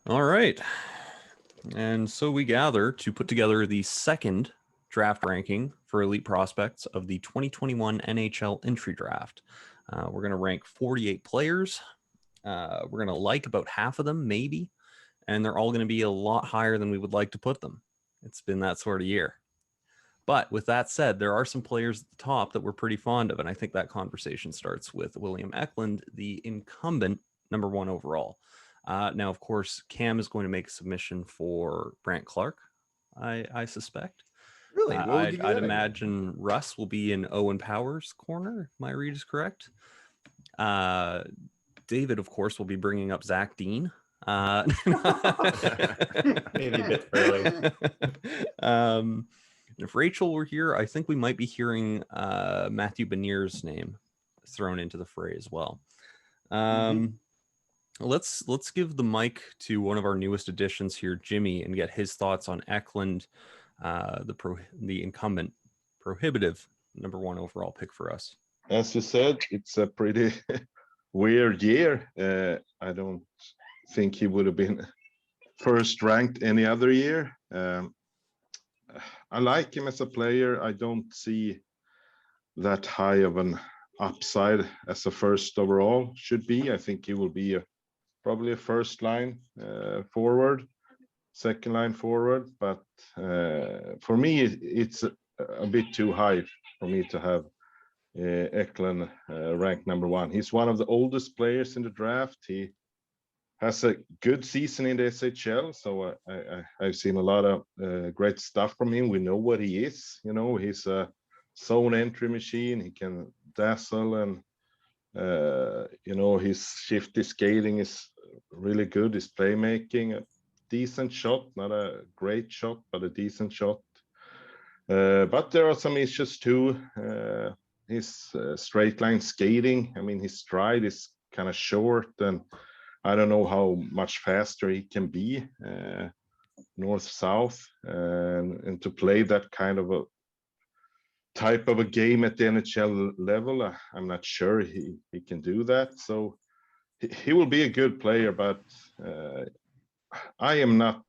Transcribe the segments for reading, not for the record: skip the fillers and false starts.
All right. And so we gather to put together the second draft ranking for elite prospects of the 2021 NHL entry draft. We're going to rank 48 players. We're going to like about half of them, maybe, and they're all going to be a lot higher than we would like to put them. It's been that sort of year. But with that said, there are some players at the top that we're pretty fond of, and I think that conversation starts with William Eklund, the incumbent number one overall. Now, of course, Cam is going to make a submission for Brant Clark, I suspect. Really? I'd imagine Russ will be in Owen Power's corner, if my read is correct. David, of course, will be bringing up Zach Dean. Maybe a bit early. If Rachel were here, I think we might be hearing Matthew Benier's name thrown into the fray as well. Let's give the mic to one of our newest additions here, Jimmy, and get his thoughts on Eklund, the incumbent, prohibitive number one overall pick for us. As you said, it's a pretty weird year. I don't think he would have been first ranked any other year. I like him as a player. I don't see that high of an upside as a first overall should be. I think he will be probably a first line forward, second line forward. But for me, it's a bit too high for me to have Eklund ranked number one. He's one of the oldest players in the draft. He has a good season in the SHL, so I've seen a lot of great stuff from him. We know what he is. You know, he's a zone entry machine. He can dazzle, and you know, his shifty skating is really good. His playmaking, a decent shot, not a great shot, but a decent shot. But there are some issues too. His straight line skating. I mean, his stride is kind of short, and I don't know how much faster he can be north-south, and to play that kind of a type of a game at the NHL level, I'm not sure he can do that. So he will be a good player, but I am not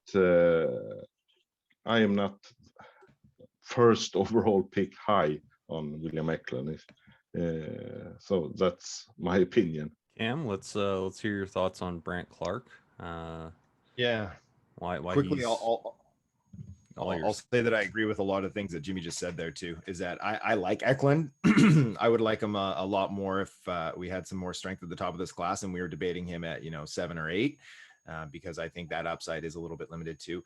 first overall pick high on William Eklund. So that's my opinion. Cam, let's hear your thoughts on Brant Clark. Yeah. Why quickly, I'll say say that I agree with a lot of things that Jimmy just said there too. Is that I like Eklund. I would like him a lot more if we had some more strength at the top of this class, and we were debating him at 7 or 8, because I think that upside is a little bit limited too.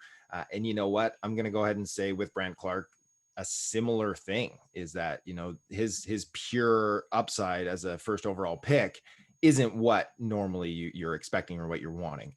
And you know what? I'm going to go ahead and say with Brant Clark, a similar thing is that his pure upside as a first overall pick isn't what normally you're expecting or what you're wanting.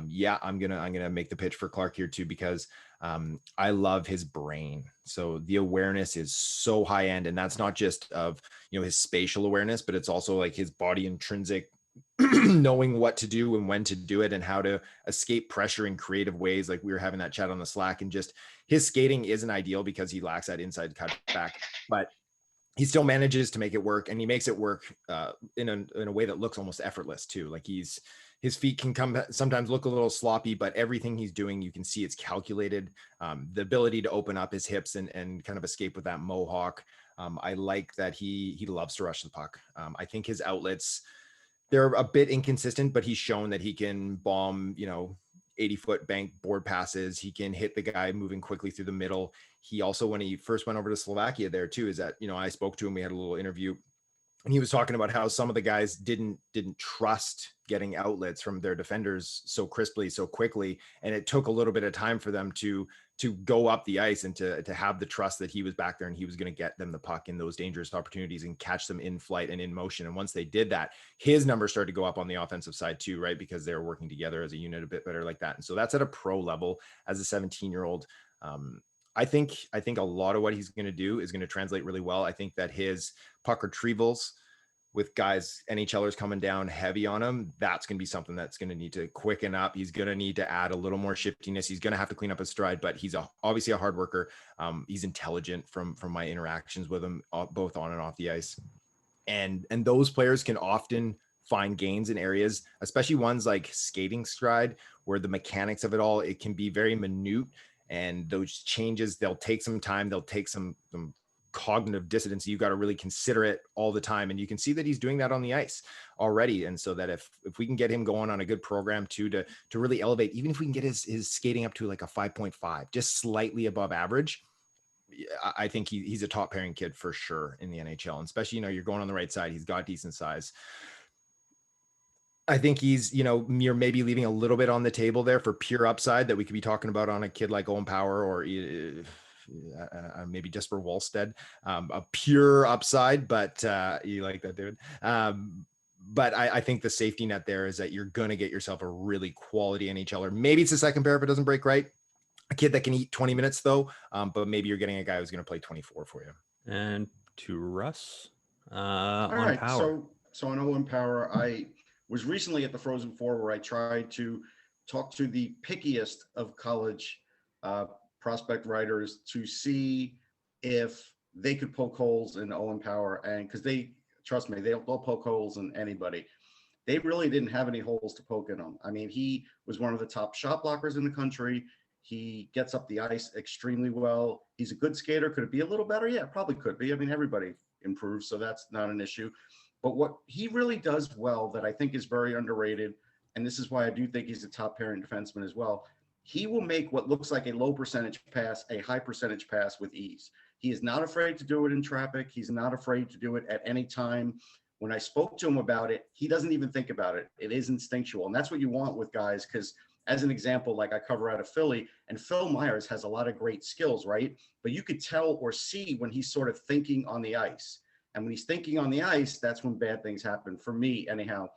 Yeah, I'm gonna make the pitch for Clark here too, because I love his brain. So the awareness is so high end, and that's not just of his spatial awareness, but it's also like his body intrinsic knowing what to do and when to do it and how to escape pressure in creative ways. Like we were having that chat on the Slack, and just his skating isn't ideal because he lacks that inside cut back, but he still manages to make it work, and he makes it work in a way that looks almost effortless too. Like his feet can sometimes look a little sloppy, but everything he's doing, you can see it's calculated. The ability to open up his hips and kind of escape with that mohawk. I like that he loves to rush the puck. I think his outlets, they're a bit inconsistent, but he's shown that he can bomb, 80-foot bank board passes. He can hit the guy moving quickly through the middle. He also, when he first went over to Slovakia there too, is that, I spoke to him, we had a little interview, and he was talking about how some of the guys didn't trust getting outlets from their defenders so crisply, so quickly. And it took a little bit of time for them to go up the ice and to have the trust that he was back there and he was going to get them the puck in those dangerous opportunities and catch them in flight and in motion. And once they did that, his numbers started to go up on the offensive side too, right? Because they were working together as a unit a bit better like that. And so that's at a pro level as a 17-year-old. I think a lot of what he's going to do is going to translate really well. I think that his puck retrievals with guys, NHLers coming down heavy on him, that's going to be something that's going to need to quicken up. He's going to need to add a little more shiftiness. He's going to have to clean up his stride, but he's obviously a hard worker. He's intelligent from my interactions with him, both on and off the ice. And those players can often find gains in areas, especially ones like skating stride, where the mechanics of it all, it can be very minute. And those changes, they'll take some time. They'll take some cognitive dissonance. You've got to really consider it all the time. And you can see that he's doing that on the ice already. And so that if we can get him going on a good program too, to really elevate, even if we can get his skating up to like a 5.5, just slightly above average, I think he's a top pairing kid for sure in the NHL. And especially, you're going on the right side. He's got decent size. I think he's, you're maybe leaving a little bit on the table there for pure upside that we could be talking about on a kid like Owen Power or maybe just for Wallstead, a pure upside, but you like that, dude. But I think the safety net there is that you're going to get yourself a really quality NHLer. Maybe it's a second pair if it doesn't break right. A kid that can eat 20 minutes though, but maybe you're getting a guy who's going to play 24 for you. And to Russ, all on right, Power. So on Owen Power, I was recently at the Frozen Four where I tried to talk to the pickiest of college prospect writers to see if they could poke holes in Owen Power, and because trust me, they'll poke holes in anybody. They really didn't have any holes to poke in him. I mean, he was one of the top shot blockers in the country. He gets up the ice extremely well. He's a good skater. Could it be a little better? Yeah, probably could be. I mean, everybody improves, so that's not an issue. But what he really does well that I think is very underrated, and this is why I do think he's a top pairing defenseman as well, he will make what looks like a low percentage pass a high percentage pass with ease. He is not afraid to do it in traffic. He's not afraid to do it at any time. When I spoke to him about it, he doesn't even think about it. It is instinctual. And that's what you want with guys, because as an example, like I cover out of Philly, and Phil Myers has a lot of great skills, right? But you could tell or see when he's sort of thinking on the ice. And when he's thinking on the ice, that's when bad things happen for me, anyhow,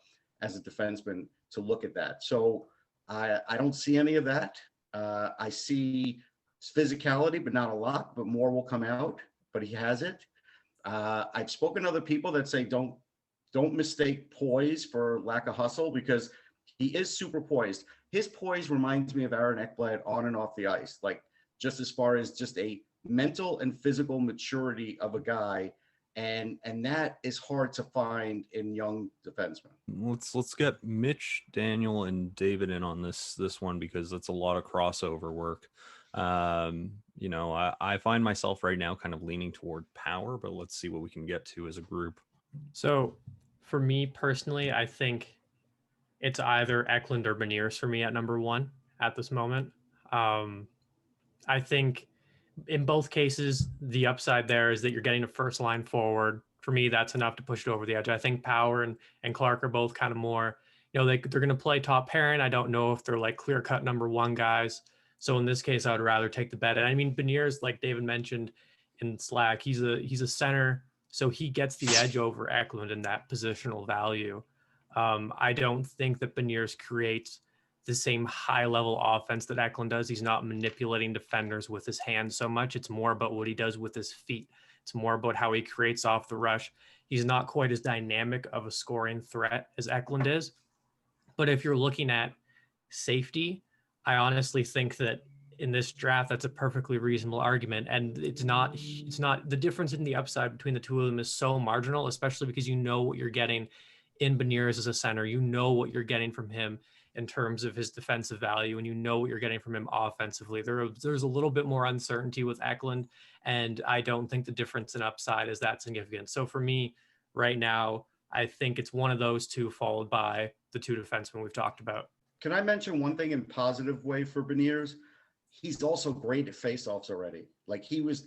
as a defenseman, to look at that. So I don't see any of that. I see physicality, but not a lot, but more will come out, but he has it. I've spoken to other people that say don't mistake poise for lack of hustle, because he is super poised. His poise reminds me of Aaron Ekblad on and off the ice, like just as far as just a mental and physical maturity of a guy. And that is hard to find in young defensemen. Let's get Mitch, Daniel, and David in on this one, because it's a lot of crossover work. I find myself right now kind of leaning toward Power, but let's see what we can get to as a group. So for me personally, I think it's either Eklund or Beniers for me at number one at this moment. I think in both cases, the upside there is that you're getting a first line forward. For me, that's enough to push it over the edge. I think Power and Clark are both kind of more, they're going to play top pairing. I don't know if they're like clear cut number one guys. So in this case, I would rather take the bet. And I mean, Beniers, like David mentioned in Slack, he's a center. So he gets the edge over Eklund in that positional value. I don't think that Beniers creates the same high level offense that Eklund does. He's not manipulating defenders with his hands so much. It's more about what he does with his feet. It's more about how he creates off the rush. He's not quite as dynamic of a scoring threat as Eklund is. But if you're looking at safety, I honestly think that in this draft, that's a perfectly reasonable argument. And it's not the difference in the upside between the two of them is so marginal, especially because you know what you're getting in Beniers as a center. You know what you're getting from him in terms of his defensive value, and you know what you're getting from him offensively. There's a little bit more uncertainty with Eklund, and I don't think the difference in upside is that significant. So for me right now, I think it's one of those two followed by the two defensemen we've talked about. Can I mention one thing in a positive way for Beniers? He's also great at faceoffs already. Like he was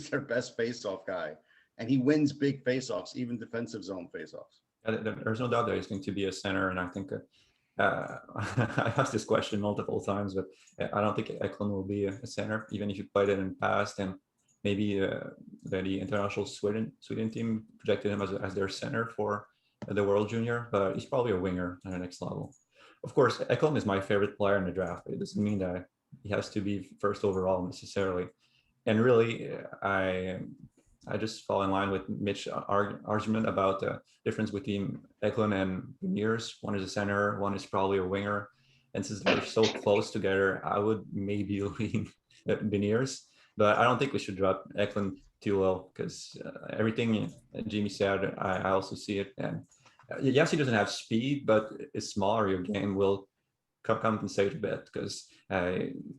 their best faceoff guy, and he wins big faceoffs, even defensive zone faceoffs. There's no doubt that he's going to be a center, and I think I asked this question multiple times, but I don't think Eklund will be a center, even if you played it in the past. And maybe the international Sweden team projected him as their center for the World Junior, but he's probably a winger at the next level. Of course, Eklund is my favorite player in the draft, but it doesn't mean that he has to be first overall necessarily. And really, I just fall in line with Mitch's argument about the difference between Eklund and Beniers. One is a center, one is probably a winger. And since they're so close together, I would maybe lean Beniers. But I don't think we should drop Eklund too low, because everything Jimmy said, I also see it. And yes, he doesn't have speed, but his smaller your game will compensate a bit because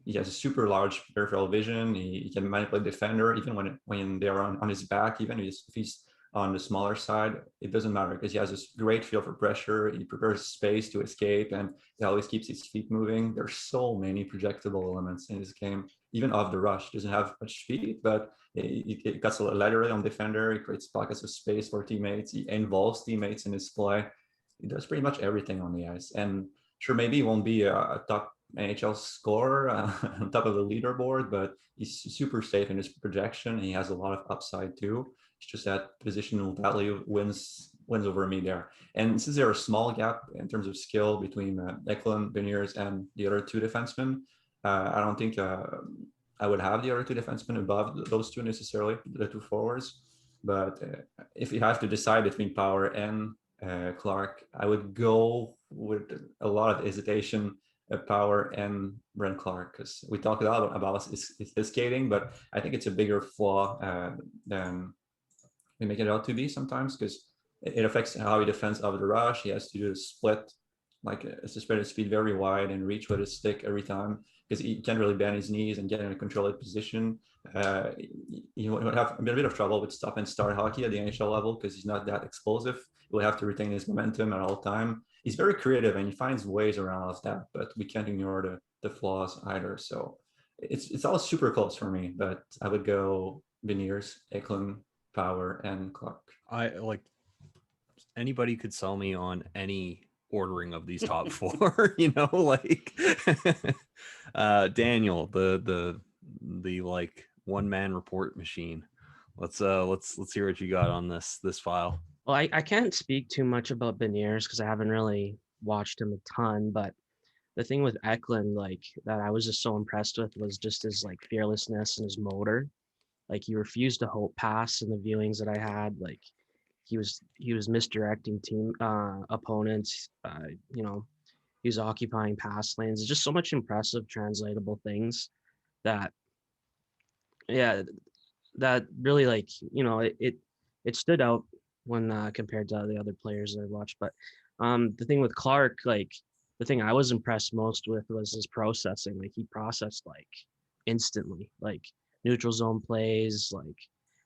he has a super large peripheral vision. He can manipulate defender even when they're on his back. Even if he's on the smaller side, it doesn't matter because he has this great feel for pressure. He prepares space to escape, and he always keeps his feet moving. There's so many projectable elements in this game. Even off the rush, doesn't have much speed, but it cuts laterally on defender. He creates pockets of space for teammates. He involves teammates in his play. He does pretty much everything on the ice. And sure, maybe he won't be a top NHL scorer on top of the leaderboard, but he's super safe in his projection. He has a lot of upside too. It's just that positional value wins over me there. And since there are a small gap in terms of skill between Eklund, Beniers, and the other two defensemen, I don't think I would have the other two defensemen above those two necessarily, the two forwards. But if you have to decide between Power and Clark, I would go with a lot of hesitation Power and Brant Clark, because we talked a lot about his skating, but I think it's a bigger flaw than we make it out to be sometimes, because it affects how he defends out of the rush. He has to do a split, like a suspended speed very wide and reach with his stick every time, because he can't really bend his knees and get in a controlled position. He would have a bit of trouble with stop and start hockey at the NHL level because he's not that explosive. He will have to retain his momentum at all time. He's very creative and he finds ways around all of that, but we can't ignore the flaws either. So it's all super close for me, but I would go Beniers, Eklund, Power, and Clark. I like anybody could sell me on any ordering of these top four, like Daniel, the like one man report machine. Let's hear what you got on this file. Well, I can't speak too much about Beniers because I haven't really watched him a ton, but the thing with Eklund, like that I was just so impressed with was just his like fearlessness and his motor. Like he refused to hope pass in the viewings that I had. Like he was misdirecting team opponents. He was occupying pass lanes. It's just so much impressive translatable things that really like it stood out when compared to the other players that I watched. But the thing with Clark, like the thing I was impressed most with was his processing. Like he processed like instantly, like neutral zone plays, like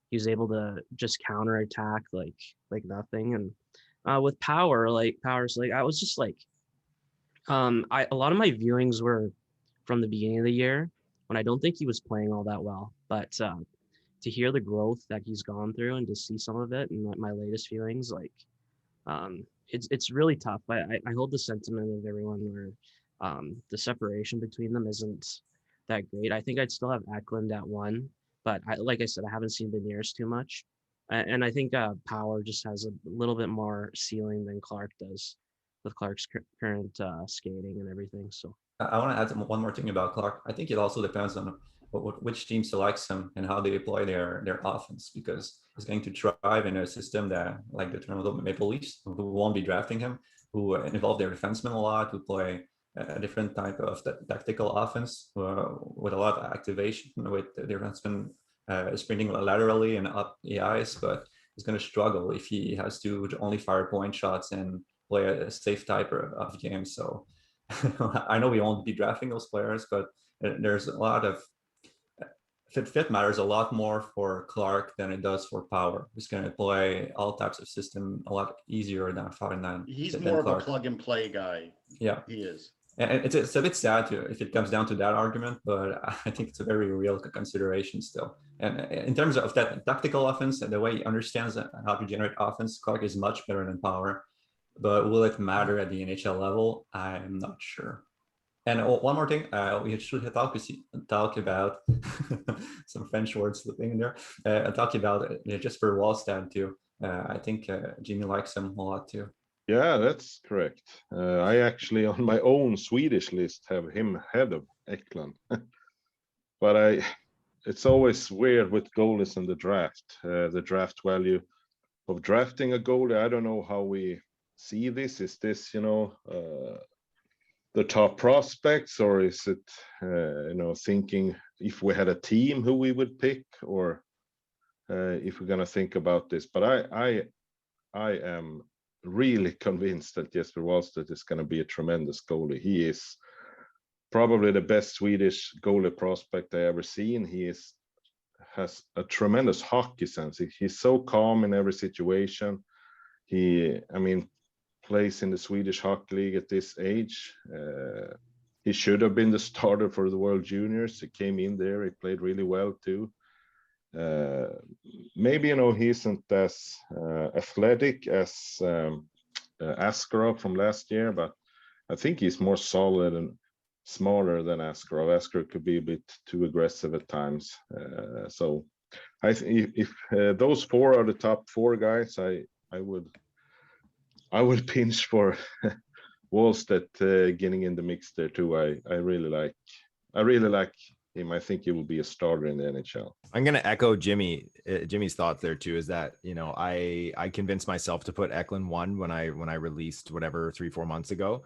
he was able to just counterattack like nothing. And with Power's like I was just like a lot of my viewings were from the beginning of the year when I don't think he was playing all that well, but to hear the growth that he's gone through and to see some of it and my latest feelings, like it's really tough. I hold the sentiment of everyone where the separation between them isn't that great. I think I'd still have Eklund at 1, but like I said, I haven't seen Beniers too much. And I think Power just has a little bit more ceiling than Clark does with Clark's current skating and everything. So I want to add one more thing about Clark. I think it also depends on which team selects him and how they deploy their offense, because he's going to thrive in a system that, like the Toronto Maple Leafs, who won't be drafting him, who involve their defensemen a lot, who play a different type of tactical offense with a lot of activation, with the defensemen sprinting laterally and up the ice, but he's going to struggle if he has to only fire point shots and play a safe type of game. So I know we won't be drafting those players, but there's a lot of fit matters a lot more for Clark than it does for Power. He's going to play all types of system a lot easier than Ferdinand. He's more of a plug and play guy. Yeah, he is. And it's a bit sad if it comes down to that argument, but I think it's a very real consideration still. And in terms of that tactical offense and the way he understands how to generate offense, Clark is much better than Power. But will it matter at the NHL level? I'm not sure. And one more thing, we should talk about some French words slipping in there. Talk about Jesper Wallstad too. I think Jimmy likes him a lot too. Yeah, that's correct. I actually, on my own Swedish list, have him ahead of Eklund. But it's always weird with goalies in the draft value of drafting a goalie. I don't know how we see this. Is this, the top prospects, or is it, thinking if we had a team who we would pick, or if we're going to think about this? But I am really convinced that Jesper Wallstedt is going to be a tremendous goalie. He is probably the best Swedish goalie prospect I ever seen. Has a tremendous hockey sense. He's so calm in every situation. Plays in the Swedish Hockey League at this age. He should have been the starter for the World Juniors. He came in there. He played really well too. Maybe he isn't as athletic as Askarov from last year, but I think he's more solid and smaller than Askarov. Askarov could be a bit too aggressive at times. So I think if those four are the top four guys, I would pinch for Wallstedt getting in the mix there too. I really like him. I think he will be a starter in the NHL. I'm going to echo Jimmy's thoughts there too, is that, I convinced myself to put Eklund 1 when I released whatever 3-4 months ago.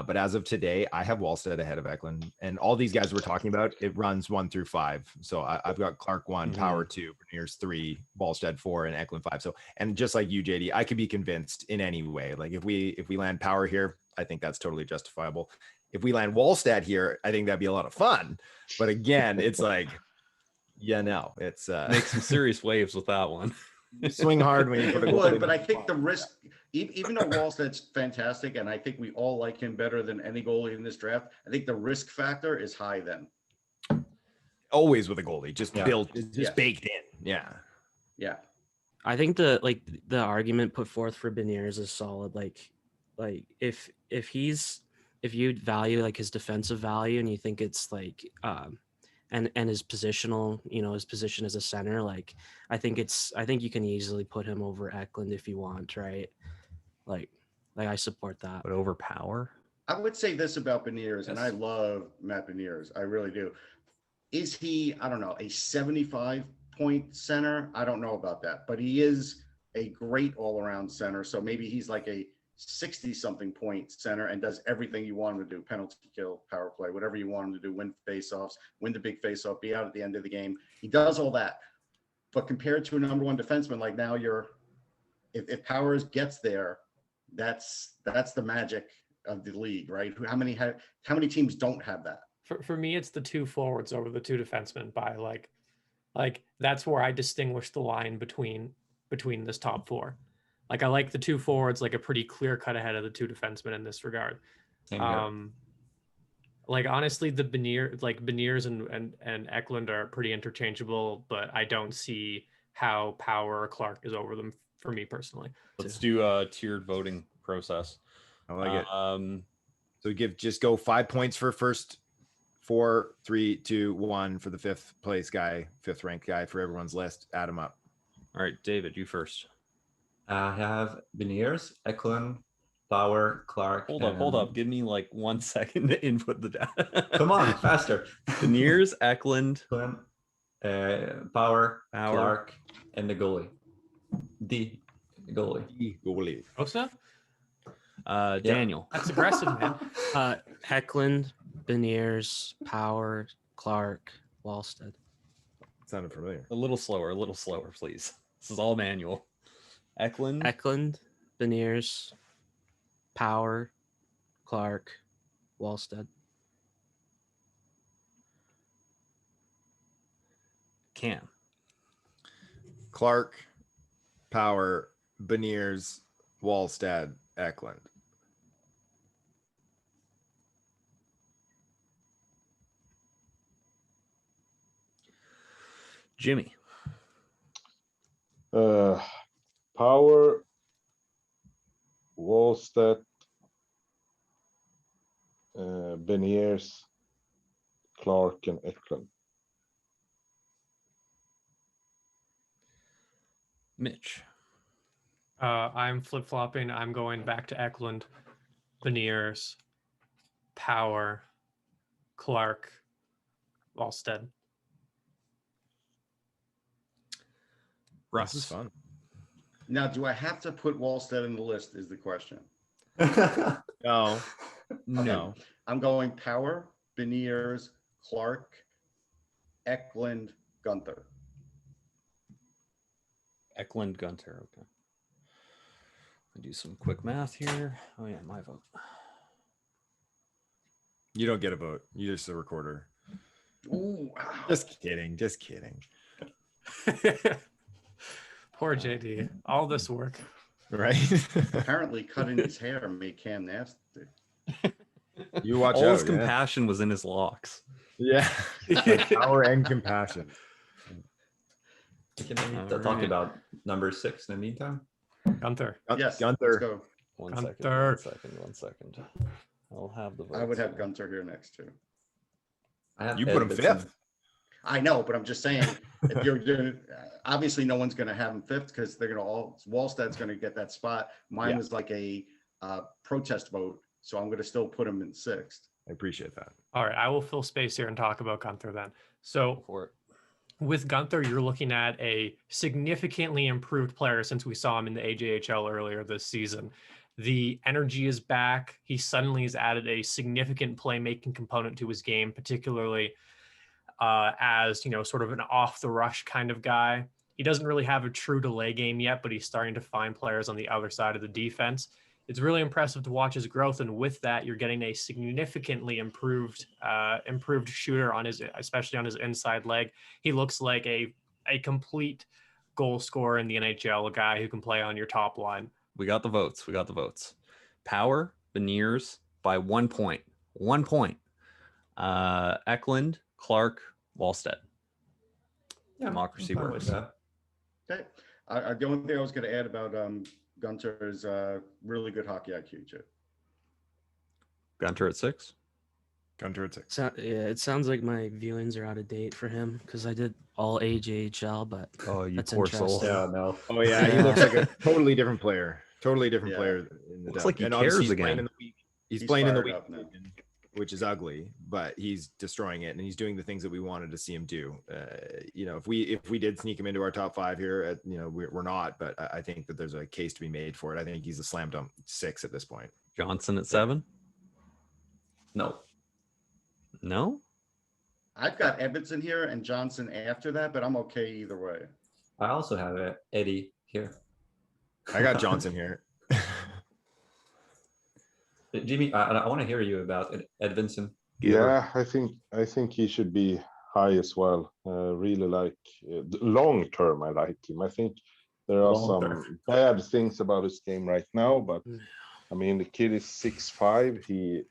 But as of today, I have Wallstedt ahead of Eklund, and all these guys we're talking about, it runs 1 through 5. So I've got Clark 1, Power 2, Beniers 3, Wallstedt 4, and Eklund 5. So, and just like you, JD, I could be convinced in any way. Like if we land Power here, I think that's totally justifiable. If we land Wallstedt here, I think that'd be a lot of fun. But again, it's like, it's Make some serious waves with that one. Swing hard when you put a goal. But I think the risk, even though Wallstedt's fantastic, and I think we all like him better than any goalie in this draft, I think the risk factor is high then. Always with a goalie, just built, just Yes. baked in. Yeah. Yeah. I think the argument put forth for Beniers is solid. Like if you value like his defensive value and you think it's like and his positional, his position as a center, like I think you can easily put him over Eklund if you want, right? Like I support that. But over Power? I would say this about Beniers, and I love Matt Beniers. I really do. Is he, I don't know, a 75-point center? I don't know about that, but he is a great all-around center. So maybe he's like a 60-something point center and does everything you want him to do: penalty kill, power play, whatever you want him to do, win faceoffs, win the big faceoff, be out at the end of the game. He does all that. But compared to a number one defenseman, like now if Powers gets there, that's the magic of the league, right? How many teams don't have that? For me, it's the two forwards over the two defensemen by like that's where I distinguish the line between this top four. Like I like the two forwards like a pretty clear cut ahead of the two defensemen in this regard. Like honestly, the Beniers and Eklund are pretty interchangeable, but I don't see how Power or Clark is over them for me personally. Let's do a tiered voting process. I like it. So just go 5 points for first 4, 3, 2, 1 for the fifth ranked guy for everyone's list. Add them up. All right, David, you first. I have Beniers, Eklund, Power, Clark. Hold up. Give me like 1 second to input the data. Come on, faster. Beniers, Eklund, Power, Clark, and the goalie. The goalie. Osa? Daniel. That's aggressive, man. Eklund, Beniers, Power, Clark, Wallstedt. Sounded familiar. A little slower, please. This is all manual. Eklund, Beniers, Power, Clark, Wallstedt. Cam. Clark, Power, Beniers, Wallstedt, Eklund. Jimmy. Power, Wallstedt, Beniers, Clark, and Eklund. Mitch. I'm flip-flopping. I'm going back to Eklund, Beniers, Power, Clark, Wallstedt. Russ. This is fun. Now, do I have to put Wallstedt in the list is the question. No. Okay. I'm going Power, Beniers, Clark, Eklund, Guenther. Eklund, Guenther. Okay. Do some quick math here. Oh yeah, my vote. You don't get a vote. You're just a recorder. Ooh, Just kidding. Just kidding. Poor JD. All this work. Right? apparently cutting his hair made Cam nasty. You watch All out. his compassion was in his locks. Yeah. Power and compassion. We can maybe All talk right. about number 6 in the meantime. Guenther. Yes, let's Guenther. go. One second. Guenther. 1 second. I'll have the votes. I would have Guenther here next too. I have You put him Edvinsson. 5th. I know, but I'm just saying, if you're doing, obviously no one's going to have him 5th because they're going to all, Wallsted's going to get that spot. Mine Yeah. was like a protest vote, so I'm going to still put him in 6th. I appreciate that. All right, I will fill space here and talk about Guenther then. Go So for it. with Guenther, you're looking at a significantly improved player since we saw him in the AJHL earlier this season. The energy is back. He suddenly has added a significant playmaking component to his game, particularly as, you know, sort of an off the rush kind of guy. He doesn't really have a true delay game yet, but he's starting to find players on the other side of the defense. It's really impressive to watch his growth, and with that, you're getting a significantly improved shooter on his, especially on his inside leg. He looks like a complete goal scorer in the NHL, a guy who can play on your top line. We got the votes. We got the votes. Power, Beniers by 1 point. 1 point. Eklund, Clark, Wallstedt. Yeah, Democracy I'm fine with works. that. Okay. The only thing I was going to add about Guenther is really good hockey IQ too. Guenther at 6. Guenther at 6. So, yeah, it sounds like my viewings are out of date for him because I did all AJHL, but Oh, you That's poor soul. interesting. Yeah, no. Oh yeah, he looks like a totally different player. Totally different Yeah. player in the Looks dub. like he And obviously cares he's playing again. in the week. He's He's playing in the fired week, up now. which is ugly, but he's destroying it, and he's doing the things that we wanted to see him do. You know, if we did sneak him into our top 5 here, you know, we're not, but I think that there's a case to be made for it. I think he's a slam dunk 6 at this point. Johnson at 7. No. No? I've got Edvinsson here and Johnson after that, but I'm okay either way. I also have Eddie here. I got Johnson here. Jimmy, I want to hear you about Edvinsson. Yeah, I think he should be high as well. Really like long term. I like him. I think there are Long some term. bad things about his game right now, but I mean the kid is 6'5". He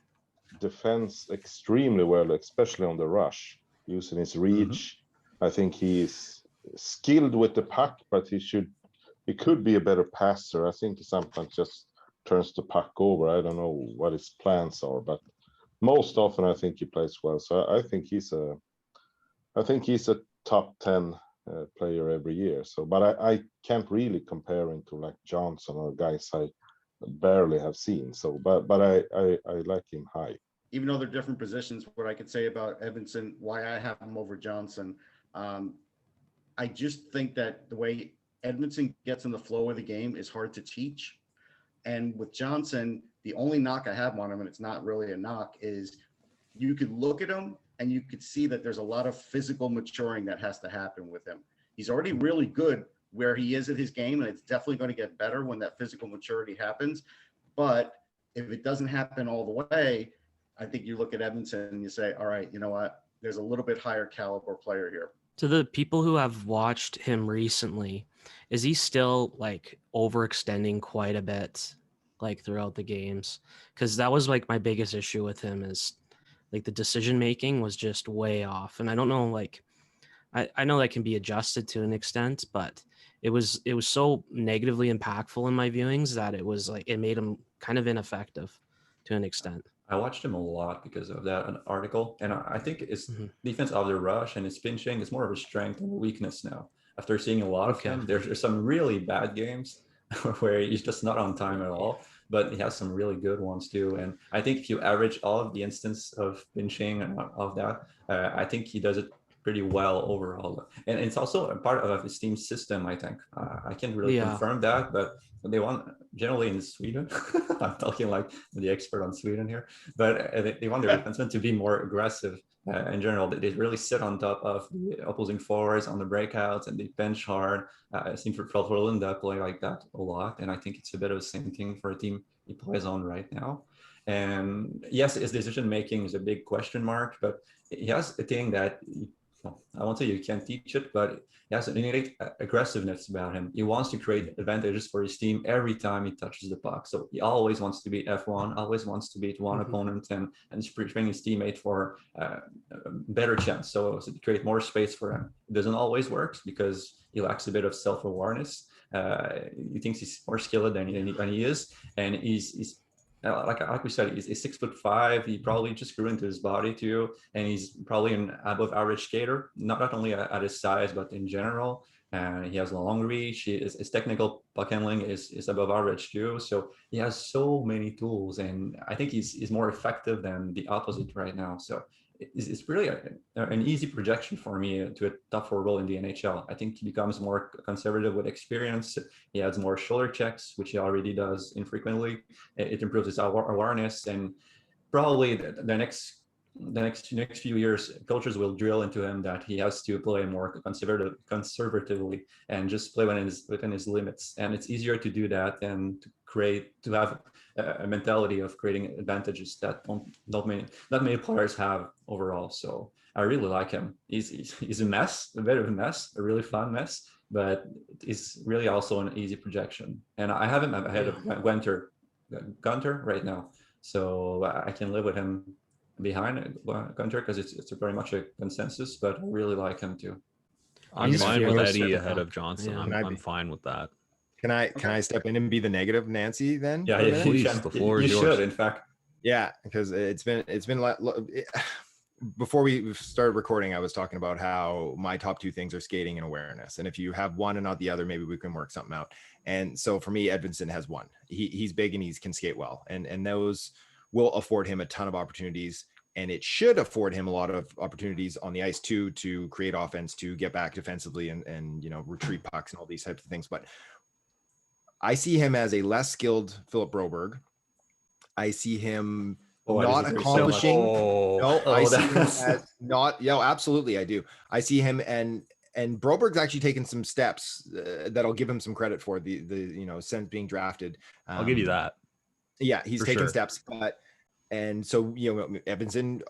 defends extremely well, especially on the rush, using his reach. I think he's skilled with the puck, but he could be a better passer. I think he sometimes just turns the puck over. I don't know what his plans are, but most often I think he plays well. So I think he's a top 10 player every year. So, but I can't really compare him to like Johnson or guys I barely have seen. So, but I like him high. Even though they're different positions, what I could say about Edvinsson, why I have him over Johnson, I just think that the way Edvinsson gets in the flow of the game is hard to teach. And with Johnson, the only knock I have on him, and it's not really a knock, is you could look at him and you could see that there's a lot of physical maturing that has to happen with him. He's already really good where he is at his game, and it's definitely going to get better when that physical maturity happens. But if it doesn't happen all the way, I think you look at Edvinsson and you say, all right, you know what? There's a little bit higher caliber player here. to the people who have watched him recently, is he still like overextending quite a bit like throughout the games? Because that was like my biggest issue with him is like the decision making was just way off. And I don't know, like I know that can be adjusted to an extent, but it was so negatively impactful in my viewings that it was like it made him kind of ineffective to an extent. I watched him a lot because of that article, and I think it's defense of the rush and his pinching is more of a strength and a weakness now. After seeing a lot of him, there's some really bad games where he's just not on time at all, but he has some really good ones too. And I think if you average all of the instance of pinching and of that, I think he does it pretty well overall, and it's also a part of his team system. I think I can't really confirm that, but they want generally in Sweden. I'm talking like the expert on Sweden here, but they want their defensemen to be more aggressive. In general, they really sit on top of the opposing forwards on the breakouts, and they bench hard. I seem for Linda play like that a lot, and I think it's a bit of the same thing for a team he plays on right now. And yes, his decision making is a big question mark, but he has a thing that I won't say you can't teach it, but he has an innate aggressiveness about him. He wants to create advantages for his team every time he touches the puck. So he always wants to beat F1, always wants to beat one opponent, and train his teammate for a better chance. So to create more space for him. It doesn't always work because he lacks a bit of self-awareness. He thinks he's more skilled than he is, and he's like we said, he's 6'5". He probably just grew into his body too, and he's probably an above average skater, not only at his size but in general. And he has a long reach. His technical puck handling is above average too. So he has so many tools, and I think he's more effective than the opposite right now. So it's really an easy projection for me to a top 4 role in the NHL. I think he becomes more conservative with experience. He adds more shoulder checks, which he already does infrequently. It improves his awareness, and probably the next few years, coaches will drill into him that he has to play more conservatively and just play within his limits. And it's easier to do that than to have a mentality of creating advantages that not many players have overall. So I really like him. He's a mess, a bit of a mess, a really fun mess, but it's really also an easy projection. And I have him ahead of Guenther right now, so I can live with him behind Guenther because it's very much a consensus. But I really like him too. I'm fine with Eddie ahead of Johnson. Yeah. I'm fine with that. Can I step in and be the negative Nancy then? Yeah, please. The floor is yours. Should, in fact. Yeah, because it's been before we started recording, I was talking about how my top 2 things are skating and awareness. And if you have one and not the other, maybe we can work something out. And so for me, Edvinsson has one. He's big and he can skate well. And those will afford him a ton of opportunities. And it should afford him a lot of opportunities on the ice too, to create offense, to get back defensively and retreat pucks and all these types of things. But I see him as a less skilled Philip Broberg. I see him not accomplishing. I see him as not. Yeah, absolutely, I do. I see him and Broberg's actually taken some steps that'll give him some credit for the since being drafted. I'll give you that. Yeah, he's taken steps, and so Edvinsson,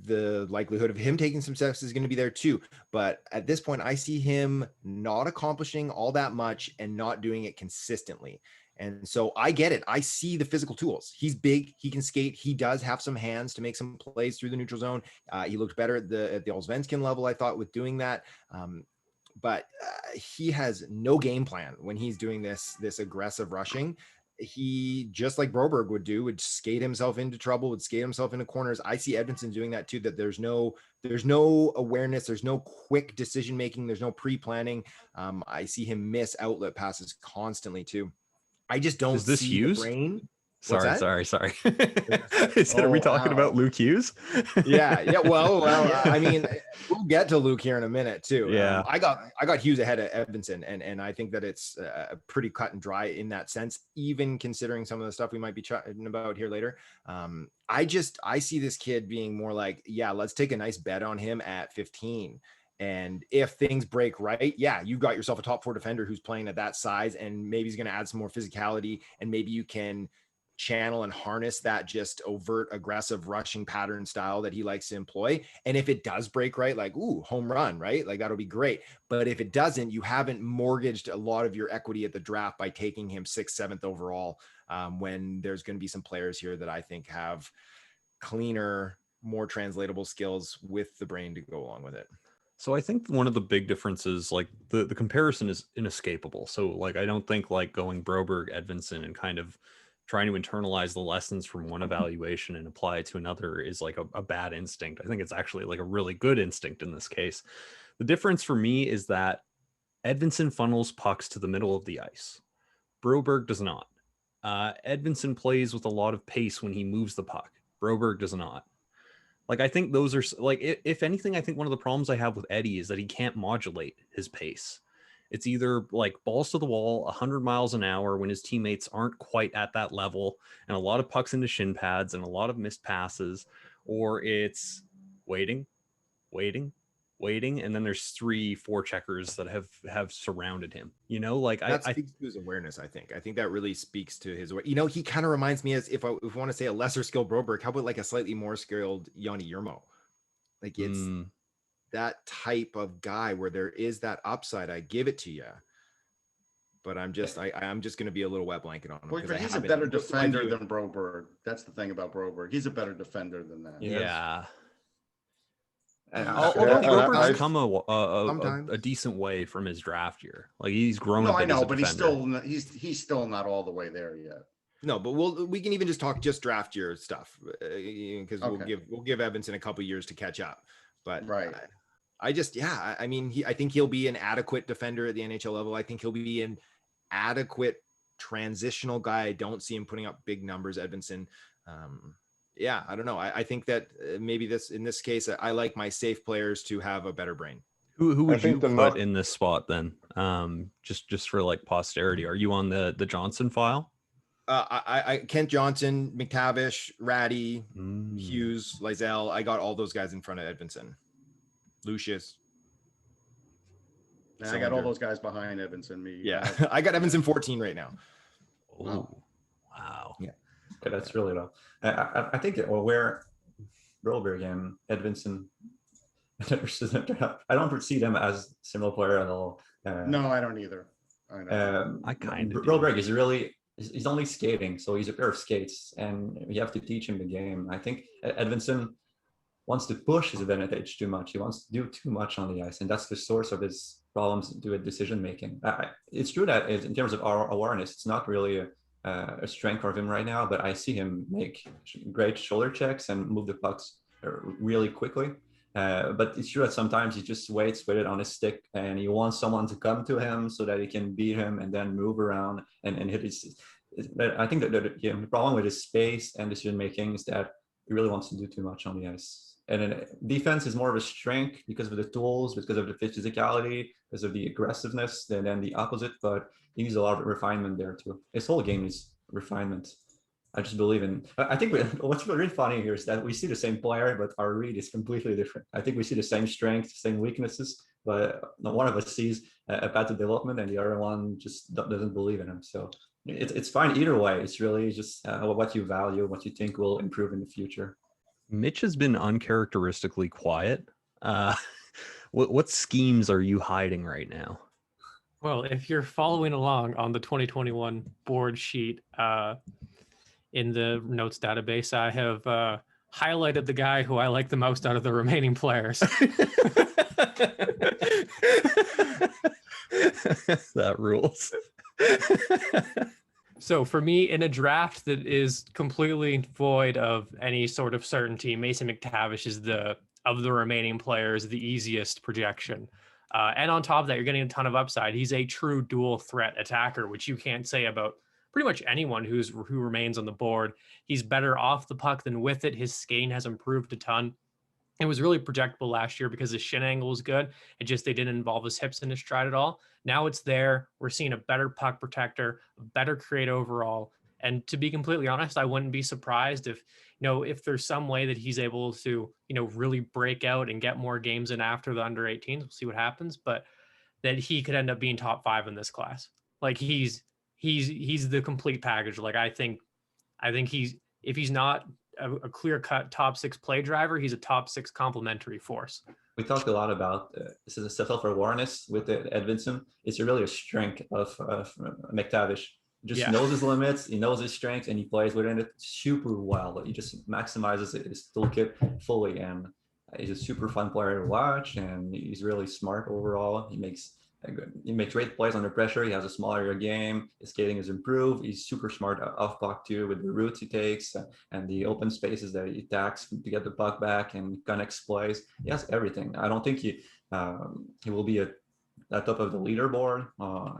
the likelihood of him taking some steps is going to be there too. But at this point, I see him not accomplishing all that much and not doing it consistently. And so I get it. I see the physical tools. He's big. He can skate. He does have some hands to make some plays through the neutral zone. He looked better at the Allsvenskan level, I thought, with doing that. But he has no game plan when he's doing this aggressive rushing. He, just like Broberg would do, would skate himself into trouble, would skate himself into corners. I see Edvinsson doing that too, that there's no awareness, there's no quick decision making, there's no pre-planning. I see him miss outlet passes constantly too. I just don't see Hughes? The brain. Sorry. Are we talking about Luke Hughes? Yeah. Well, I mean, we'll get to Luke here in a minute too. Yeah. I got Hughes ahead of Edvinsson, and I think that it's pretty cut and dry in that sense, even considering some of the stuff we might be chatting about here later. I see this kid being more like, yeah, let's take a nice bet on him at 15. And if things break right, yeah, you've got yourself a top 4 defender who's playing at that size, and maybe he's going to add some more physicality, and maybe you can channel and harness that just overt aggressive rushing pattern style that he likes to employ. And if it does break right, like, ooh, home run, right? Like that'll be great. But if it doesn't, you haven't mortgaged a lot of your equity at the draft by taking him 6th, 7th overall, when there's going to be some players here that I think have cleaner, more translatable skills with the brain to go along with it. So I think one of the big differences, like the comparison is inescapable. So like, I don't think like going Broberg, Edvinsson, and kind of trying to internalize the lessons from one evaluation and apply it to another is like a bad instinct. I think it's actually like a really good instinct in this case. The difference for me is that Edvinsson funnels pucks to the middle of the ice. Broberg does not. Edvinsson plays with a lot of pace when he moves the puck. Broberg does not. Like, I think those are like, if anything, I think one of the problems I have with Eddie is that he can't modulate his pace. It's either like balls to the wall, 100 miles an hour when his teammates aren't quite at that level, and a lot of pucks into shin pads and a lot of missed passes, or it's waiting, waiting, waiting, and then there's 3-4 checkers that have surrounded him. You know, like That speaks to his awareness. I think that really speaks to his. You know, he kind of reminds me, as if I want to say a lesser skilled Broberg, how about like a slightly more skilled Yanni Yermo? Like it's that type of guy where there is that upside. I give it to you, but I'm just going to be a little wet blanket on him. Well, he's a better defender than Broberg. That's the thing about Broberg. He's a better defender than that. Yeah. Although Broberg's come a decent way from his draft year. Like, he's grown. No, I know, but he's still not all the way there yet. No, but we can even just talk draft year stuff, because we'll give Edvinsson a couple years to catch up. But right. I mean, I think he'll be an adequate defender at the NHL level. I think he'll be an adequate transitional guy. I don't see him putting up big numbers, Edvinsson. I don't know. I think that maybe in this case, I like my safe players to have a better brain. Who would you put in this spot then? Just for like posterity, are you on the Johnson file? I Kent Johnson, McTavish, Raty, Hughes, Lysell. I got all those guys in front of Edvinsson. Lucius. I got all those guys behind Edvinsson. I got Edvinsson 14 right now. Oh, wow. Yeah, that's really low. I think where Broberg and Edvinsson, I don't see them as similar player at all. No, I don't either. I kind of. Broberg is really. He's only skating, so he's a pair of skates, and you have to teach him the game. I think Edvinsson wants to push his advantage too much. He wants to do too much on the ice, and that's the source of his problems with decision making. It's true that in terms of our awareness, it's not really a strength of him right now, but I see him make great shoulder checks and move the pucks really quickly. But it's true that sometimes he just waits with it on his stick, and he wants someone to come to him so that he can beat him and then move around and hit his. I think that the problem with his space and decision making is that he really wants to do too much on the ice. And then defense is more of a strength because of the tools, because of the physicality, because of the aggressiveness than the opposite. But he needs a lot of refinement there too. His whole game is refinement. I just believe in. I think what's really funny here is that we see the same player, but our read is completely different. I think we see the same strengths, same weaknesses, but one of us sees a path to development, and the other one just doesn't believe in him. So it's fine either way. It's really just what you value, what you think will improve in the future. Mitch has been uncharacteristically quiet. What schemes are you hiding right now? Well, if you're following along on the 2021 board sheet in the notes database, I have highlighted the guy who I like the most out of the remaining players. That rules. So for me, in a draft that is completely void of any sort of certainty, Mason McTavish is of the remaining players, the easiest projection. And on top of that, you're getting a ton of upside. He's a true dual threat attacker, which you can't say about pretty much anyone who remains on the board. He's better off the puck than with it. His skating has improved a ton. It was really projectable last year because his shin angle was good. It just, they didn't involve his hips in his stride at all. Now it's there. We're seeing a better puck protector, a better create overall. And to be completely honest, I wouldn't be surprised if there's some way that he's able to, really break out and get more games in after the under 18s. We'll see what happens, but that he could end up being top 5 in this class. Like he's the complete package. Like I think if he's not a clear-cut top 6 play driver, he's a top 6 complementary force. We talked a lot about this is a self-awareness with Edvinsson. It's really a strength of McTavish. He just knows his limits, he knows his strengths, and he plays within it super well. He just maximizes his toolkit fully, and he's a super fun player to watch, and he's really smart overall. He makes great plays under pressure. He has a smaller game. His skating is improved. He's super smart off puck too, with the routes he takes and the open spaces that he attacks to get the puck back and connects plays. He has everything. I don't think he will be at top of the leaderboard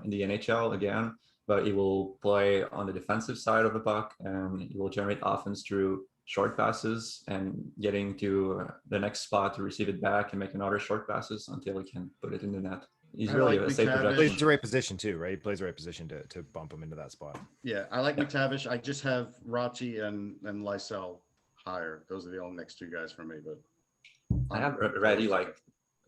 in the NHL again, but he will play on the defensive side of the puck, and he will generate offense through short passes and getting to the next spot to receive it back and make another short passes until he can put it in the net. He's I really like a safe McTavish. projection. Plays the right position too, right? He plays the right position to bump him into that spot. Yeah, I like McTavish. I just have Raty and Lysell higher. Those are the only next two guys for me. But I have Raty like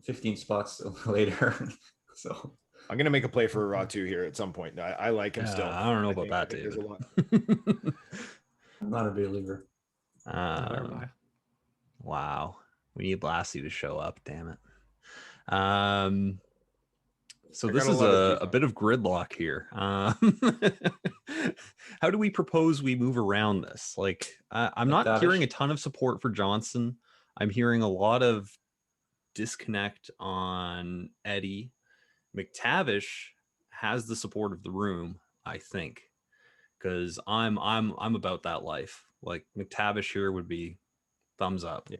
15 spots later. So I'm gonna make a play for Ratu here at some point. I like him still. I don't know about think- I that, think there's a David. lot. I'm not a believer. Neither am I. Wow. We need Lassie to show up, damn it. So I this got a is lot of a people. bit of gridlock here. How do we propose we move around this? Like, I'm not McTavish? hearing a ton of support for Johnson. I'm hearing a lot of disconnect on Eddie. McTavish has the support of the room, I think, because I'm about that life. Like McTavish here would be thumbs up. Yeah.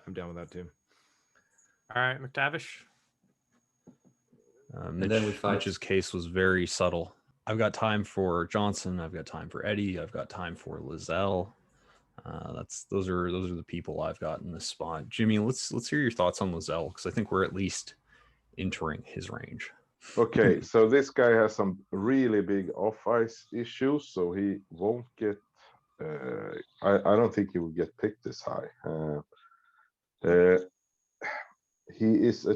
I'm down with that too. All right, McTavish. And then we fight. Mitch's case was very subtle. I've got time for Johnson. I've got time for Eddie. I've got time for Lysell. Those are the people I've got in this spot. Jimmy, let's hear your thoughts on Lysell, because I think we're at least entering his range. Okay, so this guy has some really big off-ice issues, so he won't get. I don't think he will get picked this high. He is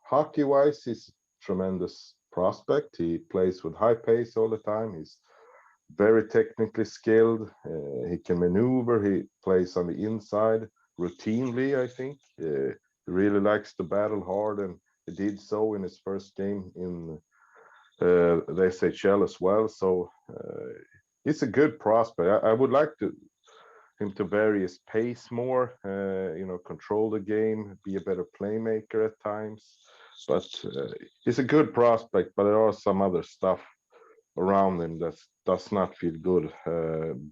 hockey-wise, he's a tremendous prospect. He plays with high pace all the time. He's very technically skilled. He can maneuver. He plays on the inside routinely, I think. He really likes to battle hard, and he did so in his first game in the SHL as well. So he's a good prospect. I would like him to vary his pace more, control the game, be a better playmaker at times. But he's a good prospect, but there are some other stuff around him that does not feel good.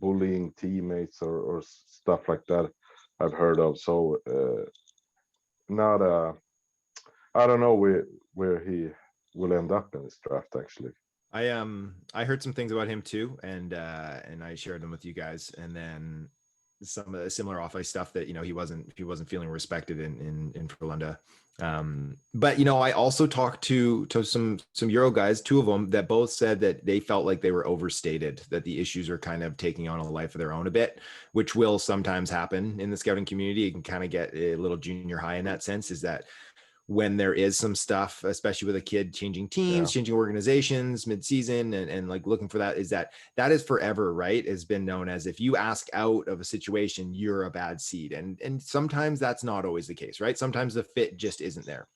Bullying teammates or stuff like that I've heard of. So I don't know where he will end up in this draft, actually. I heard some things about him too, and I shared them with you guys, and then some of the similar off ice stuff that he wasn't feeling respected in Frölunda. But I also talked to some Euro guys, two of them, that both said that they felt like they were overstated, that the issues are kind of taking on a life of their own a bit, which will sometimes happen in the scouting community. You can kind of get a little junior high in that sense, is that when there is some stuff, especially with a kid changing teams, changing organizations mid-season and like looking for that is forever, right? Has been known as, if you ask out of a situation, you're a bad seed. And sometimes that's not always the case, right? Sometimes the fit just isn't there.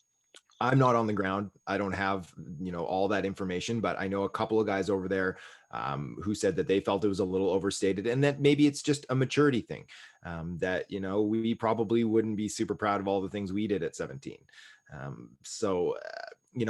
I'm not on the ground. I don't have, all that information, but I know a couple of guys over there who said that they felt it was a little overstated, and that maybe it's just a maturity thing, that, we probably wouldn't be super proud of all the things we did at 17.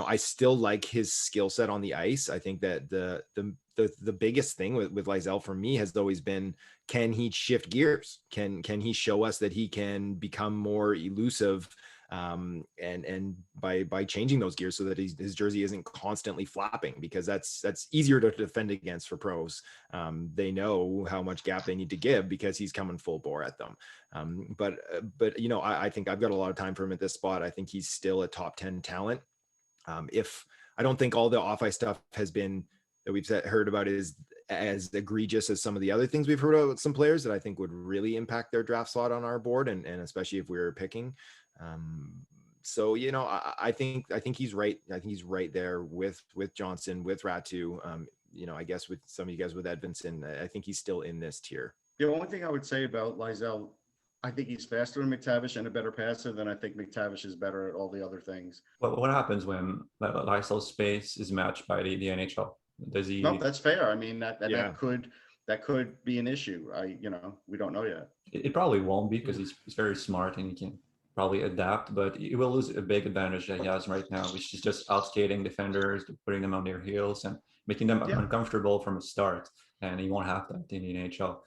I still like his skill set on the ice. I think that the biggest thing with Lysell for me has always been, can he shift gears? Can he show us that he can become more elusive, and by changing those gears so that his jersey isn't constantly flapping, because that's easier to defend against for pros. They know how much gap they need to give because he's coming full bore at them. But I think I've got a lot of time for him at this spot. I think he's still a top 10 talent. If I don't think all the off-ice stuff has been that we've heard about is as egregious as some of the other things we've heard about some players that I think would really impact their draft slot on our board, and especially if we were picking. I think he's right. I think he's right there with Johnson, with Ratu. I guess with some of you guys with Edvinsson, I think he's still in this tier. The only thing I would say about Lysell, I think he's faster than McTavish and a better passer than I think McTavish is better at all the other things. Well, what happens when Lysell's space is matched by the NHL? Does he? No, that's fair. I mean, that could be an issue. We don't know yet. It probably won't be, because he's very smart and he can probably adapt, but he will lose a big advantage that he has right now, which is just outskating defenders, putting them on their heels and making them uncomfortable from the start. And he won't have that in the NHL.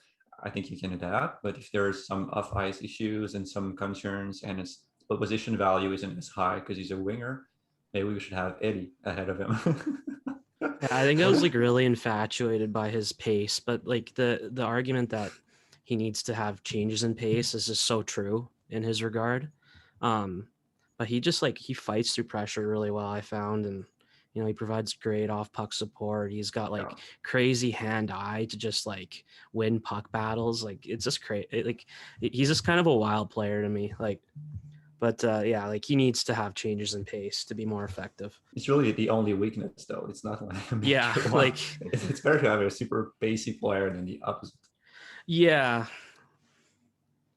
I think he can adapt, but if there's some off-ice issues and some concerns, and his position value isn't as high because he's a winger, maybe we should have Eddie ahead of him. Yeah, I think I was really infatuated by his pace, but the argument that he needs to have changes in pace. This is so true in his regard. But he just he fights through pressure really well, I found. And, he provides great off puck support. He's got crazy hand eye to just win puck battles. It's just crazy. He's just kind of a wild player to me. But he needs to have changes in pace to be more effective. It's really the only weakness, though. It's not like a major Yeah, one. It's better to have a super pacey player than the opposite. Yeah.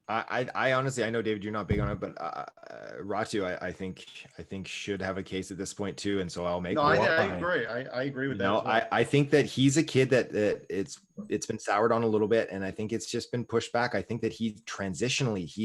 I honestly, I know, David, you're not big on it, but Ratu, I think should have a case at this point too, and so I'll make. No, I agree. I agree with that. No, I think that he's a kid that it's been soured on a little bit, and I think it's just been pushed back. I think that he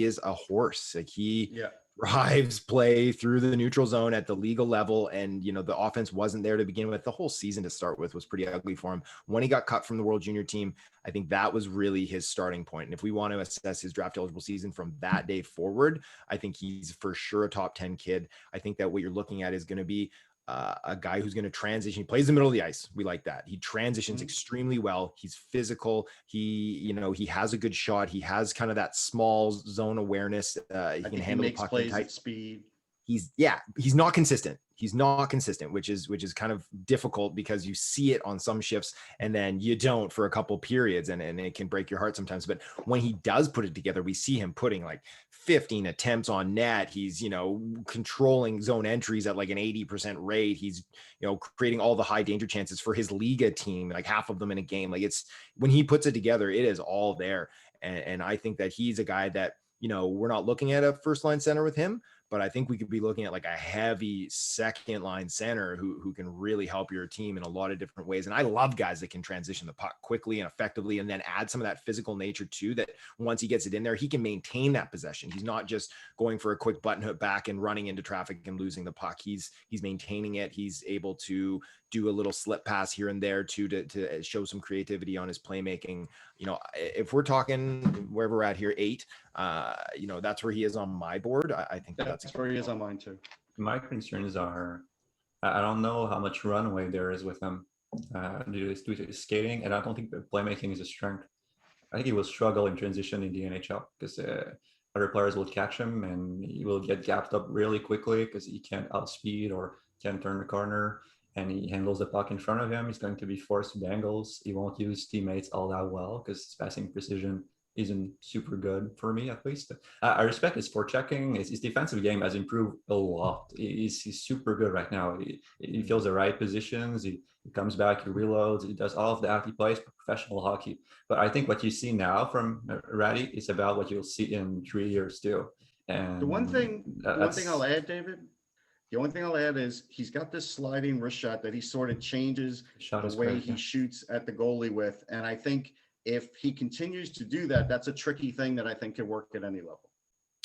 is a horse. He drives play through the neutral zone at the legal level, and the offense wasn't there to begin with. The whole season to start with was pretty ugly for him. When he got cut from the World Junior team, I think that was really his starting point. And if we want to assess his draft eligible season from that day forward, I think he's for sure a top 10 kid. I think that what you're looking at is going to be a guy who's going to transition. He plays the middle of the ice. We like that. He transitions extremely well. He's physical. He has a good shot. He has kind of that small zone awareness. He can handle the puck plays at speed. He's not consistent. He's not consistent, which is kind of difficult because you see it on some shifts and then you don't for a couple periods, and it can break your heart sometimes. But when he does put it together, we see him putting 15 attempts on net. He's, controlling zone entries at an 80% rate. He's, creating all the high danger chances for his Liga team, half of them in a game. It's when he puts it together, it is all there. And I think that he's a guy that, we're not looking at a first line center with him, but I think we could be looking at a heavy second line center who can really help your team in a lot of different ways. And I love guys that can transition the puck quickly and effectively, and then add some of that physical nature too, that once he gets it in there, he can maintain that possession. He's not just going for a quick button hook back and running into traffic and losing the puck. He's maintaining it. He's able to do a little slip pass here and there too, to show some creativity on his playmaking. If we're talking where we're at here, 8, that's where he is on my board. I think that's where he is on mine too. My concerns are, I don't know how much runway there is with him due to his skating, and I don't think the playmaking is a strength. I think he will struggle in transition in the NHL because other players will catch him and he will get gapped up really quickly because he can't outspeed or can't turn the corner, and he handles the puck in front of him. He's going to be forced to angles. He won't use teammates all that well because his passing precision isn't super good for me, at least. I respect his forechecking. His defensive game has improved a lot. He's super good right now. He fills the right positions. He comes back, he reloads, he does all of that. He plays professional hockey. But I think what you see now from Ratty is about what you'll see in 3 years too. And the one thing I'll add, David, the only thing I'll add is he's got this sliding wrist shot that he sort of changes the way he shoots at the goalie with. And I think if he continues to do that, that's a tricky thing that I think can work at any level.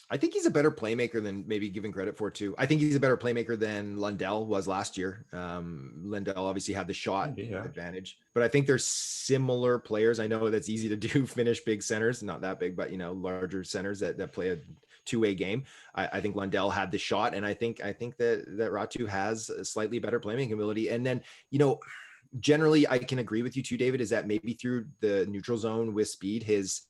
I think he's a better playmaker than maybe given credit for too. I think he's a better playmaker than Lundell was last year. Lundell obviously had the shot advantage, but I think they're similar players. I know that's easy to do, finish big centers, not that big, but larger centers that play a two-way game. I think Lundell had the shot, and I think that Ratu has a slightly better playmaking ability. And then, generally I can agree with you too, David, is that maybe through the neutral zone with speed, his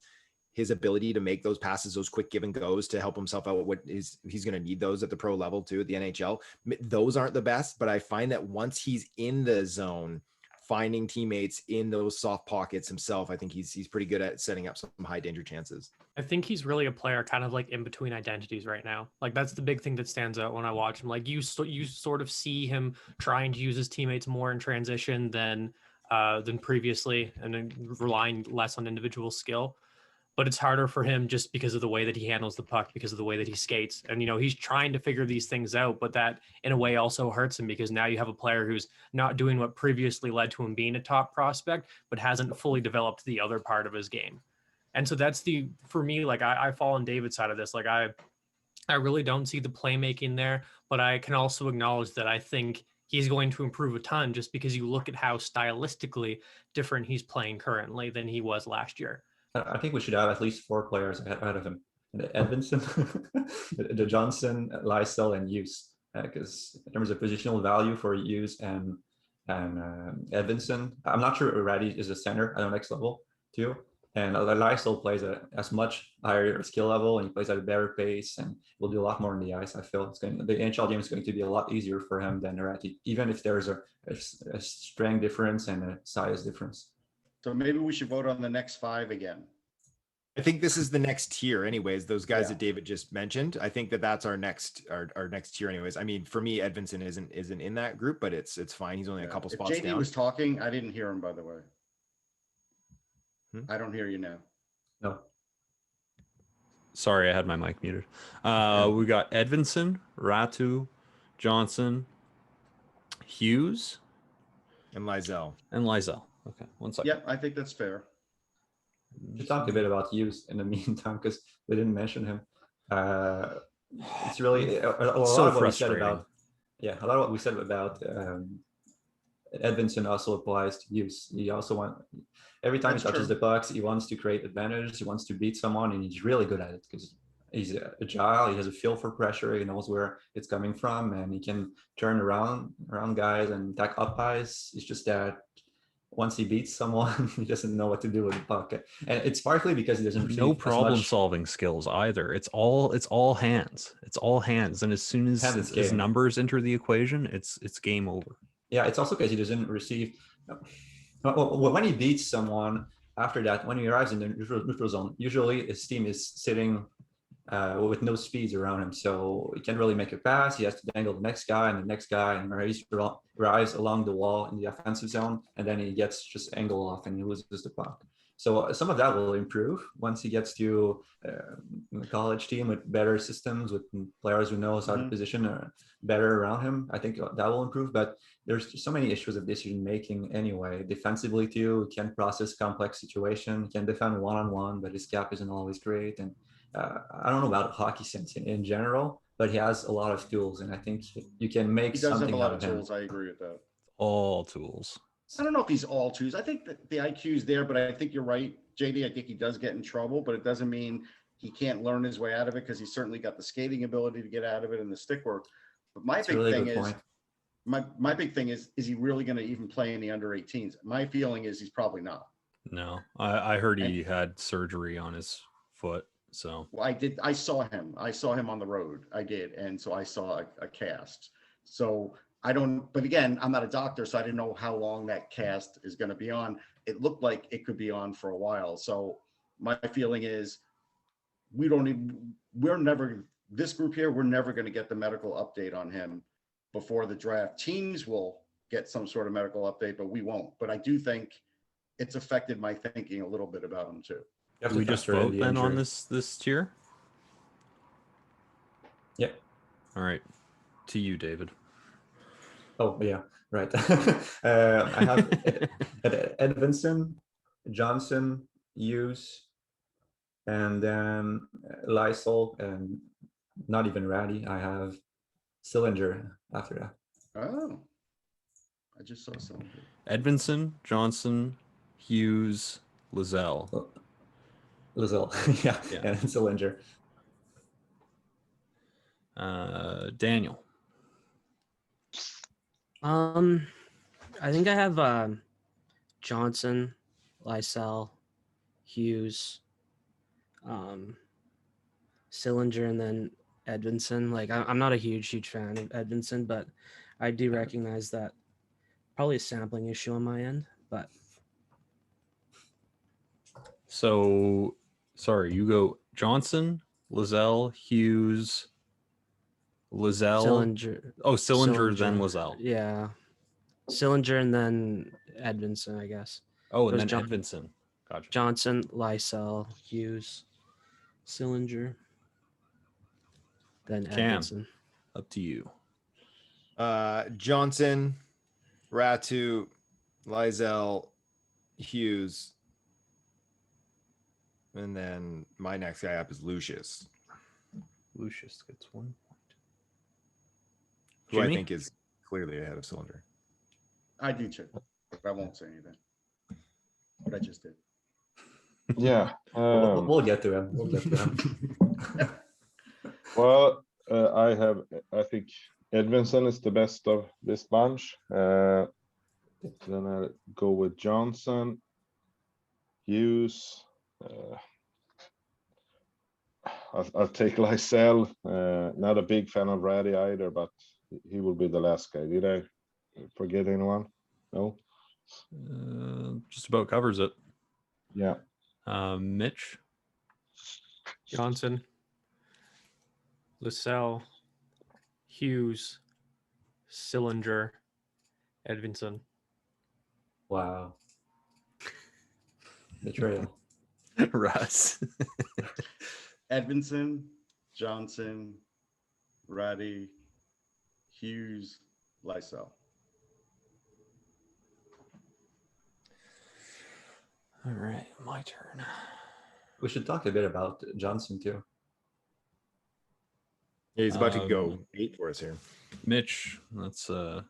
ability to make those passes, those quick give and goes to help himself out, he's going to need those at the pro level too, at the NHL. Those aren't the best, but I find that once he's in the zone, finding teammates in those soft pockets himself, I think he's pretty good at setting up some high danger chances. I think he's really a player kind of in between identities right now. That's the big thing that stands out when I watch him. You sort of see him trying to use his teammates more in transition than previously, and then relying less on individual skill. But it's harder for him just because of the way that he handles the puck, because of the way that he skates. And, he's trying to figure these things out, but that in a way also hurts him because now you have a player who's not doing what previously led to him being a top prospect, but hasn't fully developed the other part of his game. And so that's for me, I fall on David's side of this. I really don't see the playmaking there, but I can also acknowledge that I think he's going to improve a ton just because you look at how stylistically different he's playing currently than he was last year. I think we should have at least 4 players ahead of him: the Edvinsson, the Johnson, Lysell, and Hughes. Because in terms of positional value for Hughes and Edvinsson, I'm not sure Ratty is a center at the next level too. And Lysell plays as much higher skill level, and he plays at a better pace, and will do a lot more on the ice. I feel the NHL game is going to be a lot easier for him than Raty, even if there's a strength difference and a size difference. So maybe we should vote on the next 5 again. I think this is the next tier anyways, those guys Yeah. that David just mentioned. I think that's our next tier anyways. I mean, for me, Edvinsson isn't in that group, but it's fine. He's only a couple If spots JD down. was talking, I didn't hear him, by the way. Hmm? I don't hear you now. No. Sorry, I had my mic muted. We got Edvinsson, Ratu, Johnson, Hughes, And Lysell. and Lysell. Okay, one second. Yep, I think that's fair. We should talk a bit about Hughes in the meantime, because we didn't mention him. It's really a lot So of what we said frustrating. about. Yeah, a lot of what we said about Edvinsson also applies to Hughes. He also every time That's he touches true. the pucks, he wants to create advantage. He wants to beat someone, and he's really good at it because he's agile. He has a feel for pressure. He knows where it's coming from, and he can turn around guys and attack up ice. It's just that once he beats someone, he doesn't know what to do with the puck, and it's partly because he doesn't receive No as problem much- solving skills either. It's all hands. It's all hands. And as soon as Hands and skating. numbers enter the equation, it's game over. Yeah, it's also because he doesn't receive. When he beats someone, after that, when he arrives in the neutral zone, usually his team is sitting with no speeds around him, so he can't really make a pass. He has to dangle the next guy and the next guy, and he arrives along the wall in the offensive zone, and then he gets just angle off and he loses the puck. So some of that will improve once he gets to a college team with better systems, with players who knows how to position better around him. I think that will improve, but there's just so many issues of decision making anyway. Defensively too, he can process complex situation, can defend one-on-one, but his cap isn't always great. And I don't know about hockey sense in general, but he has a lot of tools, and I think you can make He does have something a lot out of of him. tools. I agree with that. All tools. I don't know if he's all twos. I think that the IQ is there, but I think you're right, JD. I think he does get in trouble, but it doesn't mean he can't learn his way out of it, because he's certainly got the skating ability to get out of it and the stick work. But my That's a big really thing good is, point. my big thing is he really going to even play in the under 18s? My feeling is he's probably not. No, I heard he had surgery on his foot. So Well, I saw him on the road. I did. And so I saw a cast. So I don't, but again, I'm not a doctor, so I didn't know how long that cast is going to be on. It looked like it could be on for a while. So my feeling is this group here, we're never going to get the medical update on him before the draft. Teams will get some sort of medical update, but we won't. But I do think it's affected my thinking a little bit about him too. You have do to we just factor in vote the then on injury. this tier? Yeah. All right. To you, David. Oh yeah, right. I have Edvinsson, Johnson, Hughes, and then Lysell, and not even Raty. I have Sillinger after that. Oh, I just saw something. Edvinsson, Johnson, Hughes, Lysell. Lysell, yeah, Yeah. and Sillinger. Daniel. I think I have Johnson, Lysell, Hughes, Sillinger, and then Edvinsson. Like I'm not a huge fan of Edvinsson, but I do recognize that probably a sampling issue on my end. But So, sorry, you go Johnson, Lysell, Hughes, Lysell. Sillinger. Oh, Sillinger, then Lysell. Yeah, Sillinger and then Edvinsson, I guess. Oh, and It was then John- Edvinsson. Gotcha. Johnson, Lysell, Hughes, Sillinger, then Cam. Edvinsson. Up to you. Johnson, Ratu, Lysell, Hughes, and then my next guy up is Lucius, Lucius gets 1 point. who I Jimmy? think is clearly ahead of Sillinger. I do too. I won't say anything. But I just did. Yeah. We'll get to him. We'll get to him. Well, I think Edvinsson is the best of this bunch. Then I go with Johnson, Hughes, I'll take Lysell. Not a big fan of Raty either, but he will be the last guy. Did I forget anyone? No. Just about covers it. Yeah. Mitch. Johnson, Lysell, Hughes, Sillinger, Edvinsson. Wow. Betrayal. Russ. Edvinsson, Johnson, Raty, Hughes, Lysell. All right, my turn. We should talk a bit about Johnson too. Yeah, he's about to go 8 for us here. Mitch, that's I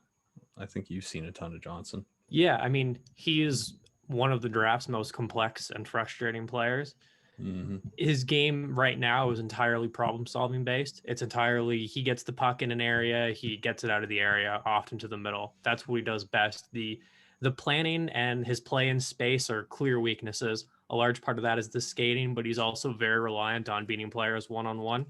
think you've seen a ton of Johnson. Yeah, I mean, he is one of the draft's most complex and frustrating players. Mm-hmm. His game right now is entirely problem solving based. It's entirely, he gets the puck in an area, he gets it out of the area, often to the middle. That's what he does best. The planning and his play in space are clear weaknesses. A large part of that is the skating, but he's also very reliant on beating players one-on-one.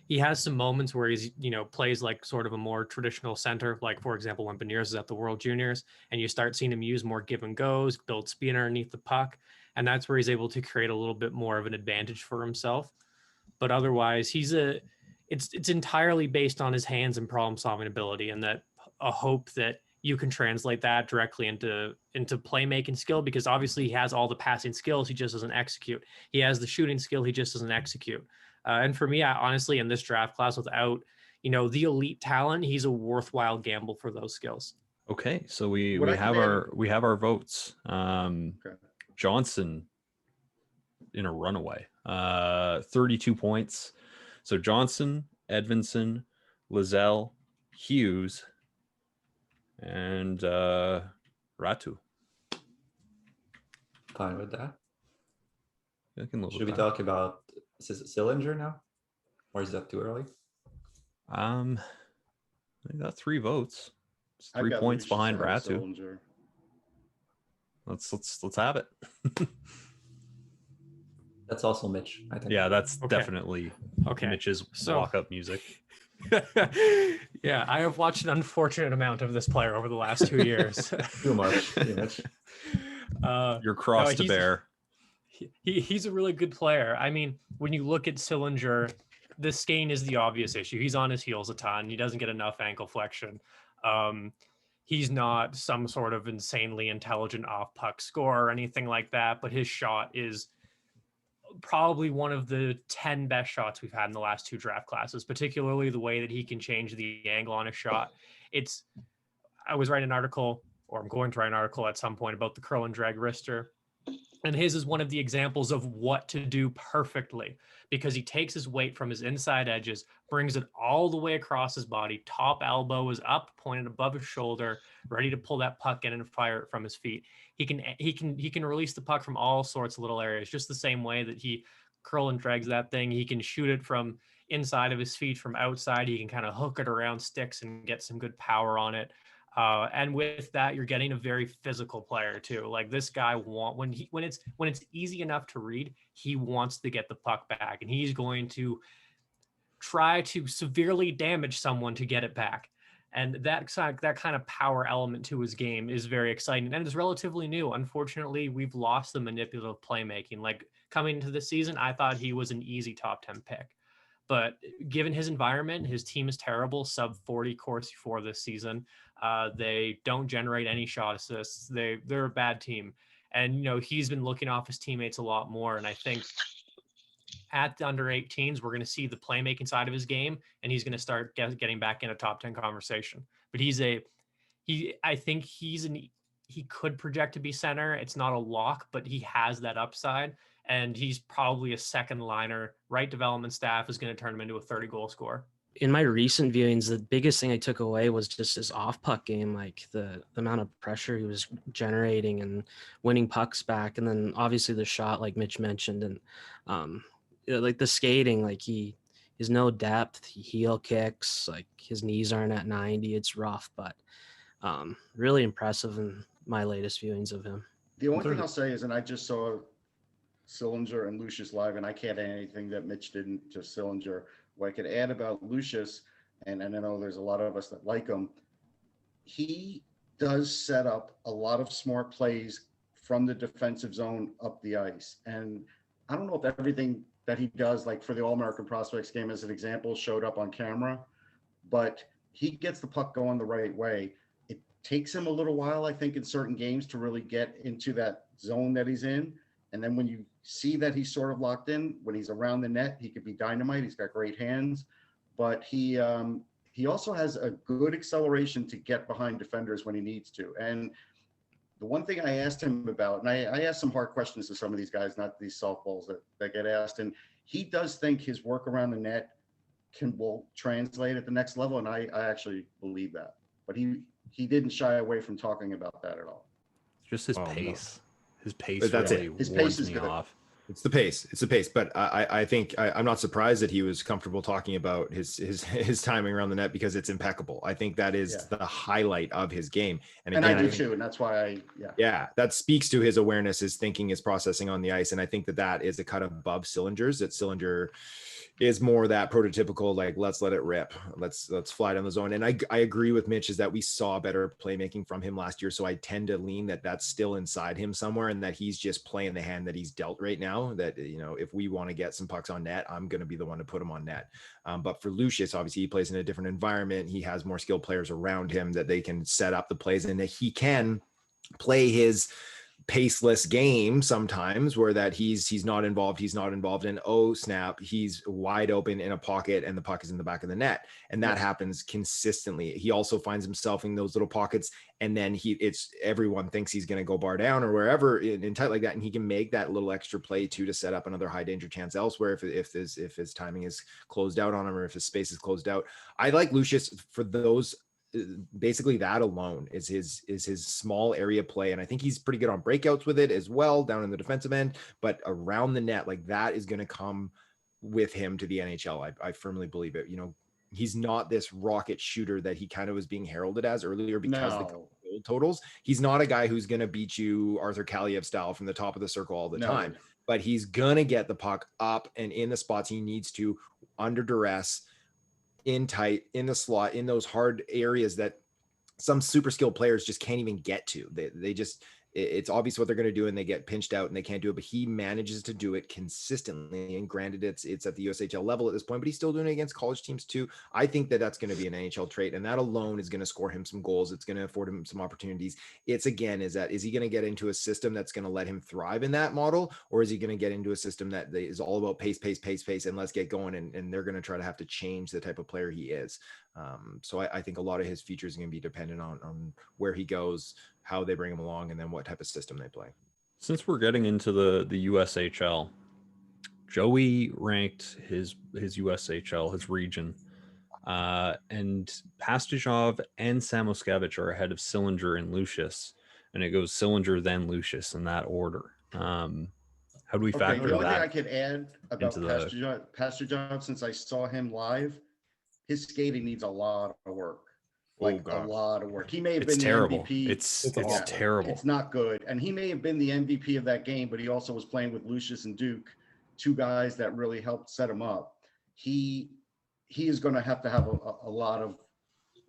He has some moments where he's, plays like sort of a more traditional center, like for example, when Beniers is at the World Juniors, and you start seeing him use more give and goes, build speed underneath the puck. And that's where he's able to create a little bit more of an advantage for himself. But otherwise, it's entirely based on his hands and problem solving ability, and that a hope that you can translate that directly into playmaking skill, because obviously he has all the passing skills, he just doesn't execute. He has the shooting skill, he just doesn't execute. And for me, honestly, in this draft class, without the elite talent, he's a worthwhile gamble for those skills. Okay, so we have our votes. Okay. Johnson in a runaway, 32 points. So Johnson, Edvinsson, Lysell, Hughes, and Ratu. Fine with that. I can live Should with we that. talk about Sillinger now, or is that too early? I got 3 votes. It's 3 got points Lucius behind ahead of Ratu. Sillinger. Let's have it. That's also Mitch, I think. Yeah, that's Okay. definitely Mitch's walk-up music. Yeah, I have watched an unfortunate amount of this player over the last 2 years. Too much. Your cross to bear. He's a really good player. I mean, when you look at Sillinger, the skating is the obvious issue. He's on his heels a ton. He doesn't get enough ankle flexion. He's not some sort of insanely intelligent off-puck scorer or anything like that, but his shot is probably one of the 10 best shots we've had in the last 2 draft classes, particularly the way that he can change the angle on his shot. I was writing an article, or I'm going to write an article at some point about the curl and drag wrister. And his is one of the examples of what to do perfectly, because he takes his weight from his inside edges, brings it all the way across his body. Top elbow is up, pointed above his shoulder, ready to pull that puck in and fire it from his feet. He can release the puck from all sorts of little areas, just the same way that he curl and drags that thing. He can shoot it from inside of his feet, from outside. He can kind of hook it around sticks and get some good power on it. And with that, you're getting a very physical player too. Like this guy when it's easy enough to read, he wants to get the puck back, and he's going to try to severely damage someone to get it back. And that kind of power element to his game is very exciting, and is relatively new. Unfortunately, we've lost the manipulative playmaking. Like coming into the season, I thought he was an easy top 10 pick. But given his environment, his team is terrible, sub 40 Corsi for this season. They don't generate any shot assists. They're a bad team. And, he's been looking off his teammates a lot more. And I think at the under 18s, we're going to see the playmaking side of his game, and he's going to start getting back in a top 10 conversation. But I think he could project to be center. It's not a lock, but he has that upside. And he's probably a second liner. Right development staff is going to turn him into a 30-goal scorer. In my recent viewings, the biggest thing I took away was just his off-puck game, like the amount of pressure he was generating and winning pucks back. And then obviously the shot, like Mitch mentioned, and like the skating, like he's no depth, he heel kicks, like his knees aren't at 90. It's rough, but really impressive in my latest viewings of him. The only thing I'll say is, and I just saw Sillinger and Lucius live, and I can't add anything that Mitch didn't to Sillinger. What I could add about Lucius, and I know there's a lot of us that like him, he does set up a lot of smart plays from the defensive zone up the ice. And I don't know if everything that he does, like for the All-American Prospects game as an example, showed up on camera, but he gets the puck going the right way. It takes him a little while, I think, in certain games to really get into that zone that he's in. And then when you see that he's sort of locked in, when he's around the net, he could be dynamite. He's got great hands, but he also has a good acceleration to get behind defenders when he needs to. And the one thing I asked him about, and I asked some hard questions to some of these guys, not these softballs that get asked, and he does think his work around the net will translate at the next level, and I actually believe that. But he didn't shy away from talking about that at all. Just his pace. His pace But that's really it. His wards pace is me good. off. It's the pace. It's the pace. But I think I'm not surprised that he was comfortable talking about his timing around the net, because it's impeccable. I think that is the highlight of his game. And again, I do too, and that's why that speaks to his awareness, his thinking, his processing on the ice. And I think that is a cut above Sillinger's. That Sillinger is more that prototypical, like, let's let it rip, let's fly down the zone. And I agree with Mitch, is that we saw better playmaking from him last year, so I tend to lean that that's still inside him somewhere, and that he's just playing the hand that he's dealt right now, that, you know, if we want to get some pucks on net, I'm going to be the one to put him on net. But for Lucius, obviously he plays in a different environment, he has more skilled players around him that they can set up the plays, and that he can play his paceless game sometimes, where that he's not involved, and oh snap, he's wide open in a pocket and the puck is in the back of the net, and that happens consistently. He also finds himself in those little pockets, and then everyone thinks he's going to go bar down or wherever in tight like that, and he can make that little extra play too to set up another high danger chance elsewhere if his timing is closed out on him, or if his space is closed out. I like Lucius for those. Basically that alone is his small area play, and I think he's pretty good on breakouts with it as well down in the defensive end, but around the net, like, that is going to come with him to the NHL. I firmly believe it. You know, he's not this rocket shooter that he kind of was being heralded as earlier because the goal totals. He's not a guy who's going to beat you Arthur Kaliev style from the top of the circle all the time, but he's going to get the puck up and in the spots he needs to, under duress, in tight, in the slot, in those hard areas that some super skilled players just can't even get to. They just, it's obvious what they're going to do, and they get pinched out and they can't do it, but he manages to do it consistently. And granted, it's at the USHL level at this point, but he's still doing it against college teams too. I think that's going to be an NHL trait, and that alone is going to score him some goals. It's going to afford him some opportunities. It's, again, is he going to get into a system that's going to let him thrive in that model, or is he going to get into a system that is all about pace, and let's get going, and they're going to try to have to change the type of player he is. So I think a lot of his features are going to be dependent on where he goes, how they bring him along, and then what type of system they play. Since we're getting into the USHL, Joey ranked his USHL, his region, and Pastujov and Samoskevich are ahead of Sillinger and Lucius, and it goes Sillinger then Lucius in that order. How do we factor that? The only thing I could add about Pastujov, since I saw him live, his skating needs a lot of work. A lot of work. He may have been terrible. The MVP. It's terrible. It's not good. And he may have been the MVP of that game, but he also was playing with Lucius and Duke, two guys that really helped set him up. He is going to have a lot of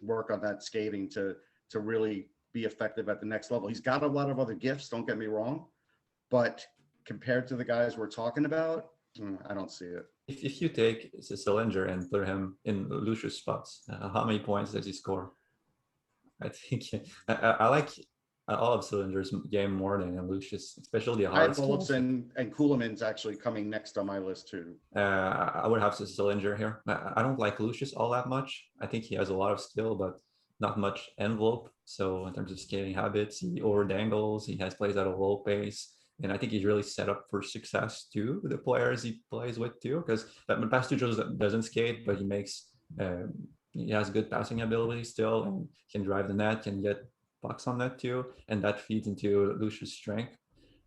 work on that skating to really be effective at the next level. He's got a lot of other gifts, don't get me wrong, but compared to the guys we're talking about, I don't see it. If you take Sillinger and put him in Lucius spots, how many points does he score? I think I like all of Sillinger's game more than Lucius, especially the hard skills. And Kuhlman's actually coming next on my list too. I would have Sillinger here. I don't like Lucius all that much. I think he has a lot of skill, but not much envelope. So in terms of skating habits, he overdangles, he has plays at a low pace. And I think he's really set up for success too, with the players he plays with too, because Pastujov doesn't skate, but he has good passing ability still, and can drive the net, can get pucks on net too, and that feeds into Lucius' strength.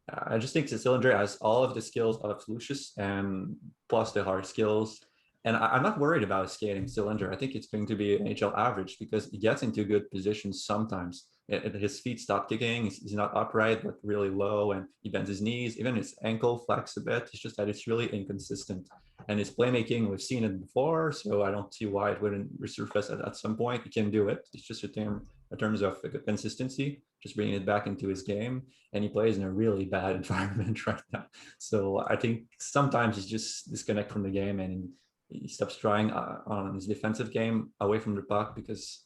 I just think that Sillinger has all of the skills of Lucius, and plus the hard skills. And I'm not worried about skating Sillinger. I think it's going to be an NHL average, because he gets into good positions sometimes. his feet stop kicking. He's not upright, but really low, and he bends his knees. Even his ankle flex a bit. It's just that it's really inconsistent. And his playmaking, we've seen it before, so I don't see why it wouldn't resurface at some point. He can do it. It's just in terms of consistency, just bringing it back into his game. And he plays in a really bad environment right now. So I think sometimes he's just disconnect from the game, and he stops trying on his defensive game away from the puck because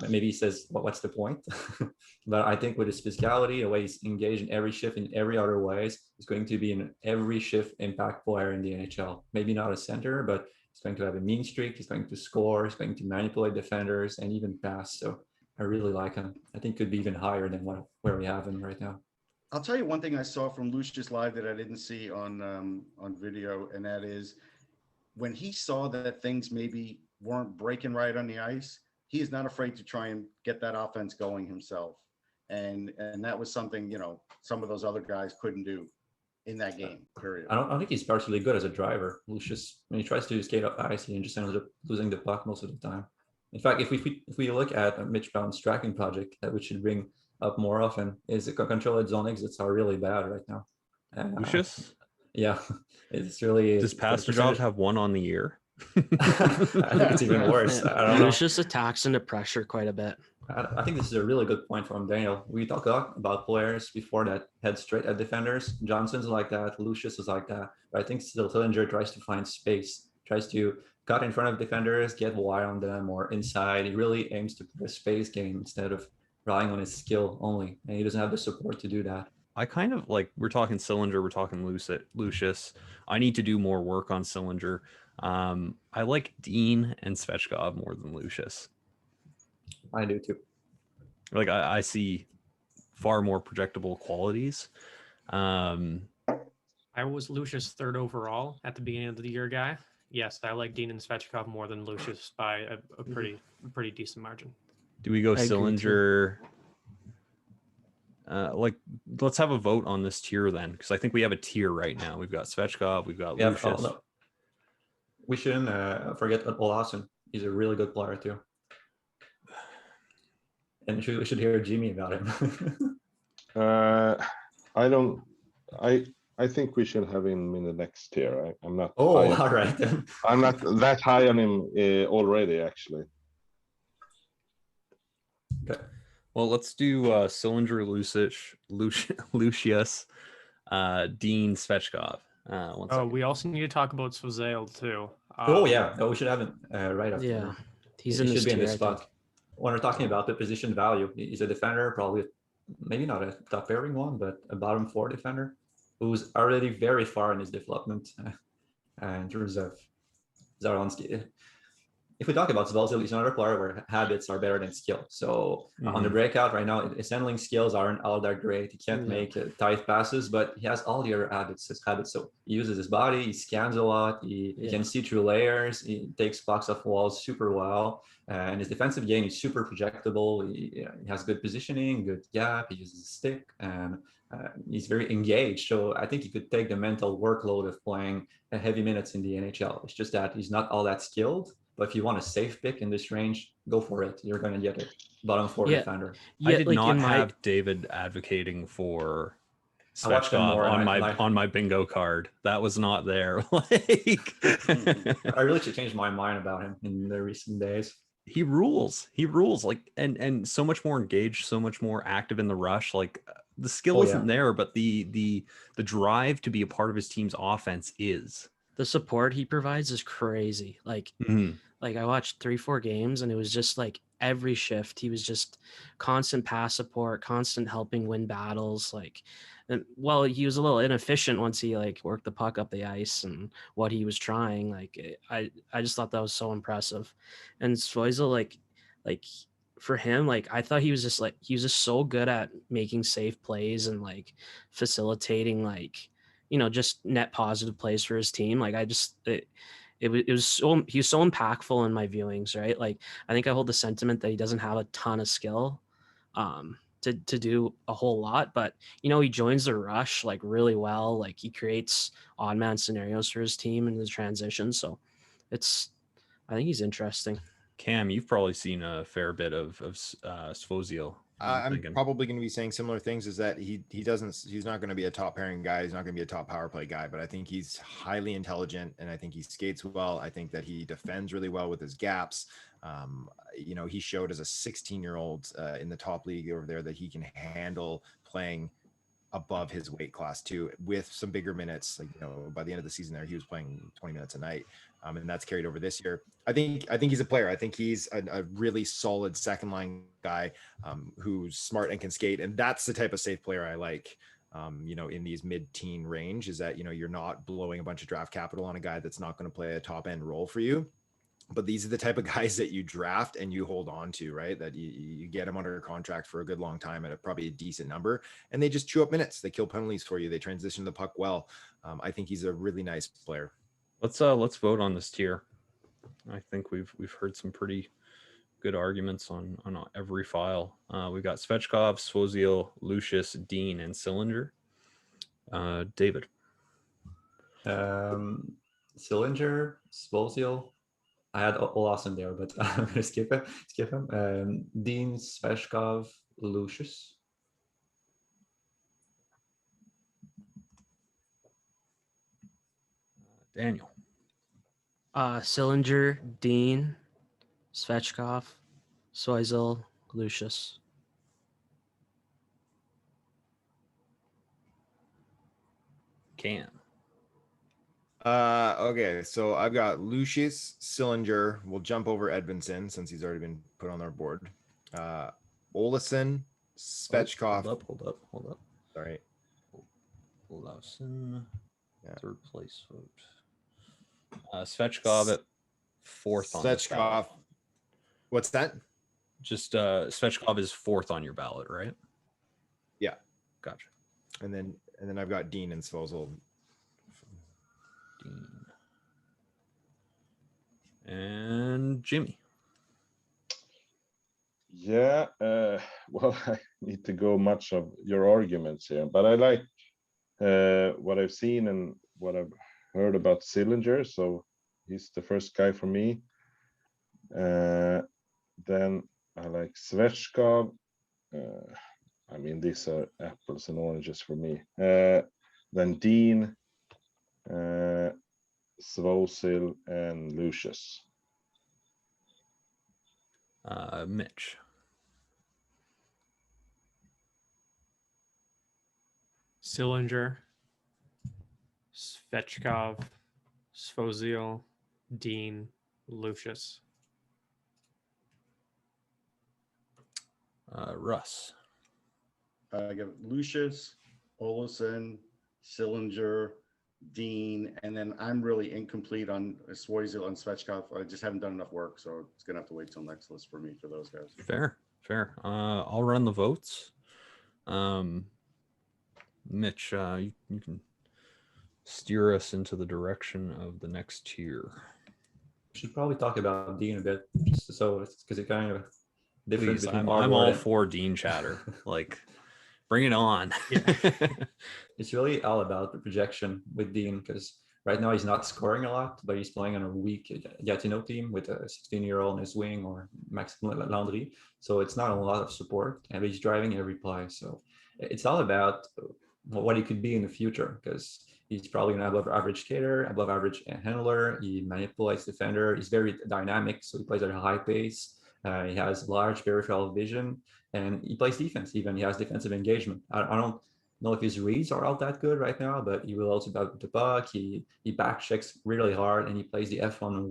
maybe he says, well, what's the point? But I think with his physicality, the way he's engaged in every shift in every other ways, he's going to be in every shift impact player in the NHL. Maybe not a center, but he's going to have a mean streak. He's going to score. He's going to manipulate defenders and even pass. So I really like him. I think could be even higher than where we have him right now. I'll tell you one thing I saw from Lucius live that I didn't see on video, and that is when he saw that things maybe weren't breaking right on the ice, he is not afraid to try and get that offense going himself. And that was something, some of those other guys couldn't do in that game, period. I don't think he's particularly good as a driver. Lucius, when he tries to skate up ice, he just ends up losing the puck most of the time. In fact, if we look at Mitch Brown's tracking project that we should bring up more often, is the controlled zone exits are really bad right now. Lucius? Yeah, it's really. Does Pastujov have one on the year? I think it's even worse. I don't know. Lucius attacks into pressure quite a bit. I think this is a really good point from Daniel. We talk a lot about players before that head straight at defenders. Johnson's like that. Lucius is like that. But I think still Sillinger tries to find space, tries to cut in front of defenders, get wide on them or inside. He really aims to play a space game instead of relying on his skill only. And he doesn't have the support to do that. I kind of like, we're talking Sillinger, we're talking Lucius. I need to do more work on Sillinger. I like Dean and Svechkov more than Lucius. I do too. Like I see far more projectable qualities. I was Lucius third overall at the beginning of the year guy. Yes, I like Dean and Svechkov more than Lucius by a pretty decent margin. Do we go Sillinger? Let's have a vote on this tier then, because I think we have a tier right now. We've got Svechkov, we've got Lucius. No. We shouldn't forget Olausson. He's a really good player too. And we should hear Jimmy about him. I think we should have him in the next tier. I'm not. Oh, all right. I'm not that high on him already, actually. Okay. Well, let's do Sillinger, Lucius, Dean, Svechkov. We also need to talk about Svozale too. We should have him right up. Yeah, he should be in this spot. When we're talking about the position value, he's a defender, probably maybe not a top pairing one, but a bottom four defender who's already very far in his development in terms of Zaronski. If we talk about Svozale, he's another player where habits are better than skill. So on the breakout right now, his handling skills aren't all that great. He can't make tight passes, but he has all the other habits. So he uses his body, he scans a lot, he can see through layers, he takes pucks off walls super well. And his defensive game is super projectable. He has good positioning, good gap, he uses his stick, and he's very engaged. So I think he could take the mental workload of playing heavy minutes in the NHL. It's just that he's not all that skilled. But if you want a safe pick in this range, go for it. You're going to get a bottom four defender. I did not have David advocating for Svechkov on my bingo card. That was not there. I really should change my mind about him in the recent days. He rules. Like and so much more engaged, so much more active in the rush. Like the skill isn't there, but the drive to be a part of his team's offense is. The support he provides is crazy. Like I watched 3-4 games and it was just like every shift he was just constant pass support, constant helping win battles. He was a little inefficient once he worked the puck up the ice and what he was trying. I just thought that was so impressive. And Svozale, for him, I thought he was just so good at making safe plays and facilitating just net positive plays for his team. He was so impactful in my viewings, right? I think I hold the sentiment that he doesn't have a ton of skill to do a whole lot, but he joins the rush really well. He creates odd man scenarios for his team in the transition. So I think he's interesting. Cam, you've probably seen a fair bit of Svozale. I'm thinking. probably going to be saying similar things. Is that he's not going to be a top pairing guy. He's not going to be a top power play guy. But I think he's highly intelligent, and I think he skates well. I think that he defends really well with his gaps. He showed as a 16-year-old in the top league over there that he can handle playing above his weight class too, with some bigger minutes. Like, by the end of the season there, he was playing 20 minutes a night. And that's carried over this year. I think he's a player. I think he's a really solid second line guy who's smart and can skate. And that's the type of safe player I like, in these mid-teen range, is that, you're not blowing a bunch of draft capital on a guy that's not going to play a top end role for you. But these are the type of guys that you draft and you hold on to, right? That you get them under contract for a good long time at probably a decent number, and they just chew up minutes. They kill penalties for you. They transition the puck well. I think he's a really nice player. Let's vote on this tier. I think we've heard some pretty good arguments on every file. We've got Svechkov, Svozil, Lucius, Dean, and Sillinger. David. Sillinger, Svozil. I had Othmann there, but I'm gonna skip him. Dean, Svechkov, Lucius. Daniel. Sillinger, Dean, Svechkov, Svozil, Lucius. Cam. Okay, so I've got Lucius, Sillinger. We'll jump over Edvinsson since he's already been put on our board. Olsen, Svechkov. Hold up. Sorry. Olsen, Yeah. third place vote. Svechkov at fourth on this Svechkov. ballot. What's that? Just Svechkov is fourth on your ballot, right? Yeah. Gotcha. And then I've got Dean and Svozil. Dean. And Jimmy. Yeah, well, I need to go much of your arguments here, but I like what I've seen and what I've heard about Sillinger, so he's the first guy for me. Then I like Svechkov. I mean, these are apples and oranges for me. Then Dean, Svozil, and Lucius. Mitch. Sillinger, Svechkov, Svozil, Dean, Lucius. Russ. I got Lucius, Olsen, Sillinger, Dean, and then I'm really incomplete on Svozil and Svechkov. I just haven't done enough work, so it's gonna have to wait till next list for me for those guys. Fair. I'll run the votes. Mitch, you can steer us into the direction of the next tier. We should probably talk about Dean a bit, just so because it kind of difference Please, between I'm our all board for Dean chatter. Like, bring it on. It's really all about the projection with Dean, because right now he's not scoring a lot, but he's playing on a weak Gatineau team with a 16-year-old in his wing or Maxime Landry. So it's not a lot of support, and he's driving every play. So it's all about what he could be in the future, because he's probably an above average skater, above average handler. He manipulates defender. He's very dynamic, so he plays at a high pace. He has large peripheral vision, and he plays defense. Even he has defensive engagement. I don't know if his reads are all that good right now, but he will also bat the puck. He back checks really hard, and he plays the F1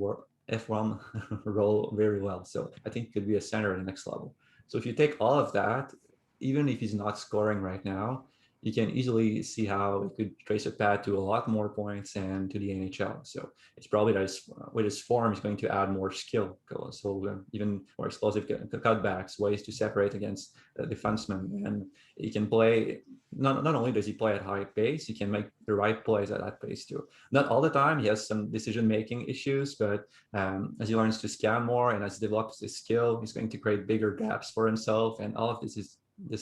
role very well. So I think he could be a center at the next level. So if you take all of that, even if he's not scoring right now, you can easily see how it could trace a path to a lot more points and to the NHL. So it's probably that with his form, he's going to add more skill. So even more explosive cutbacks, ways to separate against the defenseman. And he can play, not only does he play at high pace, he can make the right plays at that pace too. Not all the time, he has some decision-making issues, but as he learns to scan more and as he develops his skill, he's going to create bigger gaps for himself. And all of this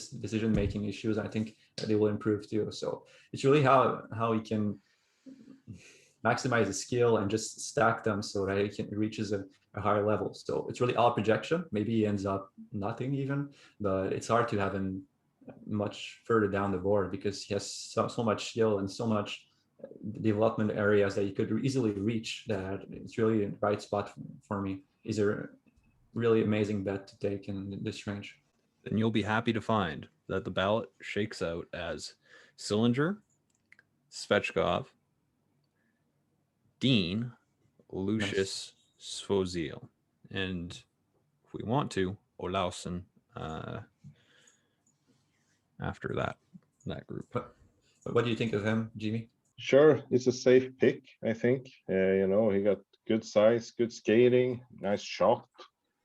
decision-making issues, I think they will improve too. So it's really how he can maximize his skill and just stack them so that he reaches a higher level. So it's really all projection. Maybe he ends up nothing even, but it's hard to have him much further down the board because he has so much skill and so much development areas that you could easily reach, that it's really the right spot for me. He's a really amazing bet to take in this range. Then you'll be happy to find that the ballot shakes out as Sillinger, Svechkov, Dean, Lucius, Svozil, and if we want to, Olausson after that group. But what do you think of him, Jimmy? Sure, it's a safe pick, I think. You know, he got good size, good skating, nice shot,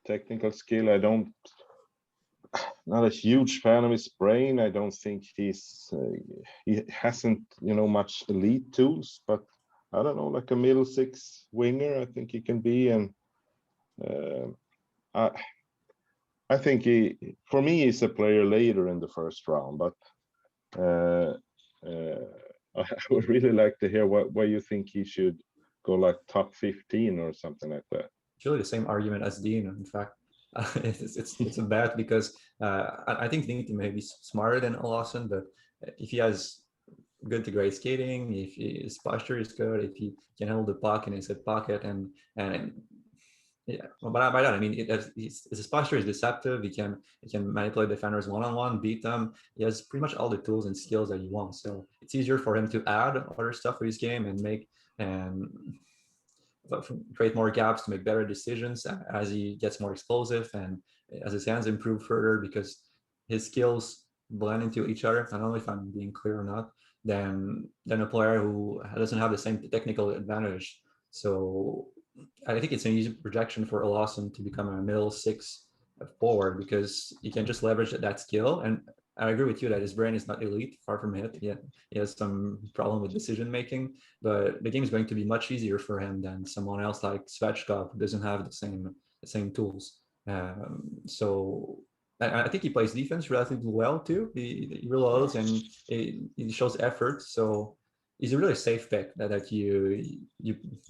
technical skill. Not a huge fan of his brain. I don't think he hasn't, much elite tools, but I don't know, like a middle six winger, I think he can be. And I think for me, he's a player later in the first round, but I would really like to hear why you think he should go like top 15 or something like that. It's really the same argument as Dean, in fact. It's a bet because I think Dean may be smarter than Olausson, but if he has good to great skating, if his posture is good, if he can hold the puck in his hip pocket, and yeah, well, by that I mean his posture is deceptive. He can manipulate defenders one-on-one, beat them. He has pretty much all the tools and skills that you want. So it's easier for him to add other stuff to his game and create more gaps to make better decisions as he gets more explosive and as his hands improve further, because his skills blend into each other. I don't know if I'm being clear or not. Than a player who doesn't have the same technical advantage. So I think it's an easy projection for Olausson to become a middle six forward because you can just leverage that skill. And I agree with you that his brain is not elite, far from it. Yeah, he has some problem with decision making, but the game is going to be much easier for him than someone else like Svechkov, who doesn't have the same tools. So I think he plays defense relatively well too. He reloads and he shows effort. So he's a really safe pick that you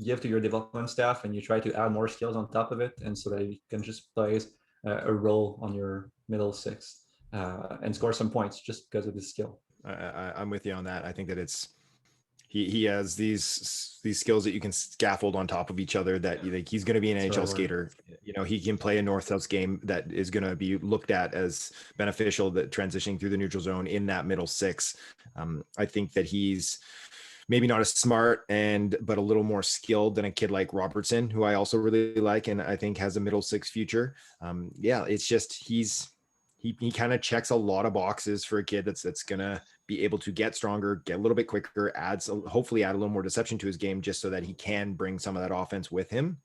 give to your development staff, and you try to add more skills on top of it, and so that you can just play a role on your middle six and score some points just because of his skill. I'm with you on that. I think that he has these skills that you can scaffold on top of each other, that he's going to be an NHL skater. He can play a north-south game that is going to be looked at as beneficial, that transitioning through the neutral zone in that middle six. I think that he's maybe not as smart but a little more skilled than a kid like Robertson, who I also really like, and I think has a middle six future. It's just he kind of checks a lot of boxes for a kid that's going to be able to get stronger, get a little bit quicker, hopefully add a little more deception to his game, just so that he can bring some of that offense with him.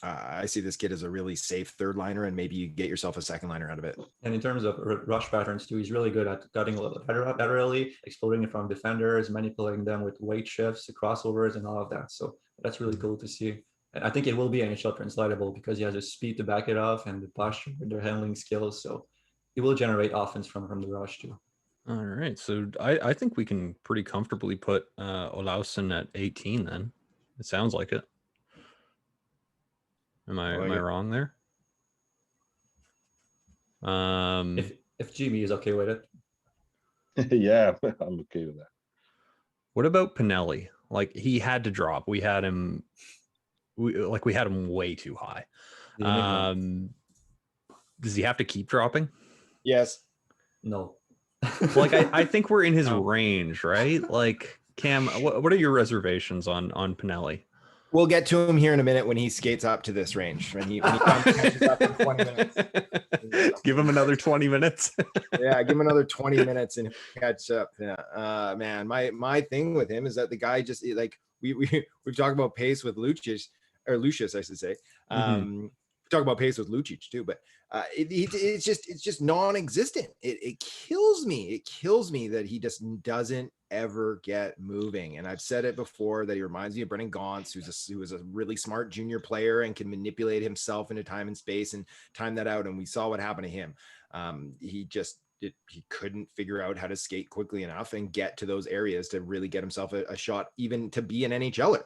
I see this kid as a really safe third liner, and maybe you get yourself a second liner out of it. And in terms of rush patterns too, he's really good at cutting a little laterally, exploding from defenders, manipulating them with weight shifts, crossovers, and all of that. So that's really cool to see. And I think it will be NHL translatable because he has the speed to back it off and the posture, their handling skills. So he will generate offense from the rush too. All right, so I think we can pretty comfortably put Olausson at 18 then. It sounds like it. Am I wrong there? If Jimmy is okay with it. Yeah, I'm okay with that. What about Pinelli? Like, he had to drop. We had him way too high. Does he have to keep dropping? Yes. No. Like, I think we're in his range, right? Like, Cam, what are your reservations on Pinelli? We'll get to him here in a minute when he skates up to this range. When he catches up in 20 minutes. Give him another 20 minutes. Yeah, give him another 20 minutes and catch up. Yeah. Man, my thing with him is that the guy just like we've talked about pace with Lucius, I should say. We talk about pace with Lucic too, but it's just non-existent. It kills me. It kills me that he just doesn't ever get moving. And I've said it before that he reminds me of Brennan Gauntz, who was a really smart junior player and can manipulate himself into time and space and time that out. And we saw what happened to him. He couldn't figure out how to skate quickly enough and get to those areas to really get himself a shot, even to be an NHLer.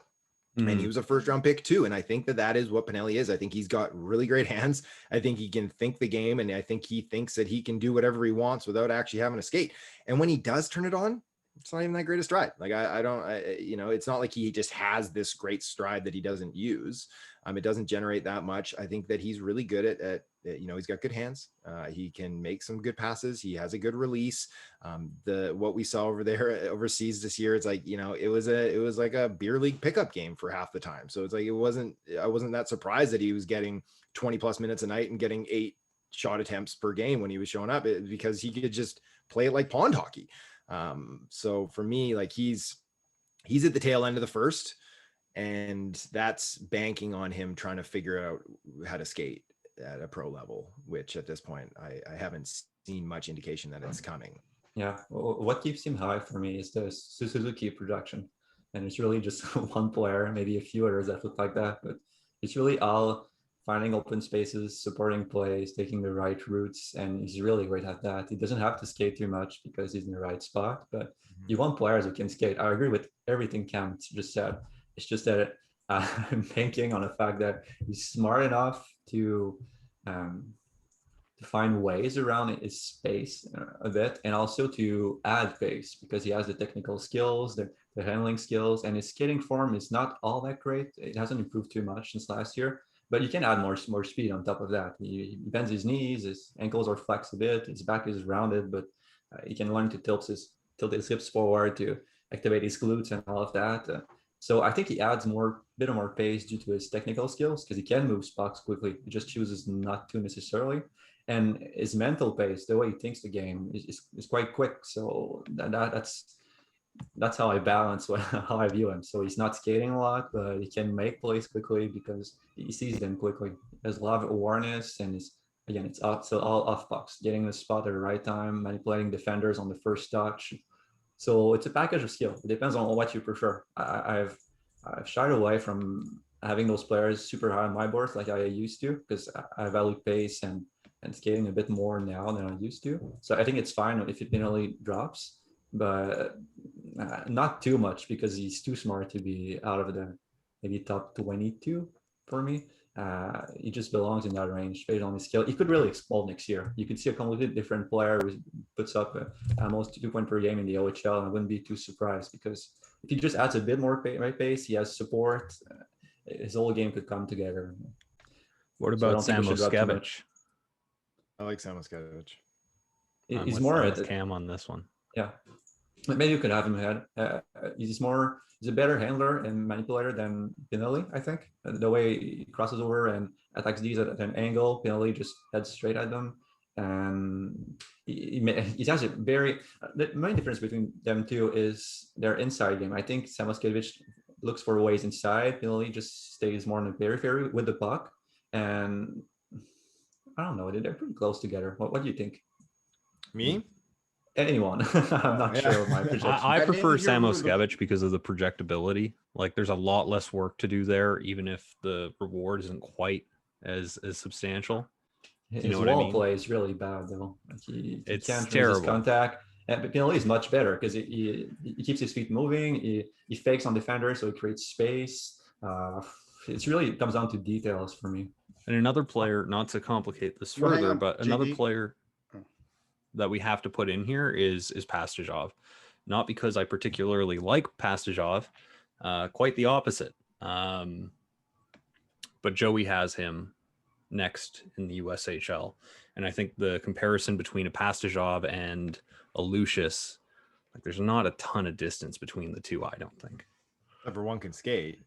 And he was a first round pick too. And I think that is what Pinelli is. I think he's got really great hands. I think he can think the game. And I think he thinks that he can do whatever he wants without actually having to skate. And when he does turn it on, it's not even that great a stride. Like it's not like he just has this great stride that he doesn't use. It doesn't generate that much. I think that he's really good at he's got good hands. He can make some good passes. He has a good release. What we saw over there overseas this year, it's like, it was like a beer league pickup game for half the time. So it's like, I wasn't that surprised that he was getting 20 plus minutes a night and getting 8 shot attempts per game when he was showing up, because he could just play it like pond hockey. So for me, like he's at the tail end of the first, and that's banking on him trying to figure out how to skate at a pro level, which at this point, I haven't seen much indication that it's coming. Yeah, what keeps him high for me is the Suzuki production. And it's really just one player, maybe a few others that look like that, but it's really all finding open spaces, supporting plays, taking the right routes, and he's really great at that. He doesn't have to skate too much because he's in the right spot, but you want players who can skate. I agree with everything Cam just said. It's just that I'm banking on the fact that he's smart enough to find ways around his space a bit, and also to add pace, because he has the technical skills, the handling skills, and his skating form is not all that great. It hasn't improved too much since last year, but you can add more speed on top of that. He bends his knees, his ankles are flexed a bit, his back is rounded, but he can learn to tilt his hips forward to activate his glutes and all of that. So I think he adds bit more pace due to his technical skills, because he can move spots quickly. He just chooses not to necessarily. And his mental pace, the way he thinks the game, is quite quick. So that's how I balance how I view him. So he's not skating a lot, but he can make plays quickly because he sees them quickly. There's a lot of awareness, and it's all off pucks, getting the spot at the right time, manipulating defenders on the first touch. So it's a package of skill. It depends on what you prefer. I've shied away from having those players super high on my board like I used to, because I value pace and skating a bit more now than I used to. So I think it's fine if it penalty drops, but not too much, because he's too smart to be out of the maybe top 22 for me. He just belongs in that range based on his skill. He could really explode next year. You could see a completely different player who puts up almost 2 points per game in the OHL, and I wouldn't be too surprised, because if he just adds a bit more right pace, he has support, his whole game could come together. What about Samoskevich? I like Samoskevich. He's more with Cam on this one. Yeah, maybe you could have him ahead. He's a better handler and manipulator than Pinelli, I think. The way he crosses over and attacks these at an angle, Pinelli just heads straight at them. And he has a the main difference between them two is their inside game. I think Samoskevich looks for ways inside. Pinelli just stays more on the periphery with the puck. And I don't know, they're pretty close together. What do you think? Me? Anyone. I'm not sure of my projection. I prefer Samoskevich because of the projectability. Like, there's a lot less work to do there, even if the reward isn't quite as substantial. His you know what wall I mean? play is really bad, though. Like he It's can't terrible. resist contact. But Pinelli is much better because he keeps his feet moving. He fakes on defenders, so he creates space. It comes down to details for me. And another player, not to complicate this further, but another player that we have to put in here is Pastujov. Not because I particularly like Pastujov, quite the opposite. But Joey has him next in the USHL. And I think the comparison between a Pastujov and a Lucius, like, there's not a ton of distance between the two, I don't think. Everyone can skate.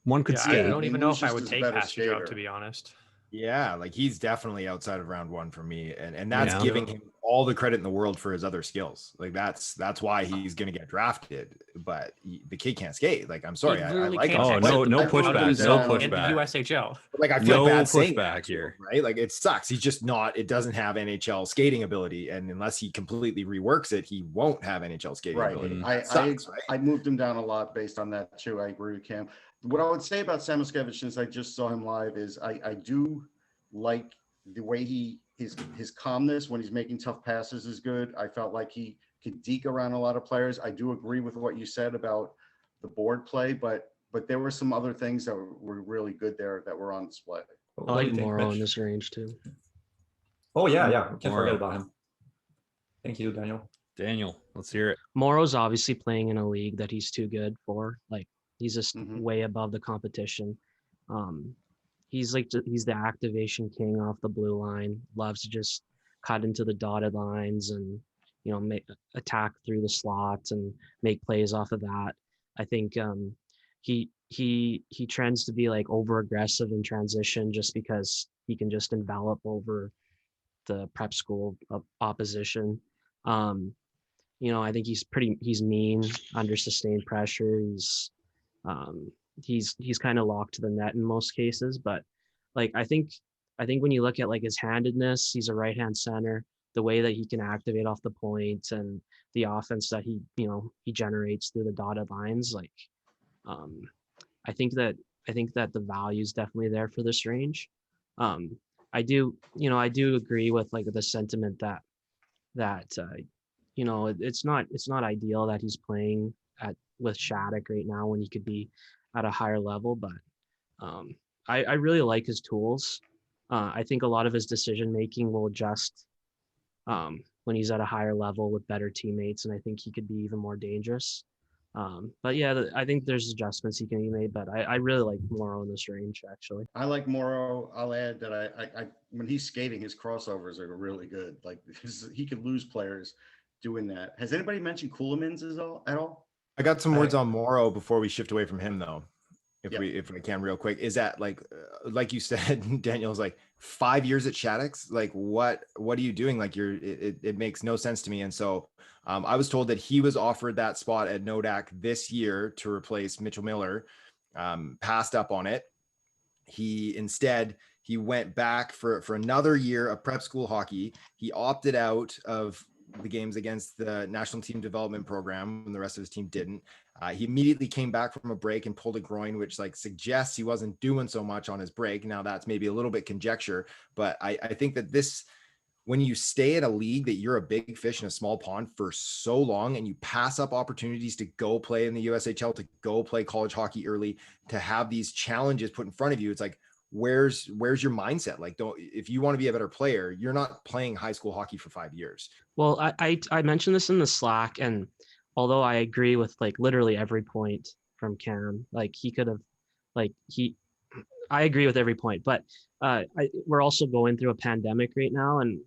One could skate. I don't even know if I Lucius would is a take better Pastujov, skater. to be honest. Yeah, like he's definitely outside of round 1 for me, and that's Yeah. giving him all the credit in the world for his other skills. Like that's why he's going to get drafted. But the kid can't skate. Like, I'm sorry, I like him. Oh, no pushback, no pushback. In the USHL. Like, I feel No bad saying pushback that, here. right? Like, it sucks. He's just not. It doesn't have NHL skating ability, and unless he completely reworks it, he won't have NHL skating Right. ability. I, That sucks, right? I moved him down a lot based on that too. I agree with Cam. What I would say about Samoskevich, since I just saw him live, is I do like the way his calmness when he's making tough passes is good. I felt like he could deke around a lot of players. I do agree with what you said about the board play, but but there were some other things that were really good there that were on display. I What do like you think, Morrow in Mitch? this range too. Oh yeah, we can't Morrow. forget about him. Thank you, Daniel. Daniel, let's hear it. Morrow's obviously playing in a league that he's too good for. Like he's just Mhm. way above the competition. He's the activation king off the blue line. Loves to just cut into the dotted lines and make attack through the slots and make plays off of that. I think he trends to be like over aggressive in transition just because he can just envelop over the prep school opposition. I think he's mean under sustained pressure. He's kind of locked to the net in most cases, but like I think when you look at like his handedness, he's a right-hand center. The way that he can activate off the point and the offense that he generates through the dotted lines, like I think that the value is definitely there for this range. I do agree with like the sentiment that it's not ideal that he's playing with Shattuck right now when he could be at a higher level, but I really like his tools. I think a lot of his decision making will adjust when he's at a higher level with better teammates, and I think he could be even more dangerous. But yeah, I think there's adjustments he can be made, but I really like Morrow in this range actually. I like Morrow. I'll add that I when he's skating, his crossovers are really good. Like he could lose players doing that. Has anybody mentioned Coolamans at all? I got some words on Morrow before we shift away from him, though. If we can real quick, is that like you said, Daniel's like 5 years at Shattuck's? Like what are you doing? Like it makes no sense to me. And so I was told that he was offered that spot at Nodak this year to replace Mitchell Miller, passed up on it. He went back for another year of prep school hockey. He opted out of the games against the national team development program when the rest of his team didn't. He immediately came back from a break and pulled a groin, which like suggests he wasn't doing so much on his break. Now that's maybe a little bit conjecture, but I think that when you stay at a league that you're a big fish in a small pond for so long and you pass up opportunities to go play in the USHL, to go play college hockey early, to have these challenges put in front of you, it's like, where's your mindset? Like, if you want to be a better player, you're not playing high school hockey for 5 years. Well, I mentioned this in the Slack, and although I agree with like literally every point from Cam, like he could have, I agree with every point, but we're also going through a pandemic right now, and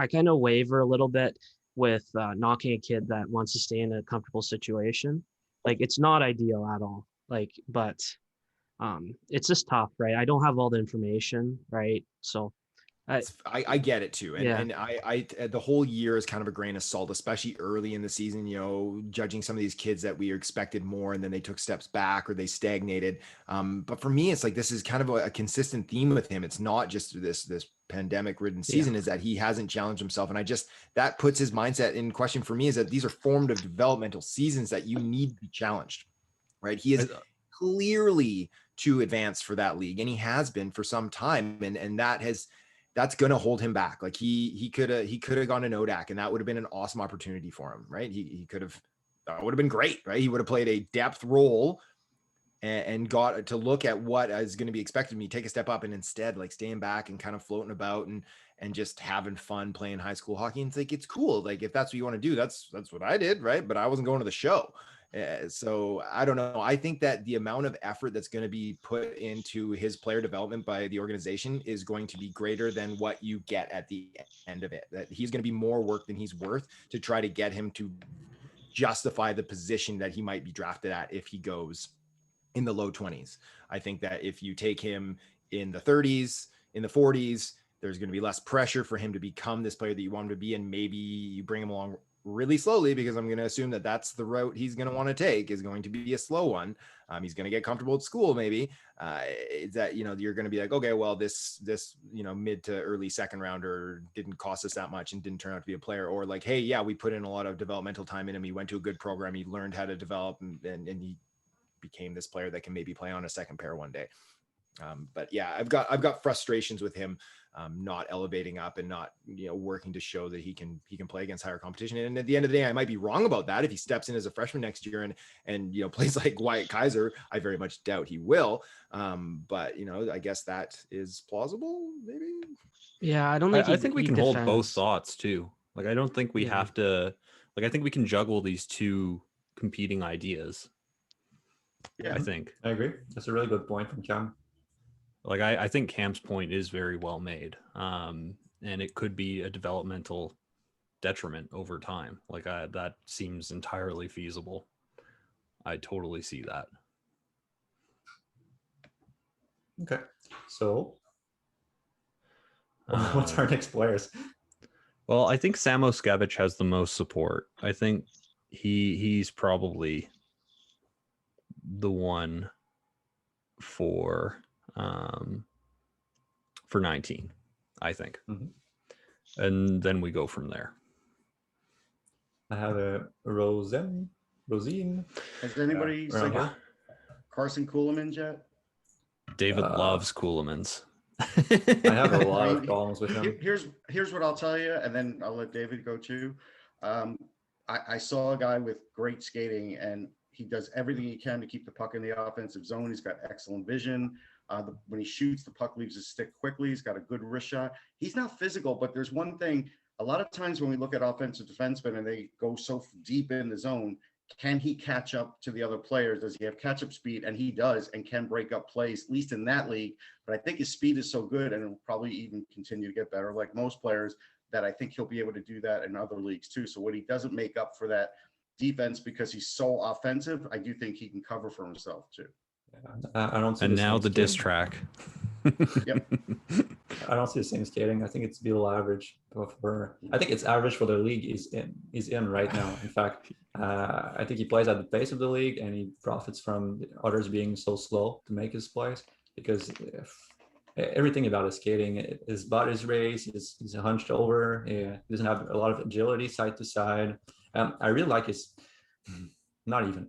I kind of waver a little bit with knocking a kid that wants to stay in a comfortable situation. Like it's not ideal at all. Like, but it's just tough, right? I don't have all the information, right? So I get it too. And, yeah. and I the whole year is kind of a grain of salt, especially early in the season, judging some of these kids that we expected more and then they took steps back or they stagnated. But for me, it's like, this is kind of a consistent theme with him. It's not just this pandemic ridden season, is that he hasn't challenged himself. And that puts his mindset in question for me, is that these are formative developmental seasons that you need to be challenged, right? He is clearly too advanced for that league. And he has been for some time. And that's going to hold him back. Like he could have gone to Nodak and that would have been an awesome opportunity for him. Right. That would have been great. Right. He would have played a depth role and got to look at what is going to be expected of me, take a step up, and instead like staying back and kind of floating about and just having fun playing high school hockey. And it's like, it's cool. Like if that's what you want to do, that's what I did. Right. But I wasn't going to the show. So I don't know. I think that the amount of effort that's going to be put into his player development by the organization is going to be greater than what you get at the end of it. That he's going to be more work than he's worth to try to get him to justify the position that he might be drafted at if he goes in the low 20s. I think that if you take him in the 30s, in the 40s, there's going to be less pressure for him to become this player that you want him to be. And maybe you bring him along really slowly, because I'm going to assume that that's the route he's going to want to take, is going to be a slow one. He's going to get comfortable at school. Maybe that, you're going to be like, okay, well, this, mid to early second rounder didn't cost us that much and didn't turn out to be a player. Or like, hey, yeah, we put in a lot of developmental time in him. He went to a good program. He learned how to develop and he became this player that can maybe play on a second pair one day. But yeah, I've got frustrations with him not elevating up and not, working to show that he can play against higher competition. And at the end of the day, I might be wrong about that. If he steps in as a freshman next year and plays like Wyatt Kaiser, I very much doubt he will. But I guess that is plausible, maybe. Yeah, I don't think I think we can hold both defends. thoughts too. Like, I don't think we Yeah. have to. Like, I think we can juggle these two competing ideas. Yeah. I think. I agree. That's a really good point from Cam. Like, I think Cam's point is very well made, and it could be a developmental detriment over time. Like, that seems entirely feasible. I totally see that. Okay, so what's our next players? Well, I think Samo Skevich has the most support. I think he's probably the one for 19, I think. And then we go from there. I have a Rosine. Has anybody around said here. Carson Kuhlman yet? David loves Coolemans. I have a lot I of mean, problems with him. Here's what I'll tell you, and then I'll let David go too. I saw a guy with great skating, and he does everything he can to keep the puck in the offensive zone. He's got excellent vision. When he shoots, the puck leaves his stick quickly. He's got a good wrist shot. He's not physical, but there's one thing. A lot of times when we look at offensive defensemen and they go so deep in the zone, can he catch up to the other players? Does he have catch-up speed? And he does, and can break up plays, at least in that league. But I think his speed is so good, and it'll probably even continue to get better, like most players, that I think he'll be able to do that in other leagues too. So when he doesn't make up for that defense because he's so offensive, I do think he can cover for himself too. I don't see And now the diss skating. track. Yep. I don't see the same skating. I think it's below average. I think it's average for the league is in right now. In fact, I think he plays at the pace of the league, and he profits from others being so slow to make his plays, because everything about his skating, his body's raised, he's hunched over, he doesn't have a lot of agility side to side. I really like his, not even.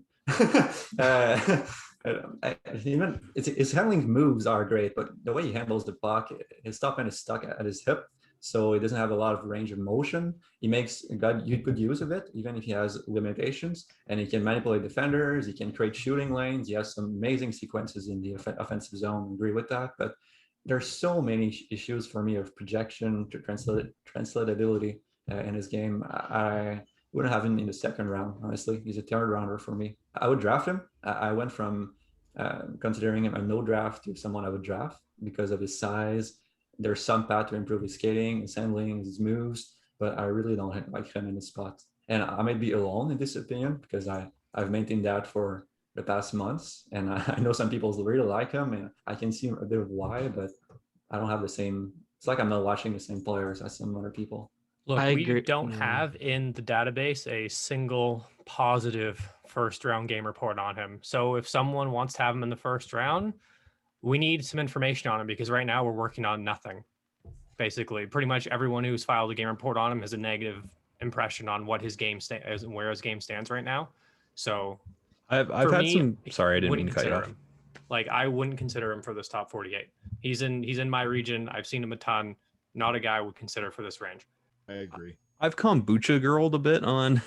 Even his handling moves are great, but the way he handles the puck, his top end is stuck at his hip, so he doesn't have a lot of range of motion. He makes good use of it, even if he has limitations, and he can manipulate defenders. He can create shooting lanes. He has some amazing sequences in the offensive zone. I agree with that, but there's so many issues for me of projection to translatability in his game. I wouldn't have him in the second round, honestly. He's a third rounder for me. I would draft him. I went from considering him a no draft to someone I would draft because of his size. There's some path to improve his skating, his handling, his moves, but I really don't like him in the spot. And I might be alone in this opinion because I've maintained that for the past months, and I know some people really like him, and I can see a bit of why, but I don't have the same. It's like I'm not watching the same players as some other people. Look, I we agree. don't have in the database a single positive first round game report on him. So if someone wants to have him in the first round, we need some information on him, because right now we're working on nothing. Basically, pretty much everyone who's filed a game report on him has a negative impression on what his game is and where his game stands right now. So I've for had me, some. Sorry, I didn't mean wouldn't to cut you consider off. him. Like, I wouldn't consider him for this top 48. He's in my region. I've seen him a ton. Not a guy I would consider for this range. I agree. I've kombucha girled a bit on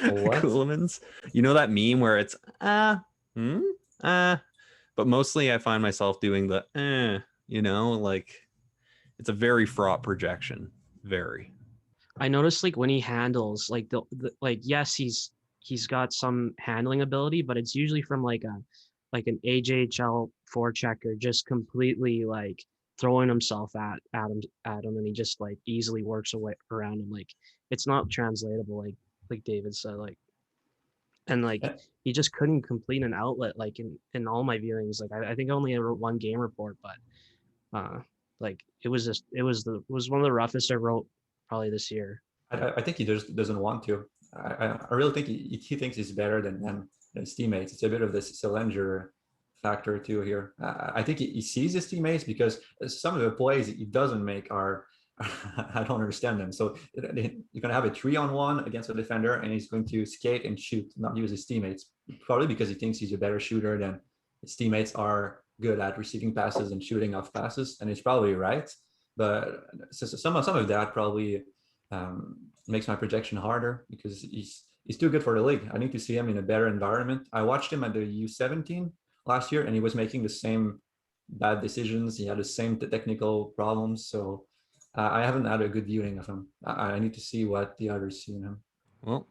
Coolemans. You know that meme where it's but mostly I find myself doing the like it's a very fraught projection. Very. I noticed, like, when he handles, like the like, yes, he's got some handling ability, but it's usually from like an AJHL forechecker just completely like throwing himself at him, and he just like easily works away around him. Like, it's not translatable, like David said, like, and like he just couldn't complete an outlet like in all my viewings. Like, I think I only wrote one game report, but like it was one of the roughest I wrote probably this year. I think he just doesn't want to. I really think he thinks he's better than his teammates. It's a bit of this Sillinger factor too here. I think he sees his teammates, because some of the plays he doesn't make are I don't understand them. So you're going to have a 3-on-1 against a defender, and he's going to skate and shoot, not use his teammates, probably because he thinks he's a better shooter than his teammates are good at receiving passes and shooting off passes, and he's probably right. But some of that probably makes my projection harder because he's too good for the league. I need to see him in a better environment. I watched him at the U17 last year, and he was making the same bad decisions. He had the same technical problems. So I haven't had a good viewing of him. I need to see what the others see in him. Well,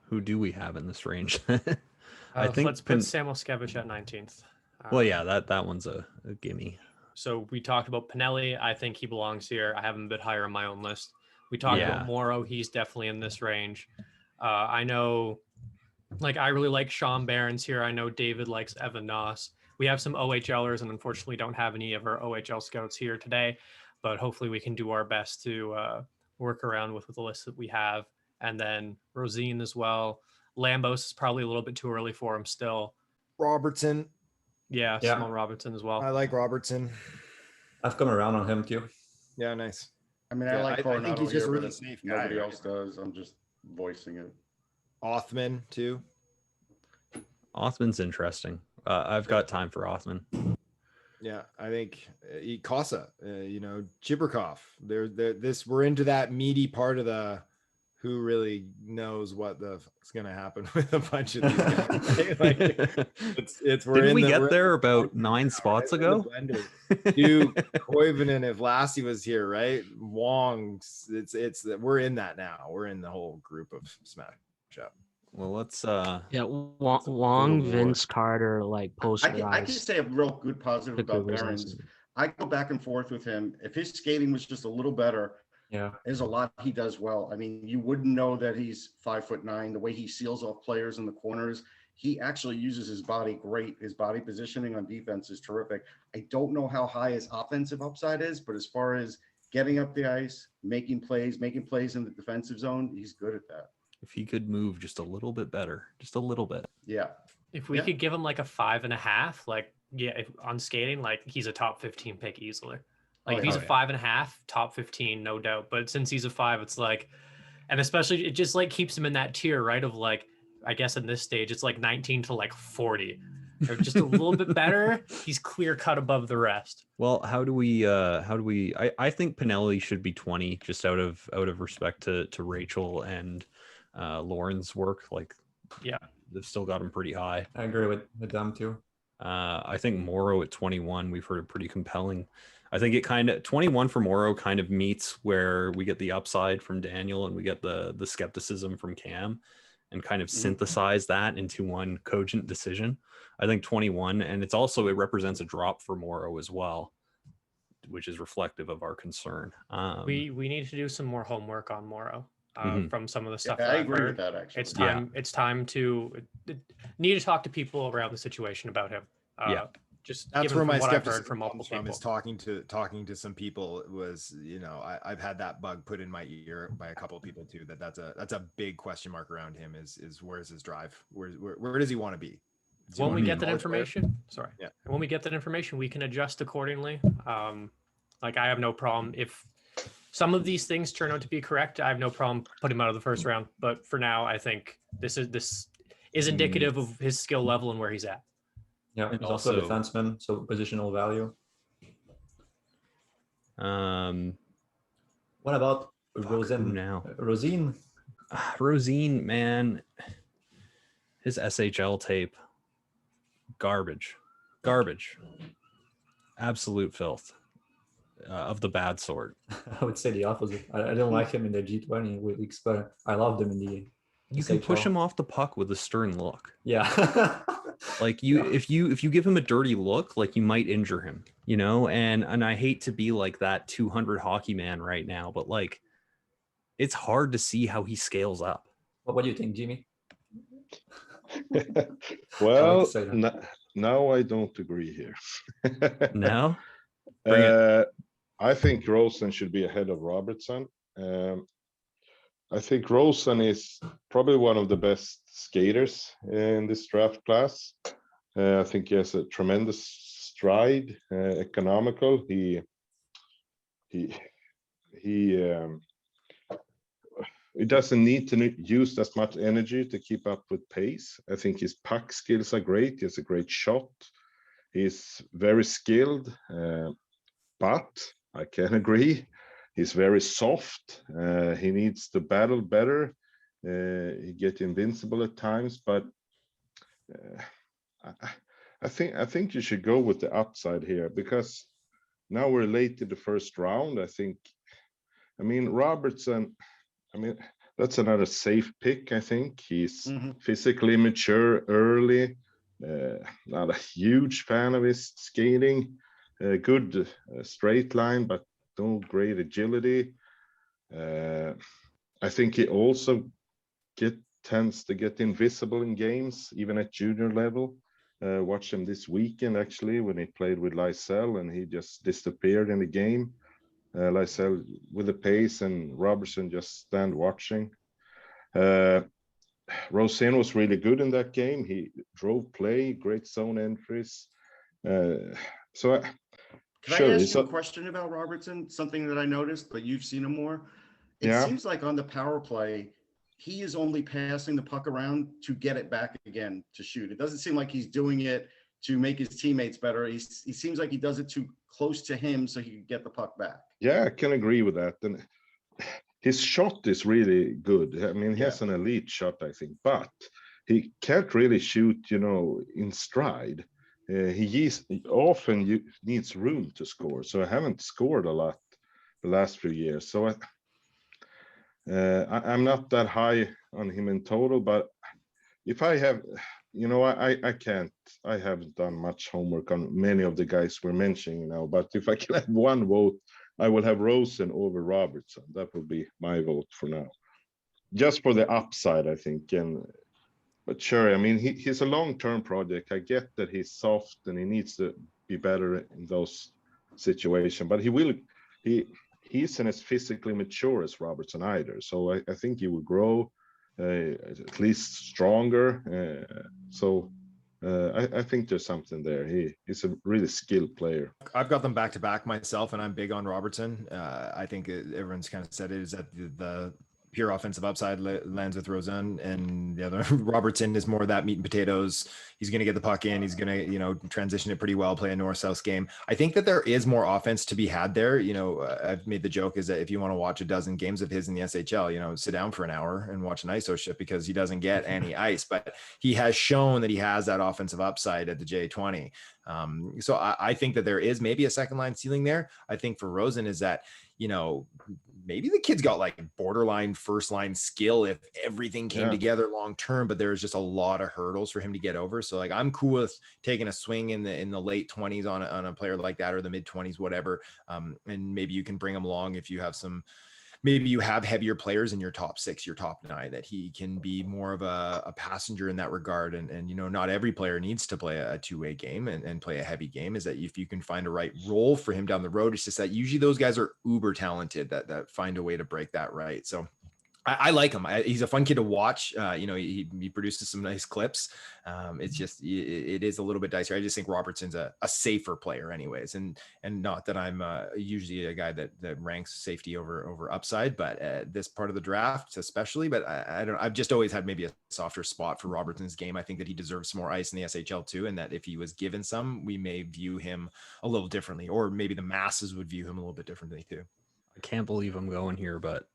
who do we have in this range? I think let's put Samoskevich at 19th. Well, yeah, that one's a gimme. So we talked about Pinelli. I think he belongs here. I have him a bit higher on my own list. We talked about Morrow. He's definitely in this range. I know, like, I really like Sean Barons here. I know David likes Evan Noss. We have some OHLers, and unfortunately don't have any of our OHL scouts here today, but hopefully we can do our best to work around with the list that we have. And then Rosine as well. Lambos is probably a little bit too early for him still. Robertson. Yeah, Simone Robertson as well. I like Robertson. I've come around on him too. Yeah, nice. I mean, I like Coronado. I think he's just here, really but safe. nobody else does. I'm just voicing it. Othmann too. Othmann's interesting. I've got time for Othmann. Yeah, I think Casa, Chibrikov. We're into that meaty part of the who really knows what the fuck's gonna happen with a bunch of these guys. Like, Didn't we get there about 9 spots ago? Dude, Koivunen, if Lassie was here, right? Wong, we're in that now. We're in the whole group of smash up. Well, let's Wong, Vince Carter, like post. I can say a real good positive about Barons. I go back and forth with him. If his skating was just a little better, there's a lot he does well. I mean, you wouldn't know that he's 5'9". The way he seals off players in the corners, he actually uses his body great. His body positioning on defense is terrific. I don't know how high his offensive upside is, but as far as getting up the ice, making plays in the defensive zone, he's good at that. If he could move just a little bit better, just a little bit. Yeah. If we could give him like a 5.5, like, on skating, like, he's a top 15 pick easily. Like, if he's a 5.5, top 15, no doubt. But since he's a 5, it's like, and especially it just like keeps him in that tier, right? Of like, I guess in this stage, it's like 19 to like 40. Or just a little bit better. He's clear cut above the rest. Well, how do we I think Pinelli should be 20, just out of respect to Rachel and Lauren's work. Like, they've still got him pretty high. I agree with them too. I think Morrow at 21, we've heard it pretty compelling. I think it kind of 21 for Morrow kind of meets where we get the upside from Daniel and we get the skepticism from Cam, and kind of synthesize that into one cogent decision. I think 21, and it represents a drop for Morrow as well, which is reflective of our concern. We need to do some more homework on Morrow. From some of the stuff. I agree with that. Actually, it's time to need to talk to people around the situation about him. Just that's where my skepticism from multiple people is talking to some people. Was I've had that bug put in my ear by a couple of people too. That's a big question mark around him. Is where's his drive? Where does he want to be? When we get that information, when we get that information, we can adjust accordingly. Like, I have no problem if some of these things turn out to be correct. I have no problem putting him out of the first round. But for now, I think this is indicative of his skill level and where he's at. Yeah, he's also a defenseman, so positional value. What about Rosine now? Rosine, man, his SHL tape, garbage, absolute filth. Of the bad sort. I would say the opposite. I didn't like him in the G20 weeks, but I loved him in the. You can push him off the puck with a stern look. Yeah. Like if you give him a dirty look, like, you might injure him, and I hate to be like that 200 hockey man right now, but like, it's hard to see how he scales up. What do you think, Jimmy? Well, now I don't agree here. No? I think Rosen should be ahead of Robertson. I think Rosen is probably one of the best skaters in this draft class. I think he has a tremendous stride, economical. he doesn't need to use as much energy to keep up with pace. I think his puck skills are great. He has a great shot. He's very skilled, but I can agree, he's very soft. He needs to battle better. He gets invincible at times, but I think you should go with the upside here, because now we're late in the first round. I mean, Robertson, that's another safe pick. I think he's physically mature early. Not a huge fan of his skating. Good straight line, but no great agility. I think he also tends to get invisible in games, even at junior level. Watched him this weekend actually when he played with Lysell, and he just disappeared in the game. Lysell with the pace and Robertson just stand watching. Rosen was really good in that game. He drove play, great zone entries. Can I ask you a question about Robertson? Something that I noticed, but you've seen him more. It seems like on the power play, he is only passing the puck around to get it back again to shoot. It doesn't seem like he's doing it to make his teammates better. He seems like he does it too close to him so he can get the puck back. Yeah, I can agree with that. And his shot is really good. I mean, he has an elite shot, I think, but he can't really shoot, in stride. He often needs room to score. So I haven't scored a lot the last few years. So I'm not that high on him in total, but if I have, I haven't done much homework on many of the guys we're mentioning now, but if I can have one vote, I will have Rosen over Robertson. That would be my vote for now. Just for the upside, I think. But sure, I mean, he's a long-term project. I get that he's soft and he needs to be better in those situations, but he isn't as physically mature as Robertson either. So I think he will grow at least stronger. I think there's something there. He's a really skilled player. I've got them back to back myself, and I'm big on Robertson. I think everyone's kind of said it is that the pure offensive upside lands with Rosen, and the other Robertson is more of that meat and potatoes. He's going to get the puck in. He's going to, transition it pretty well, play a north-south game. I think that there is more offense to be had there. I've made the joke is that if you want to watch a dozen games of his in the SHL, sit down for an hour and watch an ISO shift because he doesn't get any ice, but he has shown that he has that offensive upside at the J20. So I think that there is maybe a second line ceiling there. I think for Rosen is that, maybe the kid's got like borderline first line skill if everything came together long term, but there's just a lot of hurdles for him to get over. So like I'm cool with taking a swing in the late 20s on a player like that, or the mid 20s, whatever. And maybe you can bring him along if you have maybe you have heavier players in your top 6, your top 9, that he can be more of a passenger in that regard. And not every player needs to play a two-way game and play a heavy game. Is that if you can find a right role for him down the road, it's just that usually those guys are uber talented that find a way to break that right. So I like him. He's a fun kid to watch. He produces some nice clips. It's just, it is a little bit dicey. I just think Robertson's a safer player anyways. And not that I'm usually a guy that ranks safety over upside, but this part of the draft especially, but I've just always had maybe a softer spot for Robertson's game. I think that he deserves some more ice in the SHL too. And that if he was given some, we may view him a little differently, or maybe the masses would view him a little bit differently too. I can't believe I'm going here, but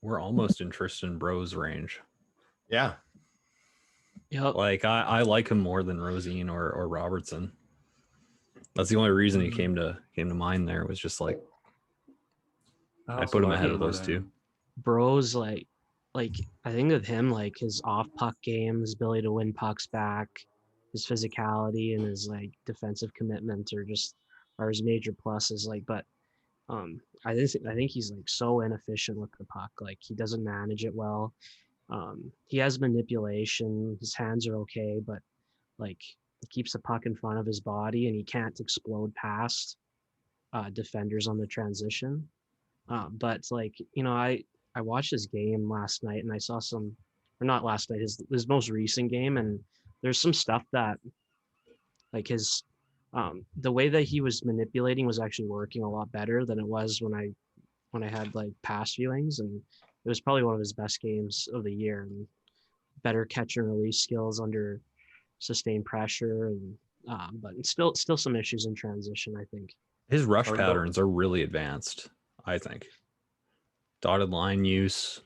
we're almost in Tristan Bro's range. Yeah. Yep. Like I like him more than Rosine or Robertson. That's the only reason he came to mind there, was just like I put him ahead of those two. Bro's like I think with him, like his off puck game, his ability to win pucks back, his physicality and his like defensive commitment are his major pluses. Like, but I think he's like so inefficient with the puck. Like he doesn't manage it well. He has manipulation. His hands are okay, but like he keeps the puck in front of his body and he can't explode past defenders on the transition. But like, I watched his game last night and I saw not last night, his most recent game, and there's some stuff that like his the way that he was manipulating was actually working a lot better than it was when I had like past viewings, and it was probably one of his best games of the year, and better catch and release skills under sustained pressure, and but it's still some issues in transition, I think. His rush Or patterns are really advanced, I think. Dotted line use,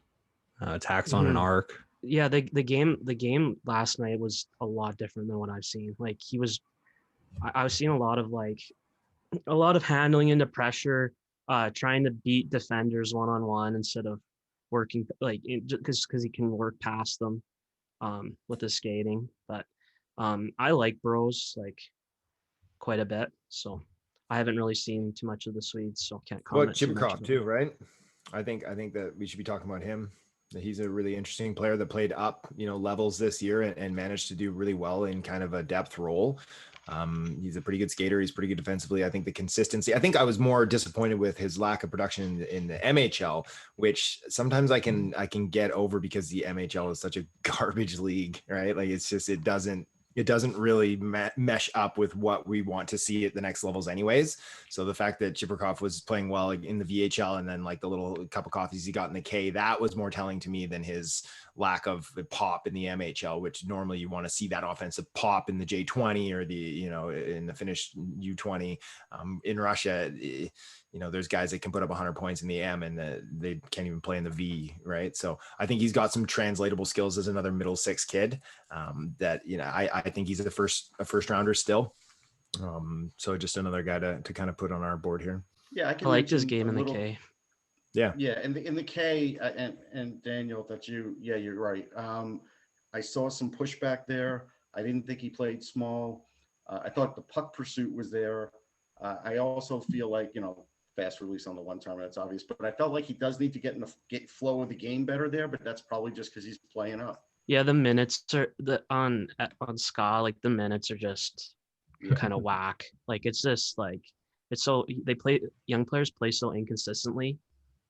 attacks on an Mhm. arc. Yeah, the game last night was a lot different than what I've seen. Like I was seeing a lot of handling into pressure, trying to beat defenders one-on-one instead of working like because he can work past them with his skating. But I like Bros like quite a bit, so I haven't really seen too much of the Swedes, so can't Well, comment too much. Chipperkov too, right? I think that we should be talking about him. That he's a really interesting player that played up, levels this year and managed to do really well in kind of a depth role. He's a pretty good skater. He's pretty good defensively. I think the consistency. I think I was more disappointed with his lack of production in the MHL, which sometimes I can get over because the MHL is such a garbage league, right? Like it's just it doesn't really mesh up with what we want to see at the next levels anyways. So the fact that Chipperkov was playing well in the VHL and then like the little cup of coffees he got in the K, that was more telling to me than his lack of pop in the MHL, which normally you want to see that offensive pop in the J20 or the, in the Finnish U20. In Russia, there's guys that can put up 100 points in the M and they can't even play in the V, right? So I think he's got some translatable skills as another middle six kid that, I think he's a first rounder still. So just another guy to kind of put on our board here. Yeah, I I can liked his mention game a in the little- K. Yeah. Yeah, in the K, and Daniel, you're right. I saw some pushback there. I didn't think he played small. I thought the puck pursuit was there. I also feel like, fast release on the one time, that's obvious, but I felt like he does need to get in the flow of the game better there, but that's probably just because he's playing up. Yeah, the minutes are on Ska, like the minutes are just Yeah. kind of whack. Like it's just like it's so young players play so inconsistently,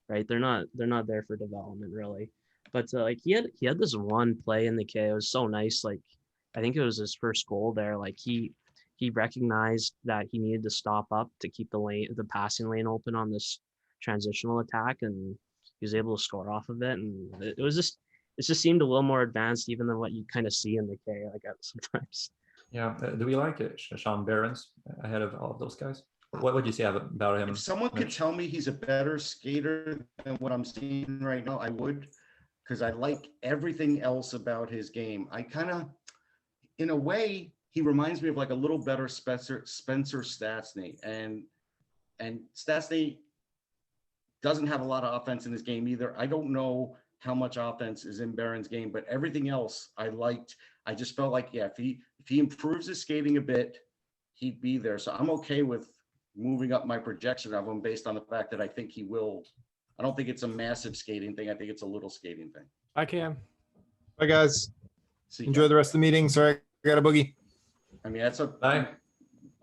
right? They're not there for development really. But like he had this one play in the K. It was so nice. Like I think it was his first goal there. Like he recognized that he needed to stop up to keep the passing lane open on this transitional attack, and he was able to score off of it. And it just seemed a little more advanced even than what you kind of see in the K, like sometimes. Yeah. Do we like Sean Behrens ahead of all of those guys? What would you say about him? If someone could Mitch? tell me he's a better skater than what I'm seeing right now, I would, because I like everything else about his game. I kind of, in a way, he reminds me of like a little better Spencer Stastny, and Stastny doesn't have a lot of offense in his game either. I don't know how much offense is in Barron's game, but everything else I liked. I just felt like, yeah, if he improves his skating a bit, he'd be there. So I'm okay with moving up my projection of him based on the fact that I think he will. I don't think it's a massive skating thing. I think it's a little skating thing. I can. Bye guys. See, Enjoy the rest of the meeting. Sorry, I got a boogie. I mean, that's a. Bye. I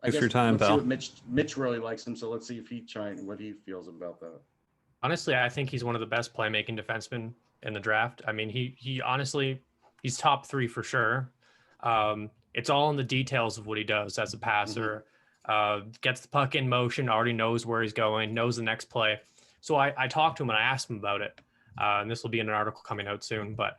Thanks for your time, let's see pal. what Mitch really likes him. So let's see if what he feels about that. Honestly, I think he's one of the best playmaking defensemen in the draft. I mean, he honestly, he's top 3 for sure. It's all in the details of what he does as a passer. Gets the puck in motion, already knows where he's going, knows the next play. So I talked to him and I asked him about it. And this will be in an article coming out soon. But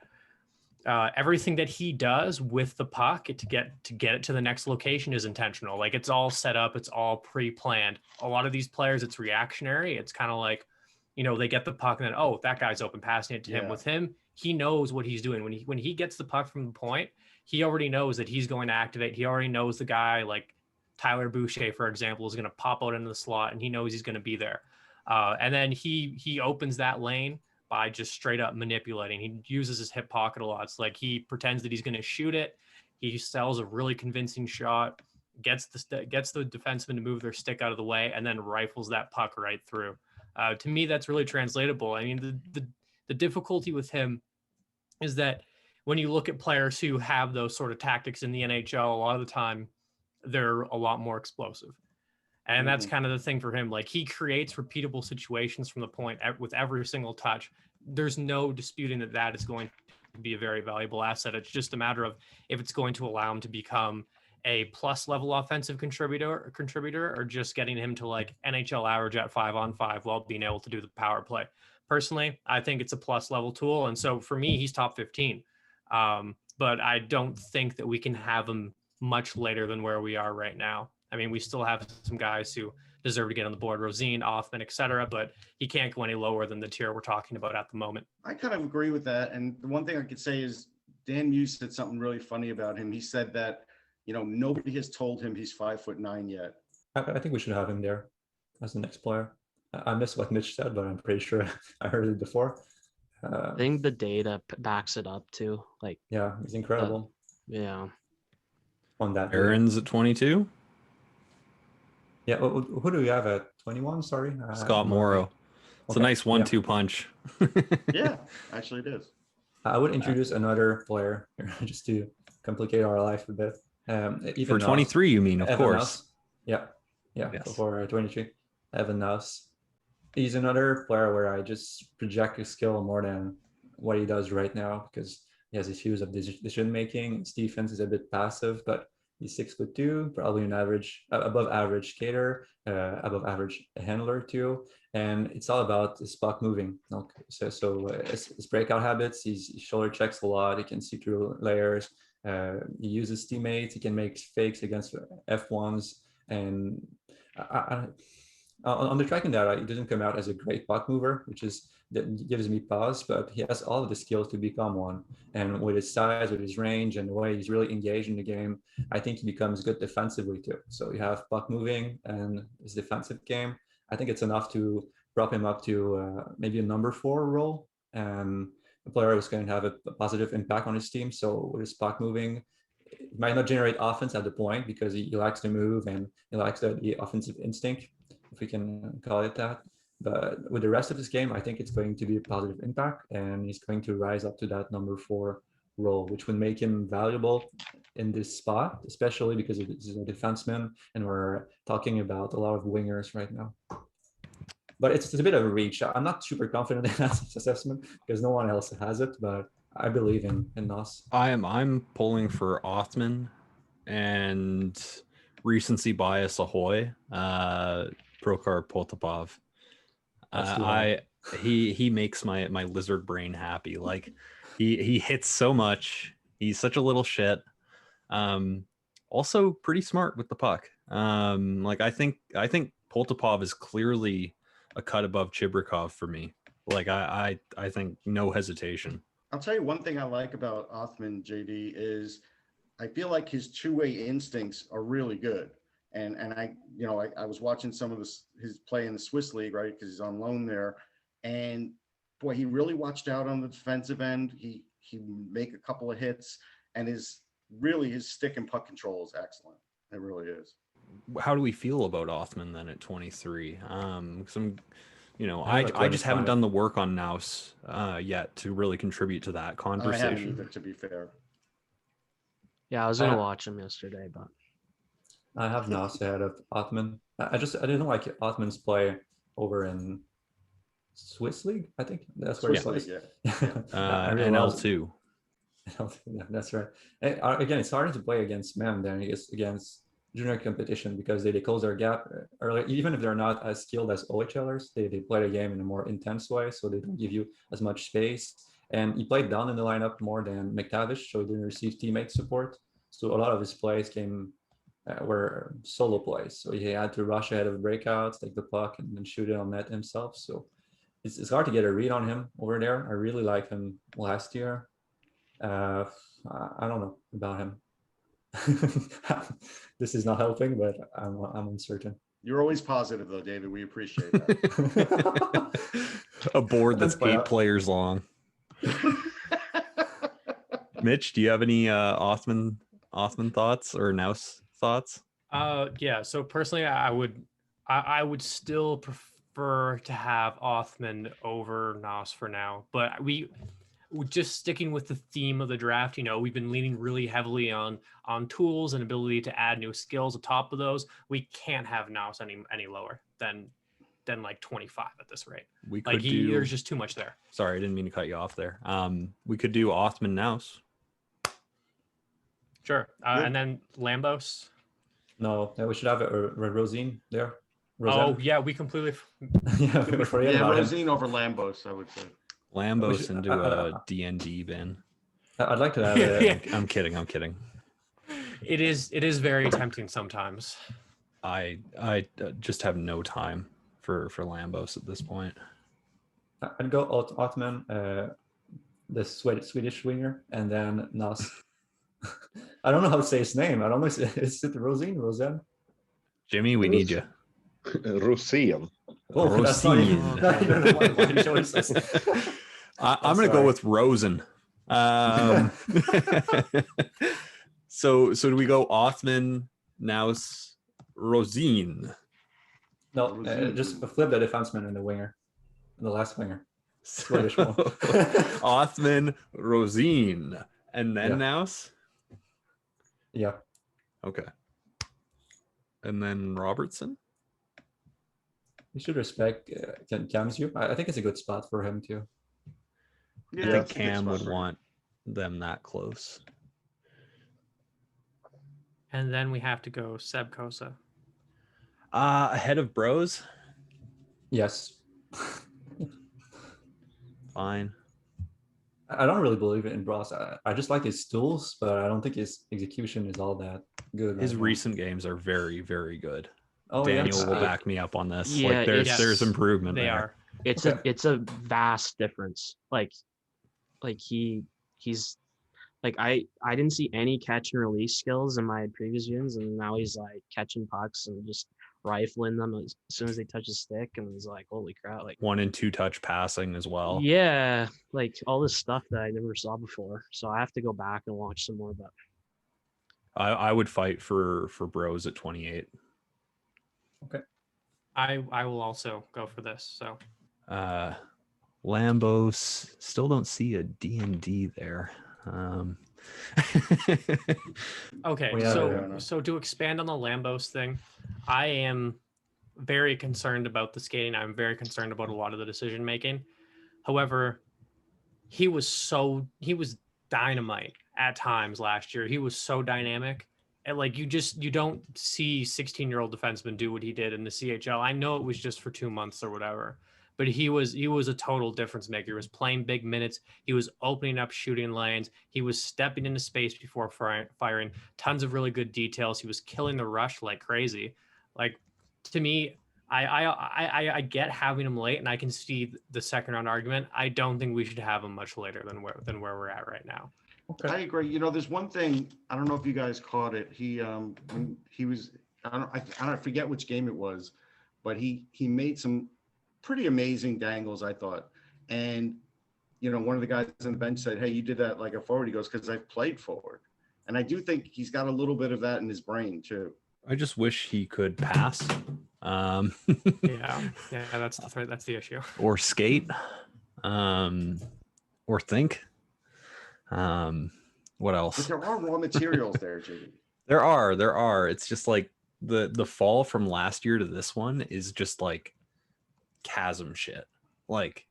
everything that he does with the puck to get it to the next location is intentional. Like it's all set up, it's all pre-planned. A lot of these players, it's reactionary. It's kind of like, they get the puck and then, oh, that guy's open, passing it to him. With him, he knows what he's doing. When he gets the puck from the point, he already knows that he's going to activate. He already knows the guy like Tyler Boucher, for example, is going to pop out into the slot, and he knows he's going to be there. And then he opens that lane by just straight up manipulating. He uses his hip pocket a lot. It's like he pretends that he's going to shoot it. He sells a really convincing shot, gets the defenseman to move their stick out of the way, and then rifles that puck right through. To me, that's really translatable. I mean, the difficulty with him is that when you look at players who have those sort of tactics in the NHL, a lot of the time they're a lot more explosive. And that's kind of the thing for him. Like he creates repeatable situations from the point with every single touch. There's no disputing that is going to be a very valuable asset. It's just a matter of if it's going to allow him to become a plus level offensive contributor or just getting him to like NHL average at 5-on-5 while being able to do the power play. personally, I think it's a plus level tool. And so for me, he's top 15. But I don't think that we can have him much later than where we are right now. I mean, we still have some guys who deserve to get on the board, Rosine, Othmann, etc., but he can't go any lower than the tier we're talking about at the moment. I kind of agree with that. And the one thing I could say is Dan Muse said something really funny about him. He said that, nobody has told him he's 5'9" yet. I think we should have him there as the next player. I missed what Mitch said, but I'm pretty sure I heard it before. I think the data backs it up too. Like, yeah, he's incredible. Yeah. On that. Aaron's at 22. Yeah. Who do we have at 21? Sorry. Scott Morrow. It's a nice 1-2 punch. Yeah, actually it is. I would introduce another player just to complicate our life a bit. For 23, you mean, of Evan course. Nuss. Yeah. Yes. For 23. Evan Nuss. He's another player where I just project his skill more than what he does right now, because he has issues of decision making. His defense is a bit passive, but he's 6'2", probably an average, above average skater, above average handler too. And it's all about his puck moving. Okay. So his breakout habits, he shoulder checks a lot. He can see through layers. He uses teammates. He can make fakes against F1s. And on the tracking data, he doesn't come out as a great puck mover, that gives me pause, but he has all of the skills to become one. And with his size, with his range, and the way he's really engaged in the game, I think he becomes good defensively too. So you have puck moving and his defensive game. I think it's enough to prop him up to maybe a number 4 role, and a player who's going to have a positive impact on his team. So with his puck moving, he might not generate offense at the point because he likes to move and he likes the offensive instinct, if we can call it that. But with the rest of his game, I think it's going to be a positive impact, and he's going to rise up to that number 4 role, which would make him valuable in this spot, especially because he's a defenseman, and we're talking about a lot of wingers right now. But it's a bit of a reach. I'm not super confident in that assessment because no one else has it, but I believe in Nuss. I'm pulling for Othmann and recency bias ahoy, Prokhor Potapov. He makes my lizard brain happy. Like he hits so much. He's such a little shit. Also pretty smart with the puck. Like I think Potapov is clearly a cut above Chibrikov for me. Like I think no hesitation. I'll tell you one thing I like about Othmann, JD, is I feel like his two-way instincts are really good. And I was watching some of his play in the Swiss League, right? Because he's on loan there. And boy, he really watched out on the defensive end. He make a couple of hits, and his stick and puck control is excellent. It really is. How do we feel about Othmann then at 23? I just haven't done the work on Naus yet to really contribute to that conversation. I haven't either, to be fair. Yeah, I was gonna watch him yesterday, but I have Naus ahead of Othmann. I didn't like Othmann's play over in Swiss League. I think that's where he plays. And L2. Yeah, that's right. And, again, it's harder to play against men than it is against junior competition because they close their gap early. Even if they're not as skilled as OHLers, they play the game in a more intense way, so they don't give you as much space. And he played down in the lineup more than McTavish, so he didn't receive teammate support. So a lot of his plays were solo plays. So he had to rush ahead of the breakouts, take the puck, and then shoot it on net himself. So it's hard to get a read on him over there. I really liked him last year. I don't know about him. This is not helping, but I'm uncertain. You're always positive, though, David. We appreciate that. A board that's 8 players long. Mitch, do you have any Othmann thoughts or Naus thoughts? Yeah. So personally, I would still prefer to have Othmann over Naus for now, but we're just sticking with the theme of the draft. We've been leaning really heavily on tools and ability to add new skills atop of those. We can't have Naus any lower than like 25 at this rate. We could there's just too much there. Sorry, I didn't mean to cut you off there. We could do Othmann Naus. Sure. And then Lambos. No, we should have a Rosine there. Oh yeah, we completely. Yeah, we forget Yeah, about him. Rosine over Lambos, I would say. Lambos into a D&D bin. I'd like to add. Yeah. I'm kidding. It is very tempting sometimes. I just have no time for Lambos at this point. I'd go Othmann, the Swedish winger, and then Nas. I don't know how to say his name. I don't know. Is it Rosine? Jimmy, we need you. Rosén. Oh, that's not even Rosine. my choices. I'm going to go with Rosen. So do we go Othmann, Naus, Rosine? No, just flip the defenseman and the winger, the last winger. Swedish one. Othmann, Rosine, and then Naus? Yeah. Okay. And then Robertson? You should respect Cam's you. I think it's a good spot for him too. I think Cam would want them that close. And then we have to go Seb Kosa. Ahead of Bros? Yes. Fine. I don't really believe in Bros. I just like his tools, but I don't think his execution is all that good. His recent games are very, very good. Oh, Daniel yeah. will back me up on this. Yeah, like there's improvement. They there. are. It's a vast difference. Like he's like I didn't see any catch and release skills in my previous games, and now he's like catching pucks and just rifling them as soon as they touch his stick, and it's like, holy crap, like 1 and 2 touch passing as well. yeah, like all this stuff that I never saw before. So I have to go back and watch some more. But I would fight for Bros at 28. Okay. I will also go for this. So Lambos, still don't see a D&D there. Okay, so to expand on the Lambos thing, I am very concerned about the skating. I'm very concerned about a lot of the decision making. However, he was dynamite at times last year. He was so dynamic. And like you don't see 16-year-old defensemen do what he did in the CHL. I know it was just for 2 months or whatever, but he was a total difference maker. He was playing big minutes. He was opening up shooting lanes. He was stepping into space before firing. Tons of really good details. He was killing the rush like crazy. Like, to me, I get having him late, and I can see the second round argument. I don't think we should have him much later than where we're at right now. Okay. I agree. You know, there's one thing, I don't know if you guys caught it. When he was, I forget which game it was, but he made some pretty amazing dangles, I thought. And, you know, one of the guys on the bench said, hey, you did that like a forward. He goes, because I've played forward. And I do think he's got a little bit of that in his brain too. I just wish he could pass. Yeah, that's the issue. Or skate. Or think. What else? But there are raw materials there, JD. There are. It's just like the fall from last year to this one is just like chasm shit. Like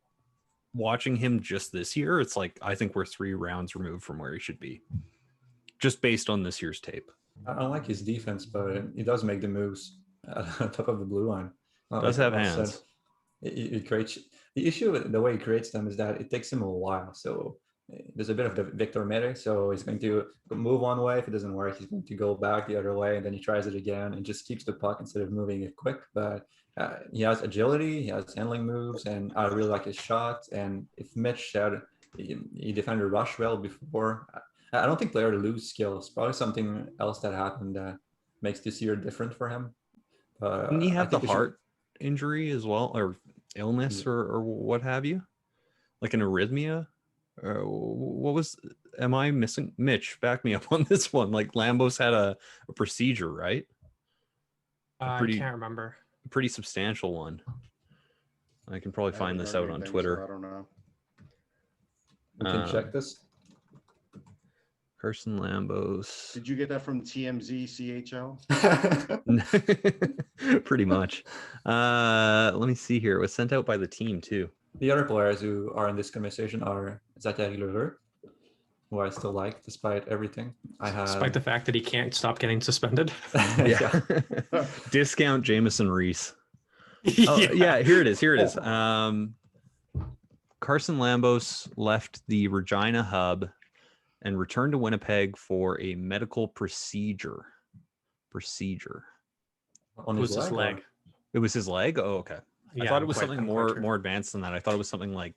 watching him just this year, it's like I think we're 3 rounds removed from where he should be, just based on this year's tape. I don't like his defense, but he does make the moves on top of the blue line. Does have hands. It creates the issue with the way he creates them is that it takes him a while. So there's a bit of the Victor Mete, so he's going to move one way. If it doesn't work, he's going to go back the other way, and then he tries it again and just keeps the puck instead of moving it quick. But he has agility, he has handling moves, and I really like his shot. And if Mitch said he defended rush well before, I don't think players lose skills. Probably something else that happened that makes this year different for him. Didn't he have the heart injury as well, or illness, or what have you, like an arrhythmia? What was? Am I missing? Mitch, back me up on this one. Like Lambos had a procedure, right? I can't remember. A pretty substantial one. I can probably find this out on Twitter. So I don't know. We can check this. Carson Lambos. Did you get that from TMZ CHL? Pretty much. Let me see here. It was sent out by the team too. The other players who are in this conversation are Zachary Levert, who I still like despite everything. Despite the fact that he can't stop getting suspended. Yeah. Discount Jamison Reese. Oh, yeah, here it is. Here it is. Carson Lambos left the Regina hub and returned to Winnipeg for a medical procedure. On It was his or- leg. It was his leg? Oh, okay. I Yeah, thought I'm it was quite- something I'm quite sure. more advanced than that. I thought it was something like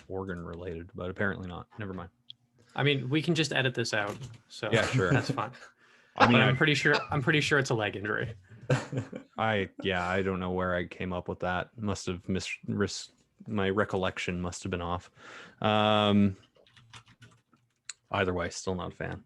organ related, but apparently not. Never mind. I mean, we can just edit this out. So Yeah, sure. that's fine. I mean, But I'm pretty sure it's a leg injury. I don't know where I came up with that. Must have my recollection must have been off. Either way, still not a fan.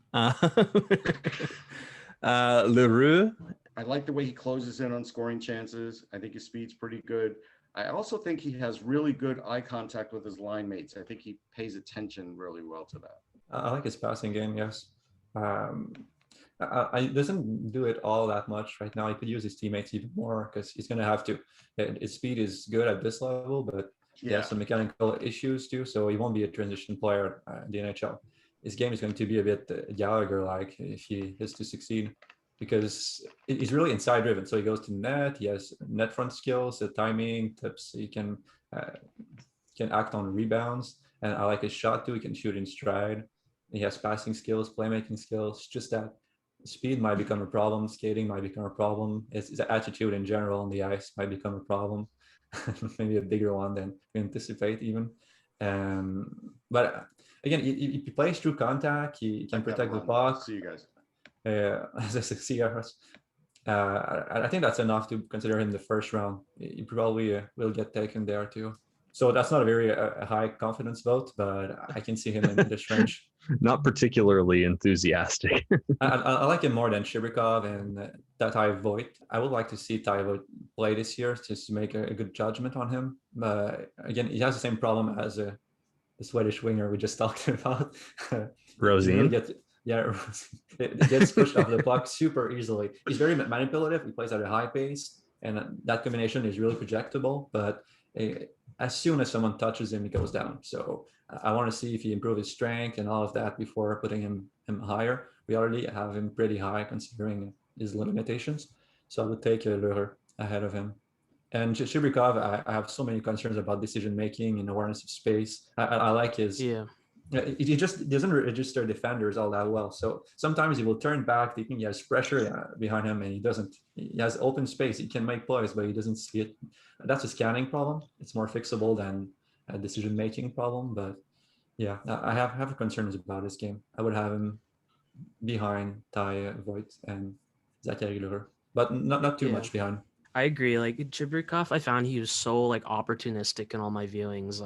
Leroux. I like the way he closes in on scoring chances. I think his speed's pretty good. I also think he has really good eye contact with his line mates. I think he pays attention really well to that. I like his passing game, yes. I doesn't do it all that much right now. He could use his teammates even more because he's going to have to. His speed is good at this level, but he has some mechanical issues too, so he won't be a transition player in the NHL. His game is going to be a bit Gallagher-like if he is to succeed, because he's really inside driven. So he goes to net, he has net front skills, the timing, tips, he can act on rebounds, and I like his shot too. He can shoot in stride. He has passing skills, playmaking skills. Just that speed might become a problem, skating might become a problem. His attitude in general on the ice might become a problem, maybe a bigger one than we anticipate even. But again, he plays through contact. He can protect the puck. See you guys. As I see yours. I think that's enough to consider him the first round. He probably will get taken there too. So that's not a very high confidence vote, but I can see him in this range. Not particularly enthusiastic. I like him more than Shibrikov and Ty Voigt. I would like to see Ty Voigt play this year just to make a good judgment on him. But again, he has the same problem as the Swedish winger we just talked about. Rosine. It gets pushed off the puck super easily. He's very manipulative. He plays at a high pace, and that combination is really projectable. But as soon as someone touches him, he goes down. So I want to see if he improves his strength and all of that before putting him higher. We already have him pretty high considering his limitations. So I would take Lehrer ahead of him. And Shibrikov, I have so many concerns about decision making and awareness of space. I like his. Yeah. He just doesn't register defenders all that well. So sometimes he will turn back thinking he has pressure behind him, and he doesn't. He has open space. He can make plays, but he doesn't see it. That's a scanning problem. It's more fixable than a decision-making problem. But yeah, I have concerns about this game. I would have him behind Ty Voigt and Zachary Lehrer, but not too much behind. I agree. Like Chibrikov, I found he was so like opportunistic in all my viewings,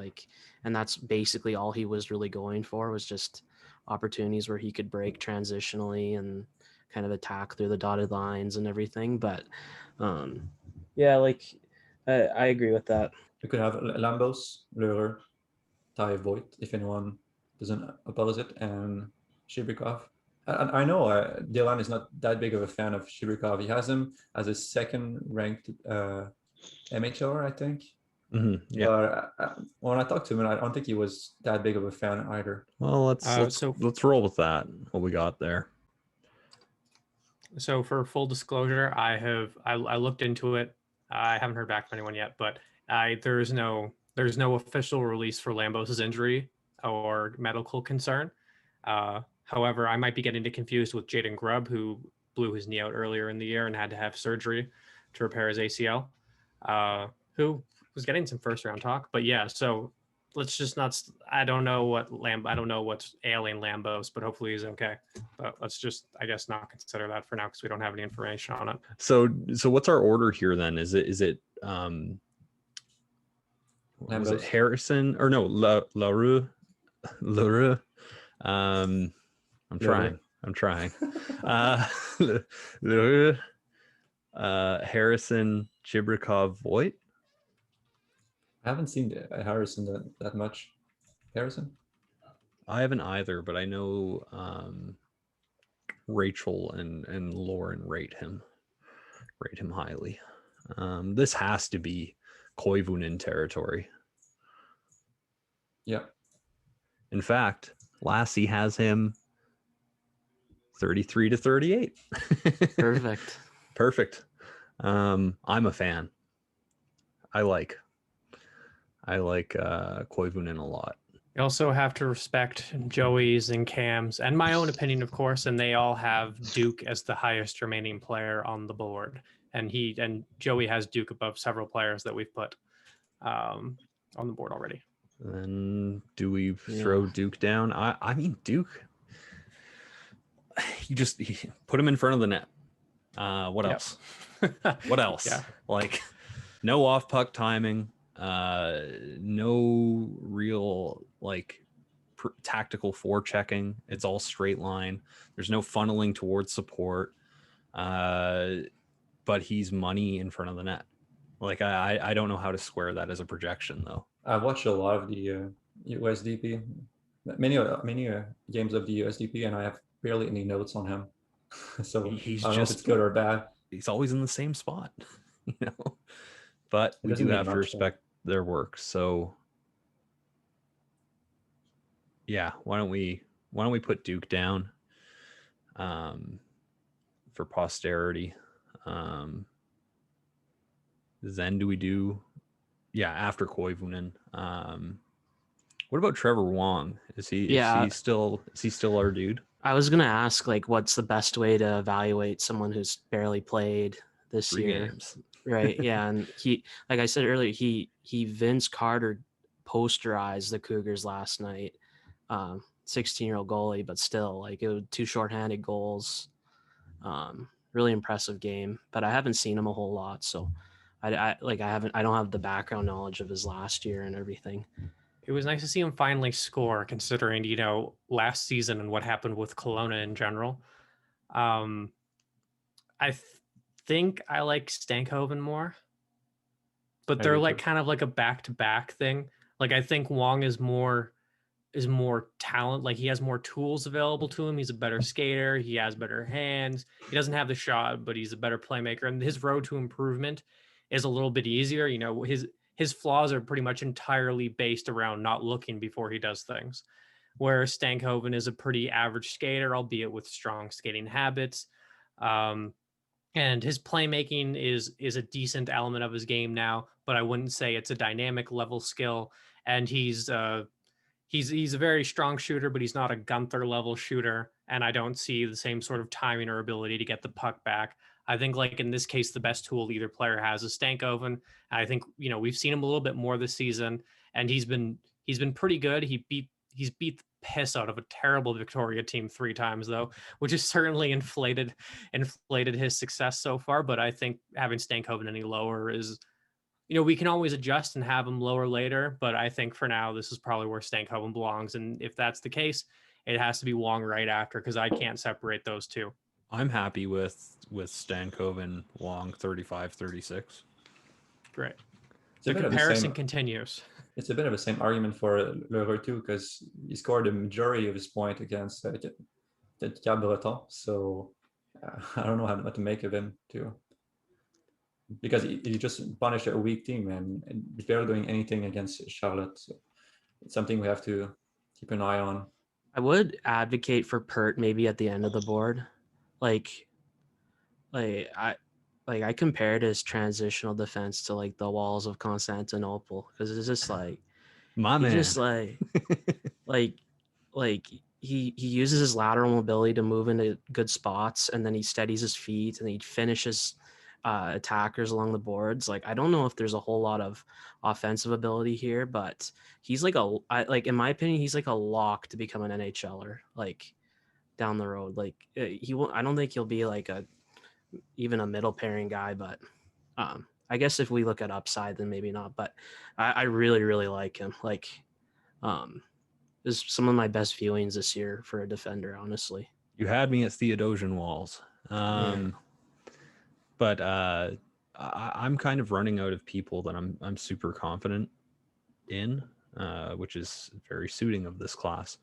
and that's basically all he was really going for, was just opportunities where he could break transitionally and kind of attack through the dotted lines and everything. But yeah, I agree with that. We could have Lambos, Lehrer, Ty Voigt, if anyone doesn't oppose it, and Shibrikov. I know Dylan is not that big of a fan of Shibrikov. He has him as a second-ranked MHLer, I think. Mm-hmm. Yeah. But when I talked to him, I don't think he was that big of a fan either. Well, let's roll with that. What we got there. So for full disclosure, I looked into it. I haven't heard back from anyone yet, but there's no official release for Lambos' injury or medical concern. However, I might be getting confused with Jaden Grubb, who blew his knee out earlier in the year and had to have surgery to repair his ACL, who was getting some first round talk. But yeah, so let's just not. I don't know what's ailing Lambos, but hopefully he's okay. But let's just, I guess, not consider that for now because we don't have any information on it. So what's our order here then? Is it was it Harrison or no LaRue? I'm trying. Harrison, Chibrikov, Voigt. I haven't seen Harrison that much. Harrison? I haven't either, but I know Rachel and Lauren rate him highly. This has to be Koivunen territory. Yeah. In fact, Lassie has him 33 to 38. Perfect. Perfect. I'm a fan. I like Koivunen a lot. You also have to respect Joey's and Cam's and my own opinion, of course, and they all have Duke as the highest remaining player on the board. And Joey has Duke above several players that we've put on the board already. Then do we throw Duke down? I mean, Duke, you put him in front of the net. What else? What else? Yeah. Like, no off puck timing, no real tactical forechecking. It's all straight line. There's no funneling towards support. But he's money in front of the net. Like, I don't know how to square that as a projection, though. I've watched a lot of the USDP, many games of the USDP, and I have barely any notes on him. So He's I don't know if it's good or bad. He's always in the same spot, But we do have to respect their work. So yeah, why don't we put Duke down for posterity? Then do we do after Koivunen? What about Trevor Wong? Is he still our dude? I was gonna ask, what's the best way to evaluate someone who's barely played this 3 year? games. Right. Yeah. And he, like I said earlier, he Vince Carter posterized the Cougars last night. 16-year-old goalie, but still, it was 2 shorthanded goals. Really impressive game, but I haven't seen him a whole lot, so I don't have the background knowledge of his last year and everything. It was nice to see him finally score, considering, last season and what happened with Kelowna in general. I think I like Stankhoven more, but they're kind of like a back-to-back thing. I think Wong is more talent. He has more tools available to him. He's a better skater. He has better hands. He doesn't have the shot, but he's a better playmaker. And his road to improvement is a little bit easier. His flaws are pretty much entirely based around not looking before he does things. Where Stankhoven is a pretty average skater, albeit with strong skating habits. And his playmaking is a decent element of his game now, but I wouldn't say it's a dynamic level skill. And he's a very strong shooter, but he's not a Guenther level shooter. And I don't see the same sort of timing or ability to get the puck back. I think in this case, the best tool either player has is Stankhoven. And I think, we've seen him a little bit more this season, and he's been pretty good. He's beat the piss out of a terrible Victoria team 3 times, though, which has certainly inflated his success so far. But I think having Stankhoven any lower is, we can always adjust and have him lower later. But I think for now, this is probably where Stankhoven belongs. And if that's the case, it has to be Wong right after, because I can't separate those two. I'm happy with Stankhoven, Wong, 35-36. Great. The comparison continues. It's a bit of the same argument for Ratu, because he scored the majority of his point against the Breton. So I don't know how to make of him too, because he just punished a weak team and he's barely doing anything against Charlotte. So it's something we have to keep an eye on. I would advocate for Pert maybe at the end of the board. I compared his transitional defense to the walls of Constantinople, because it's just my man. Just he uses his lateral mobility to move into good spots, and then he steadies his feet and he finishes attackers along the boards. I don't know if there's a whole lot of offensive ability here, but he's in my opinion, he's a lock to become an NHLer down the road. I don't think he'll be even a middle pairing guy, but I guess if we look at upside, then maybe not. But I really, really like him. Is some of my best viewings this year for a defender, honestly. You had me at Theodosian walls. But I'm kind of running out of people that I'm super confident in, which is very suiting of this class.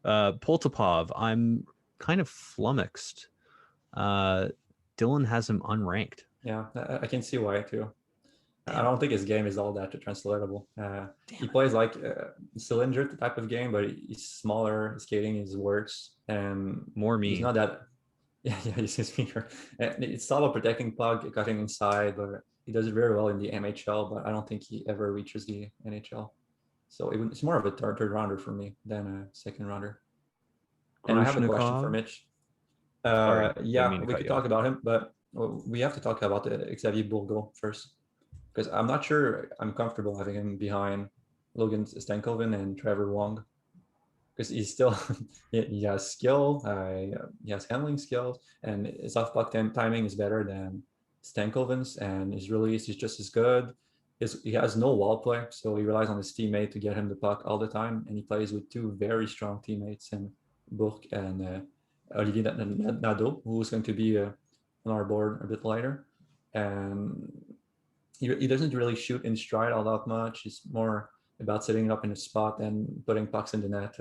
Poltapov, I'm kind of flummoxed. Dylan has him unranked. Yeah, I can see why too. Damn. I don't think his game is all that translatable. He plays like Sillinger type of game, but he's smaller, skating is worse, and more mean. He's not that. Yeah, he's his finger. It's all about protecting puck, cutting inside, but he does it very well in the MHL, but I don't think he ever reaches the NHL. So it's more of a third rounder for me than a second rounder. And I have a question for Grushnikov? Mitch. Sorry, didn't Yeah, mean to we cut could you talk off. about him, but we have to talk about Xavier Bourgault first, because I'm not sure I'm comfortable having him behind Logan Stankoven and Trevor Wong, because he's still he has skill, he has handling skills, and his off puck timing is better than Stankoven's, and his release is just as good. He has no wall play, so he relies on his teammate to get him the puck all the time, and he plays with two very strong teammates in Bourque and Olivier Nadeau, who's going to be on our board a bit later. And he doesn't really shoot in stride all that much. It's more about setting up in a spot and putting pucks in the net,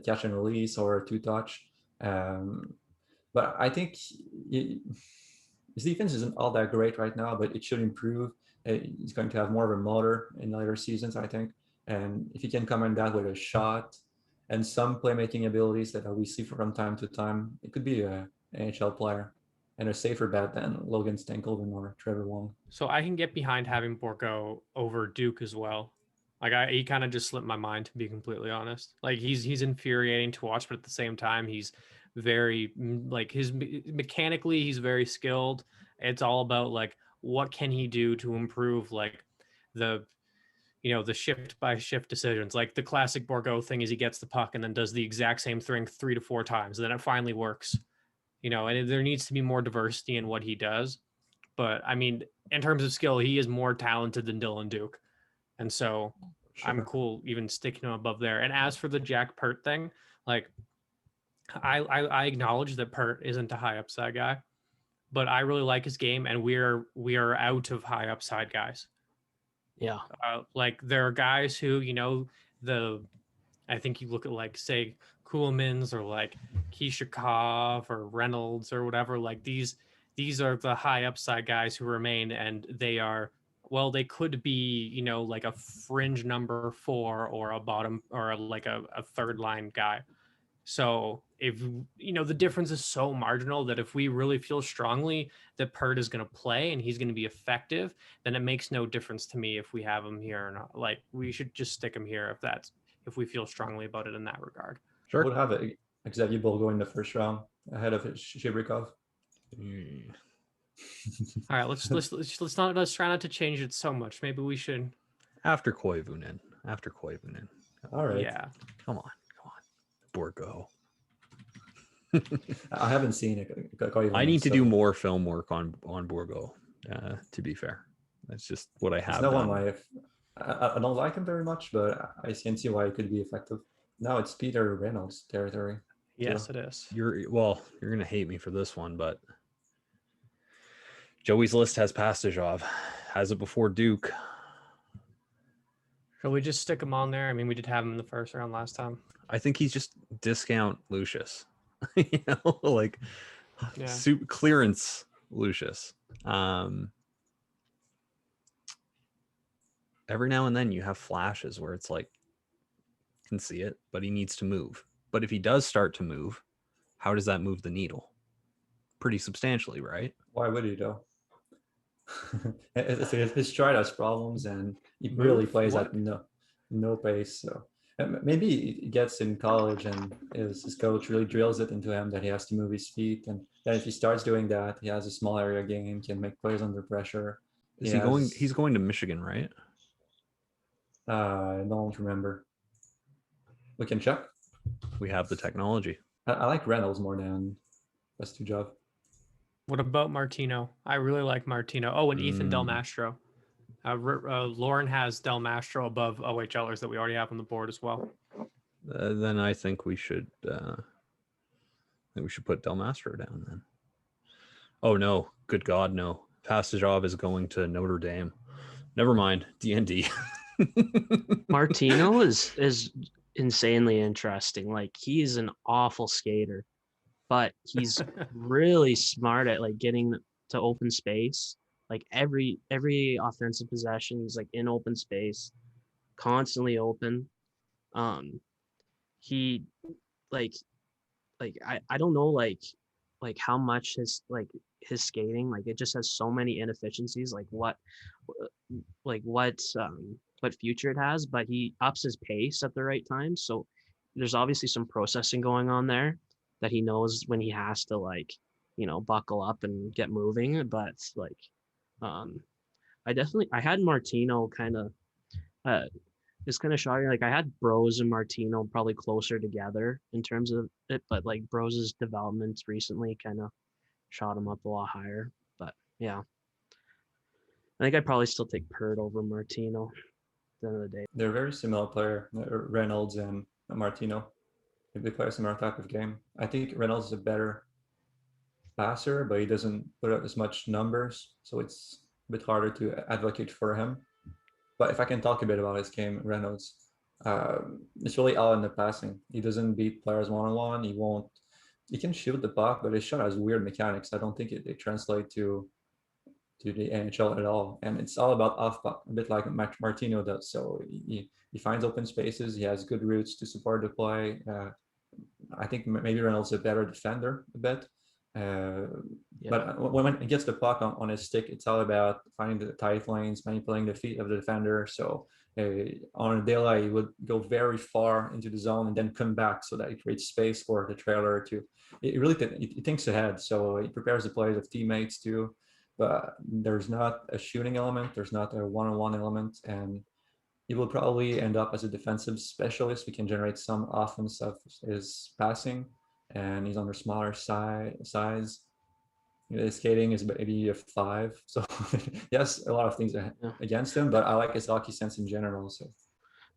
catch and release or two touch. But I think his defense isn't all that great right now, but it should improve. He's going to have more of a motor in later seasons, I think. And if he can combine that with a shot and some playmaking abilities that we see from time to time, it could be an NHL player and a safer bet than Logan Stankoven or Trevor Wong. So I can get behind having Bourgault over Duke as well. Like he kind of just slipped my mind, to be completely honest. Like he's infuriating to watch, but at the same time, he's very like mechanically, he's very skilled. It's all about like what can he do to improve like the the shift by shift decisions. Like the classic Bourgault thing is he gets the puck and then does the exact same thing 3 to 4 times, and then it finally works. And there needs to be more diversity in what he does. But I mean, in terms of skill, he is more talented than Dylan Duke. And so I'm cool even sticking him above there. And as for the Jack Pert thing, like I acknowledge that Pert isn't a high upside guy, but I really like his game, and we are out of high upside guys. Yeah. Like there are guys who, I think you look at like say Kuhlmans or like Kishikov or Reynolds or whatever, like these are the high upside guys who remain, and they are, well, they could be, like a fringe number 4 or a bottom or like a third line guy. So if the difference is so marginal that if we really feel strongly that Pert is going to play and he's going to be effective, then it makes no difference to me if we have him here or not. Like we should just stick him here if we feel strongly about it in that regard. Sure. Would have Xavier Bourgault in the first round ahead of Shibrikov. All right, let's try not to change it so much. Maybe we should After Koivunen. All right. Yeah. Come on. Bourgault. I haven't seen it. I need to do more film work on Bourgault, to be fair. That's just what I have. It's not one life. I don't like him very much, but I can see why it could be effective. Now it's Peter Reynolds territory. Yes, it is. You're gonna hate me for this one, but Joey's list has Pastujov, has it before Duke. Shall we just stick him on there? I mean, we did have him in the first round last time. I think he's just discount Lucius, like clearance Lucius. Every now and then you have flashes where it's like, can see it, but he needs to move. But if he does start to move, how does that move the needle? Pretty substantially, right? Why would he though? His stride has problems, and he really plays at no pace. So maybe he gets in college, and his coach really drills it into him that he has to move his feet, and then if he starts doing that, he has a small area game, can make plays under pressure. Is he going? He's going to Michigan, right? I don't remember. We can check. We have the technology. I like Reynolds more than Pastujov. What about Martino? I really like Martino. Oh, and Ethan Del Mastro. Lauren has Del Mastro above OHLers that we already have on the board as well. Then I think we should. Put Del Mastro down then. Oh no! Good God, no! Pastujov is going to Notre Dame. Never mind. DND. Martino is insanely interesting. Like he's an awful skater, but he's really smart at like getting to open space. Like every offensive possession, he's like in open space, constantly open. He I don't know, like like how much his skating, like it just has so many inefficiencies, like what future it has, but he ups his pace at the right time. So there's obviously some processing going on there that he knows when he has to like, buckle up and get moving. But like, um, I had Martino kind of, it's kind of shocking. Like I had Bros and Martino probably closer together in terms of it, but like Bros's developments recently kind of shot him up a lot higher. But yeah, I think I'd probably still take Pert over Martino at the end of the day. They're a very similar player, Reynolds and Martino. They play a similar type of game. I think Reynolds is a better passer, but he doesn't put out as much numbers, so it's a bit harder to advocate for him. But if I can talk a bit about his game, Reynolds, it's really all in the passing. He doesn't beat players one-on-one. He can shoot the puck, but his shot has weird mechanics. I don't think they translate to the NHL at all. And it's all about off puck, a bit like Martino does. So he finds open spaces. He has good routes to support the play. I think maybe Reynolds is a better defender a bit. But when he gets the puck on his stick, it's all about finding the tight lanes, manipulating the feet of the defender. So on a delay, he would go very far into the zone and then come back so that he creates space for the trailer to. He really he thinks ahead, so he prepares the plays of teammates too. But there's not a shooting element, there's not a one-on-one element, and he will probably end up as a defensive specialist. We can generate some offense of his passing, and he's on the smaller size. His skating is maybe a 5, so yes, a lot of things against him, but I like his hockey sense in general. So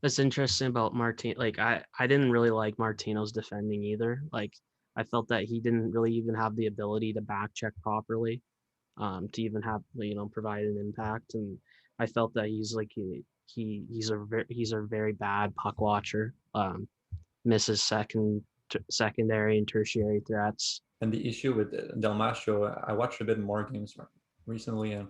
that's interesting about Martin. Like I didn't really like Martino's defending either. Like I felt that he didn't really even have the ability to back check properly, to even have provide an impact. And I felt that he's like he's a very bad puck watcher. Misses secondary and tertiary threats. And the issue with Dalmasio, I watched a bit more games recently, and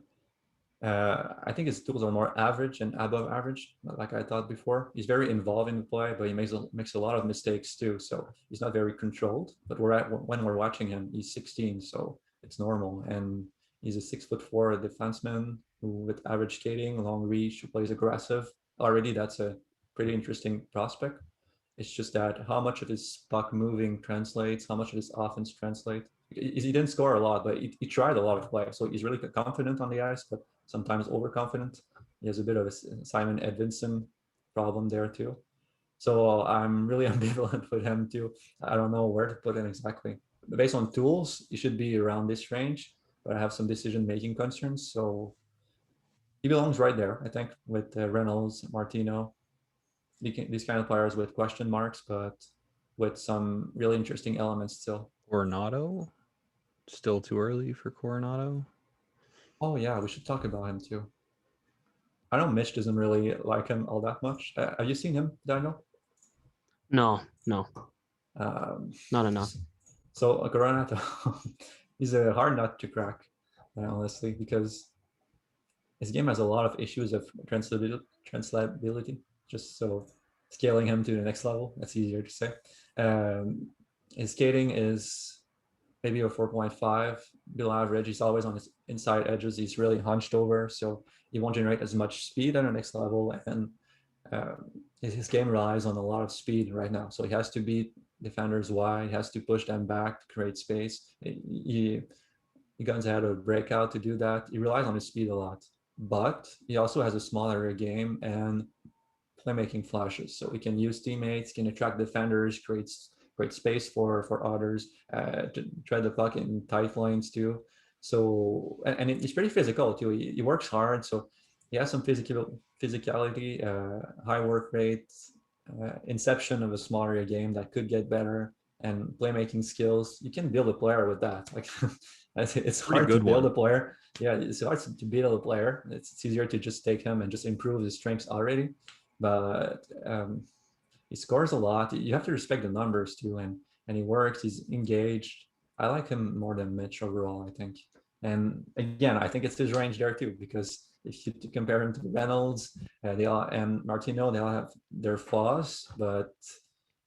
I think his tools are more average and above average, like I thought before. He's very involved in the play, but he makes a lot of mistakes too. So he's not very controlled. But when we're watching him, he's 16, so it's normal. And he's a 6'4" defenseman with average skating, long reach, who plays aggressive. Already, that's a pretty interesting prospect. It's just that how much of his puck moving translates, how much of his offense translates. He didn't score a lot, but he tried a lot of play. So he's really confident on the ice, but sometimes overconfident. He has a bit of a Simon Edvinsson problem there too. So I'm really ambivalent with him too. I don't know where to put him exactly. Based on tools, he should be around this range, but I have some decision-making concerns. So he belongs right there, I think, with Reynolds, Martino, these kind of players with question marks, but with some really interesting elements still. Coronado? Still too early for Coronado? Oh yeah, we should talk about him too. I know Mitch doesn't really like him all that much. Have you seen him, Daniel? No. Not enough. So Coronado, he's a hard nut to crack, honestly, because his game has a lot of issues of translatability. Just so scaling him to the next level, that's easier to say. His skating is maybe a 4.5 below average. He's always on his inside edges. He's really hunched over, so he won't generate as much speed at the next level. And his game relies on a lot of speed right now. So he has to beat defenders wide. He has to push them back to create space. He guns ahead of breakout to do that. He relies on his speed a lot, but he also has a smaller game and playmaking flashes. So he can use teammates, can attract defenders, create space for others, to tread the puck in tight lanes too. So, and he's pretty physical too. He works hard, so he has some physicality, high work rate, inception of a smaller game that could get better, and playmaking skills. You can build a player with that. Like it's hard to build a player. Yeah, it's hard to build a player. It's easier to just take him and just improve his strengths already. But he scores a lot. You have to respect the numbers too, and he works. He's engaged. I like him more than Mitch overall, I think. And again, I think it's his range there too, because if you compare him to Reynolds, and Martino, they all have their flaws, but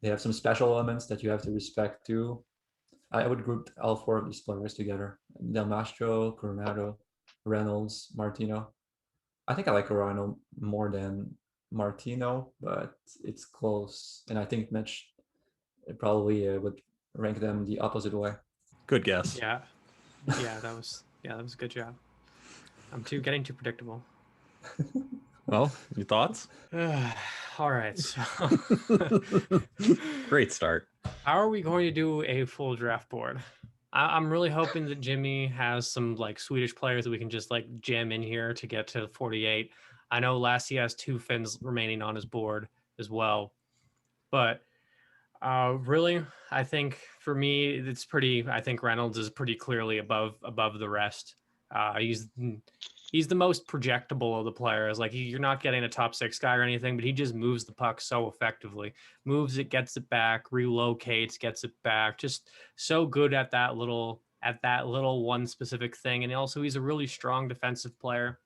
they have some special elements that you have to respect too. I would group all 4 of these players together: Del Mastro, Coronado, Reynolds, Martino. I think I like Coronado more than Martino, but it's close, and I think Mitch probably would rank them the opposite way. Good guess. Yeah, that was a good job. I'm getting too predictable. Well, your thoughts? All right. So Great start. how are we going to do a full draft board? I'm really hoping that Jimmy has some like Swedish players that we can just like jam in here to get to 48. I know Lassie has 2 Finns remaining on his board as well, but really, I think for me, it's pretty. I think Reynolds is pretty clearly above the rest. He's the most projectable of the players. Like you're not getting a top 6 guy or anything, but he just moves the puck so effectively. Moves it, gets it back, relocates, gets it back. Just so good at that little one specific thing. And also, he's a really strong defensive player.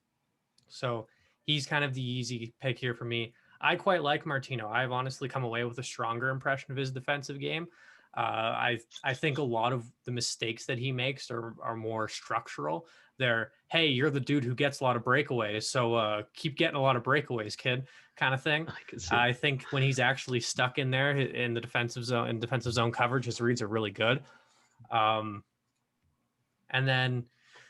So he's kind of the easy pick here for me. I quite like Martino. I've honestly come away with a stronger impression of his defensive game. I think a lot of the mistakes that he makes are more structural. They're, hey, you're the dude who gets a lot of breakaways, so keep getting a lot of breakaways, kid, kind of thing. I think when he's actually stuck in there in the defensive zone coverage, his reads are really good. And then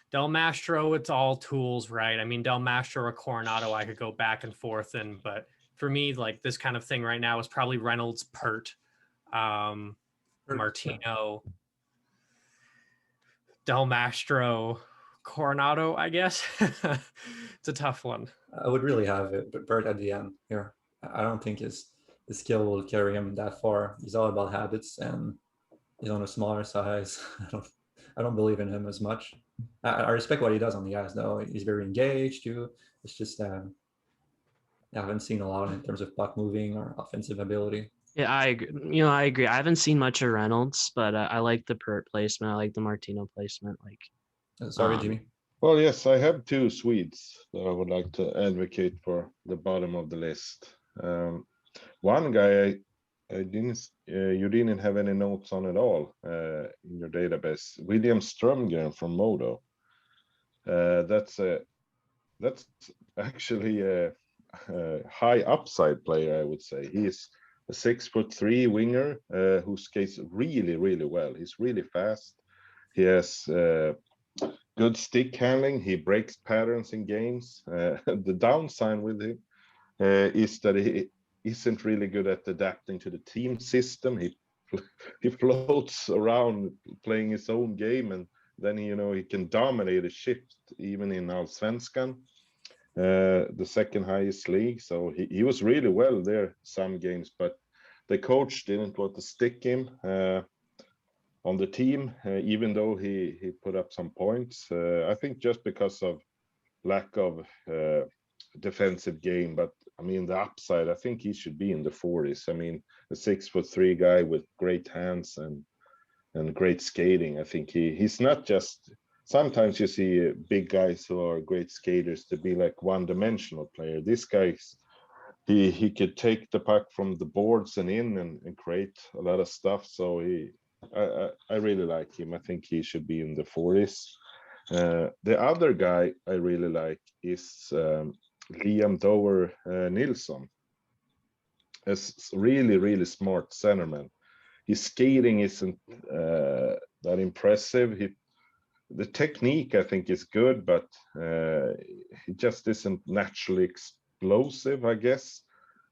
Del Mastro, it's all tools, right? I mean, Del Mastro or Coronado, I could go back and forth but for me, like this kind of thing right now is probably Reynolds, Pert, Martino, Del Mastro, Coronado, I guess. It's a tough one. I would really have it, but Bert at the end here. I don't think his skill will carry him that far. He's all about habits, and he's on a smaller size. I don't believe in him as much. I respect what he does on the ice, though. He's very engaged too. It's just I haven't seen a lot in terms of puck moving or offensive ability. Yeah, I agree. I agree. I haven't seen much of Reynolds, but I like the Pert placement. I like the Martino placement. Sorry, Jimmy. Well, yes, I have 2 Swedes that I would like to advocate for the bottom of the list. One guy you didn't have any notes on at all in your database. William Strömgren from Modo. That's actually a high upside player, I would say. He's a 6'3" winger who skates really, really well. He's really fast. He has good stick handling. He breaks patterns in games. The downside with him is that he isn't really good at adapting to the team system. He floats around playing his own game, and then he can dominate a shift even in Allsvenskan, the second highest league. So he was really well there some games, but the coach didn't want to stick him on the team, even though he put up some points. I think just because of lack of defensive game, but I mean the upside, I think he should be in the 40s. I mean, a 6'3" guy with great hands and great skating. I think he's not just. Sometimes you see big guys who are great skaters to be like one-dimensional player. This guy's he could take the puck from the boards and in and create a lot of stuff. So I really like him. I think he should be in the 40s. The other guy I really like is Liam Dower Nilsson. A really, really smart centerman. His skating isn't that impressive. The technique, I think, is good, but he just isn't naturally explosive, I guess.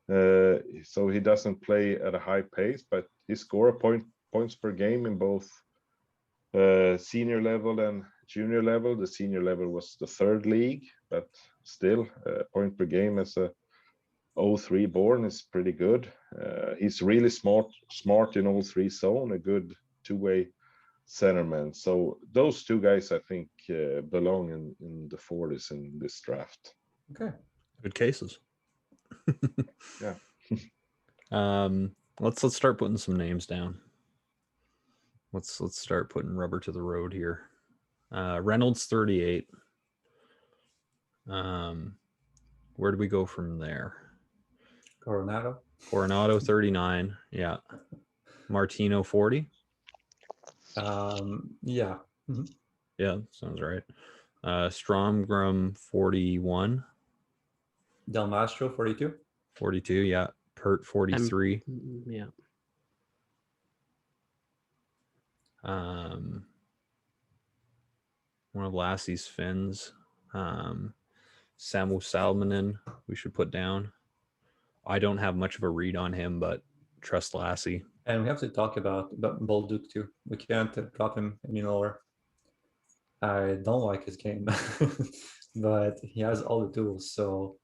So he doesn't play at a high pace, but he scores points per game in both senior level and junior level. The senior level was the 3rd league, but still, point per game as a 03 born is pretty good. He's really smart in 03 zone, a good 2-way centerman. So those 2 guys, I think, belong in the 40s in this draft. Okay, good cases. Yeah. Let's start putting some names down. Let's start putting rubber to the road here. Reynolds 38. Where do we go from there? Coronado 39. Yeah. Martino 40. Yeah. Mhm. Yeah, sounds right. Stromgren 41, Del Mastro 42. 42. Yeah, Pert 43. Yeah. One of Lassie's Finns. Samu Salminen, we should put down. I don't have much of a read on him, but trust Lassie. And we have to talk about Bolduc too. We can't drop him any lower. I don't like his game, but he has all the tools. So,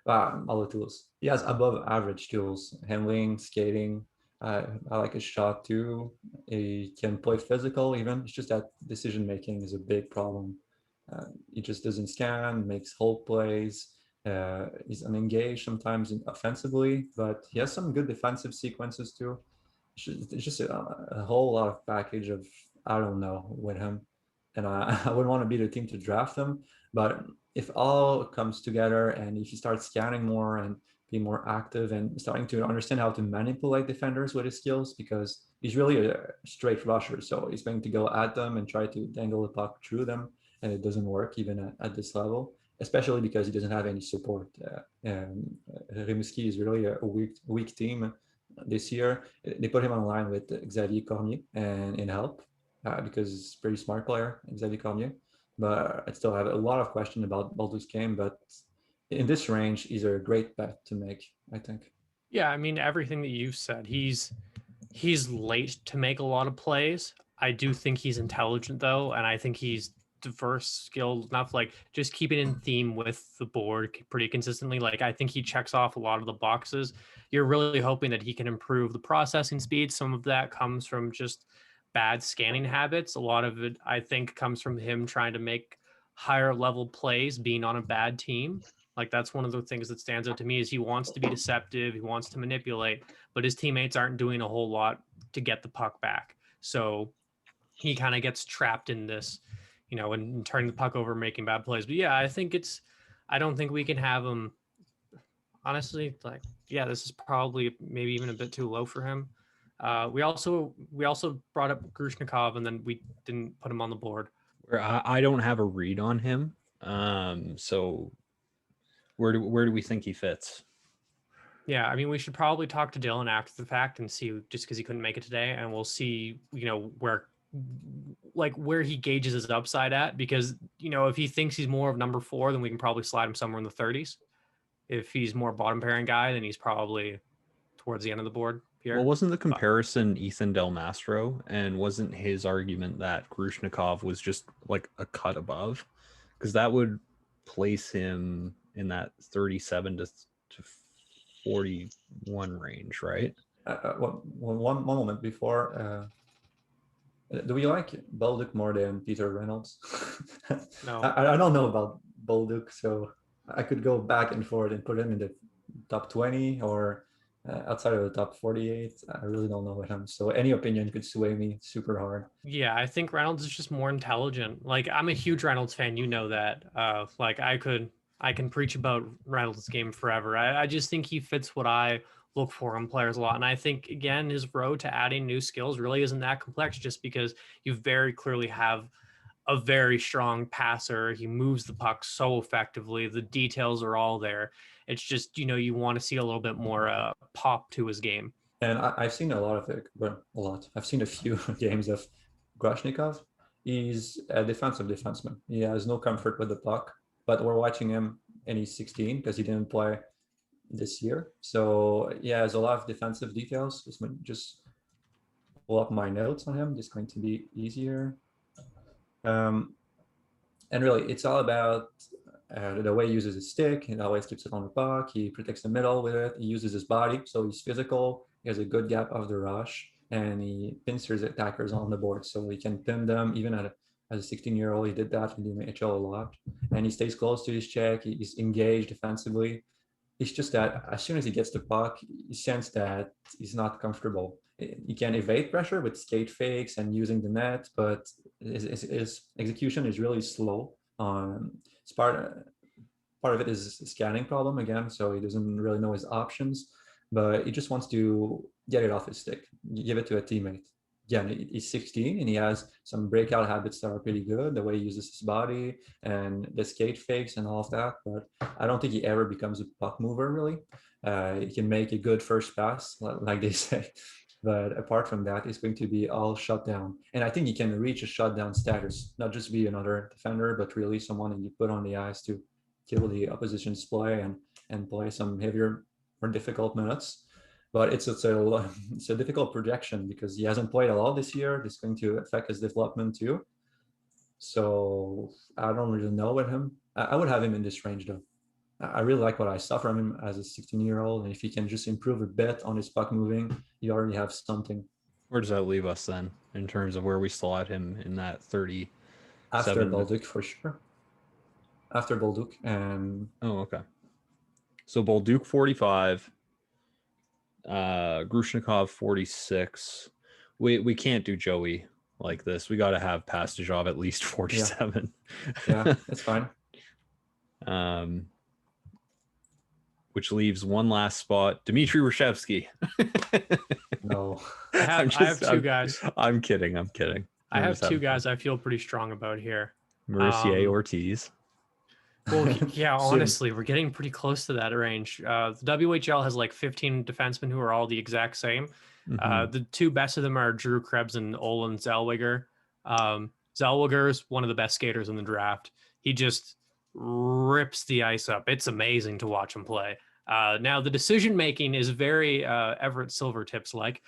all the tools. He has above average tools: handling, skating. I like his shot too. He can play physical. Even it's just that decision making is a big problem. He just doesn't scan, makes whole plays. He's unengaged sometimes offensively, but he has some good defensive sequences too. It's just a whole lot of package of I don't know with him, and I wouldn't want to be the team to draft him. But if all comes together and if he starts scanning more and be more active and starting to understand how to manipulate defenders with his skills, because he's really a straight rusher, so he's going to go at them and try to dangle the puck through them, and it doesn't work even at this level, especially because he doesn't have any support. Rimouski is really a weak team this year. They put him on line with Xavier Cormier and in help because he's a pretty smart player, Xavier Cormier. But I still have a lot of questions about Baldu's game. But in this range, he's a great bet to make, I think. Yeah, I mean everything that you've said. He's late to make a lot of plays. I do think he's intelligent though, and I think he's diverse, skilled enough. Like just keeping in theme with the board pretty consistently. Like I think he checks off a lot of the boxes. You're really hoping that he can improve the processing speed. Some of that comes from just bad scanning habits. A lot of it, I think, comes from him trying to make higher level plays, being on a bad team. Like that's one of the things that stands out to me is he wants to be deceptive, he wants to manipulate, but his teammates aren't doing a whole lot to get the puck back. So he kind of gets trapped in this, and turning the puck over, making bad plays. But yeah, I don't think we can have him. Honestly, this is probably maybe even a bit too low for him. We also brought up Grushnikov, and then we didn't put him on the board. I don't have a read on him. So where do we think he fits? Yeah, I mean, we should probably talk to Dylan after the fact and see, just because he couldn't make it today, and we'll see, where he gauges his upside at, because, if he thinks he's more of number 4, then we can probably slide him somewhere in the 30s. If he's more bottom pairing guy, then he's probably towards the end of the board here. Well, wasn't the comparison Ethan Del Mastro, and wasn't his argument that Grushnikov was just like a cut above? Because that would place him in that 37 to 41 range, right? One moment before. Do we like Bolduc more than Peter Reynolds? No. I don't know about Bolduc, so I could go back and forth and put him in the top 20 or outside of the top 48. I really don't know with him. So any opinion could sway me super hard. Yeah, I think Reynolds is just more intelligent. Like I'm a huge Reynolds fan, that. I can preach about Reynolds' game forever. I just think he fits what I look for in players a lot. And I think, again, his road to adding new skills really isn't that complex, just because you very clearly have a very strong passer. He moves the puck so effectively. The details are all there. It's just, you want to see a little bit more pop to his game. And I've seen a lot of it. Well, a lot. I've seen a few games of Grushnikov. He's a defensive defenseman. He has no comfort with the puck. But we're watching him, and he's 16 because he didn't play this year. So yeah, there's a lot of defensive details. Just pull up my notes on him. It's going to be easier. And really, it's all about the way he uses his stick. He always keeps it on the puck. He protects the middle with it. He uses his body, so he's physical. He has a good gap off the rush, and he pincers attackers on the board, so he can pin them even as a 16-year-old. He did that in the NHL a lot, and he stays close to his check. He's engaged defensively. It's just that as soon as he gets the puck, you sense that he's not comfortable. He can evade pressure with skate fakes and using the net, but his execution is really slow. It's part of it is a scanning problem again, so he doesn't really know his options, but he just wants to get it off his stick, give it to a teammate. yeah, he's 16 and he has some breakout habits that are pretty good, the way he uses his body and the skate fakes and all of that. But I don't think he ever becomes a puck mover, really. He can make a good first pass, like they say. But apart from that, it's going to be all shut down. And I think he can reach a shutdown status, not just be another defender, but really someone that you put on the ice to kill the opposition's play and play some heavier, more difficult minutes. But it's a difficult projection because he hasn't played a lot this year. It's going to affect his development too. So I don't really know with him. I would have him in this range though. I really like what I saw from him as a 16-year-old, and if he can just improve a bit on his puck moving, you already have something. Where does that leave us then in terms of where we slot him in that 30? After Bolduc for sure. After Bolduc and okay. So Bolduc 45, Grushnikov 46. We can't do Joey like this. We got to have Pastujov at least 47. Yeah, that's fine. Which leaves one last spot, Dmitry Rashevsky. No, I have two guys. I'm kidding. I have two guys I feel pretty strong about here. Mauricio Ortiz. Well, yeah, honestly, we're getting pretty close to that range. The WHL has like 15 defensemen who are all the exact same. The two best of them are Drew Krebs and Olen Zellweger. Zellweger is one of the best skaters in the draft. He just rips the ice up. It's amazing to watch him play. Now, the decision making is very Everett Silvertips like,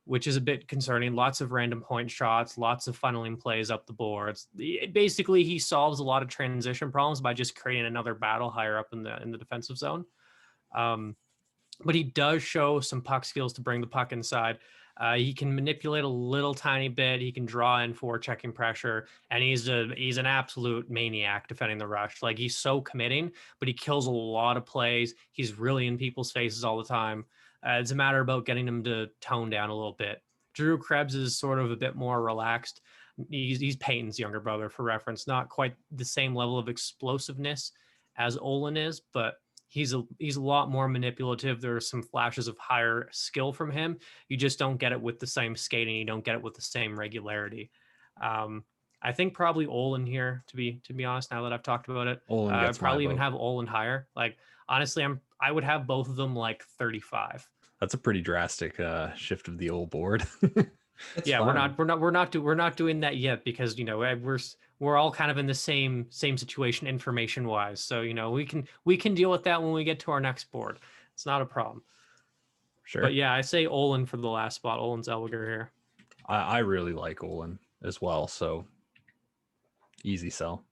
which is a bit concerning. Lots of random point shots, lots of funneling plays up the boards. Basically, he solves a lot of transition problems by just creating another battle higher up in the defensive zone. But he does show some puck skills to bring the puck inside. He can manipulate a little tiny bit. He can draw in for checking pressure, and he's an absolute maniac defending the rush. Like, he's so committing, but he kills a lot of plays. He's really in people's faces all the time. It's a matter about getting him to tone down a little bit. Drew Krebs is sort of a bit more relaxed. He's Peyton's younger brother, for reference. Not quite the same level of explosiveness as Olen is, but he's a lot more manipulative. There are some flashes of higher skill from him. You just don't get it with the same skating. You don't get it with the same regularity. I think probably Olen here, to be honest, now that I've talked about it. I'd probably even have Olen higher. Like, honestly, I would have both of them like 35. That's a pretty drastic shift of the old board. Yeah, fine. we're not doing that yet because, you know, we're all kind of in the same situation information wise. So, you know, we can deal with that when we get to our next board. It's not a problem. Sure. But yeah, I say Olen for the last spot. Olen Zellweger here. I really like Olen as well. So easy sell.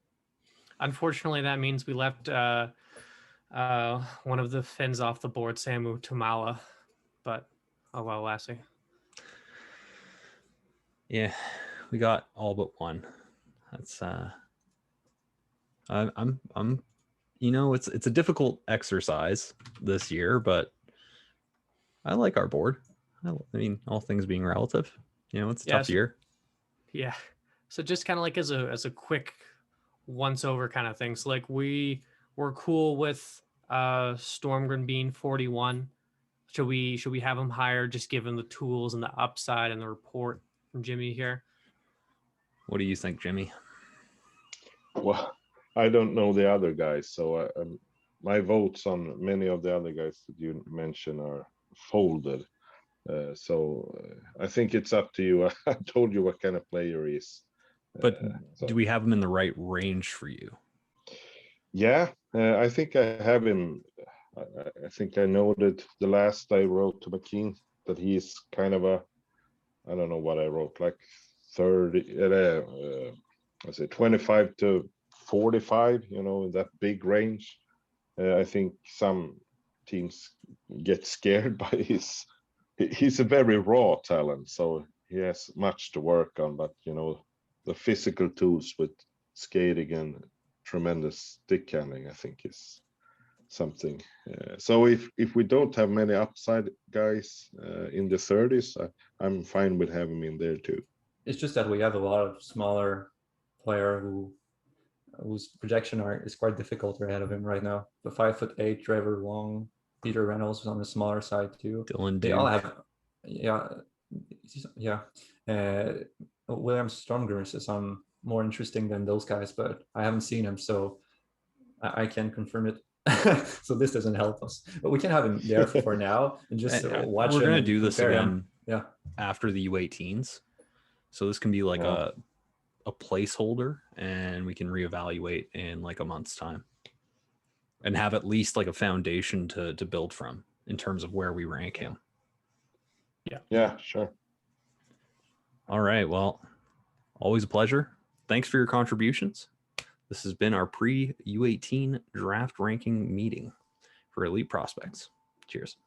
Unfortunately, that means we left one of the Finns off the board, Samu Tumala. But oh well, Lassie. Yeah, we got all but one. That's I'm you know, it's a difficult exercise this year, but I like our board. I mean, all things being relative, you know, it's a tough year. Yeah. So just kind of like as a quick once over kind of thing. So like we're cool with Stormgren being 41. Should we have him higher just given the tools and the upside and the report from Jimmy here? What do you think, Jimmy? Well, I don't know the other guys, so my votes on many of the other guys that you mentioned are folded. So I think it's up to you. I told you what kind of player he is. But do we have him in the right range for you? Yeah, I think I have him. I think I noted the last I wrote to McKean that he's kind of I don't know what I wrote, like 30, I say 25 to 45, you know, in that big range. I think some teams get scared by he's a very raw talent, so he has much to work on, but you know, the physical tools with skating and tremendous stick handling, I think is something. So if we don't have many upside guys in the 30s, I'm fine with having him in there too. It's just that we have a lot of smaller player whose projection is quite difficult ahead of him right now. The 5'8" Trevor Long, Peter Reynolds is on the smaller side too. Dylan they Duke. all have, yeah. William Stromgren is more interesting than those guys, but I haven't seen him, so I can't confirm it. So this doesn't help us, but we can have him there for now and just watch. We're him gonna and do this compare again. him. Yeah, after the U18s, so this can be like Yeah. a placeholder, and we can reevaluate in like a month's time, and have at least like a foundation to build from in terms of where we rank him. Yeah, sure. All right. Well, always a pleasure. Thanks for your contributions. This has been our pre-U18 draft ranking meeting for elite prospects. Cheers.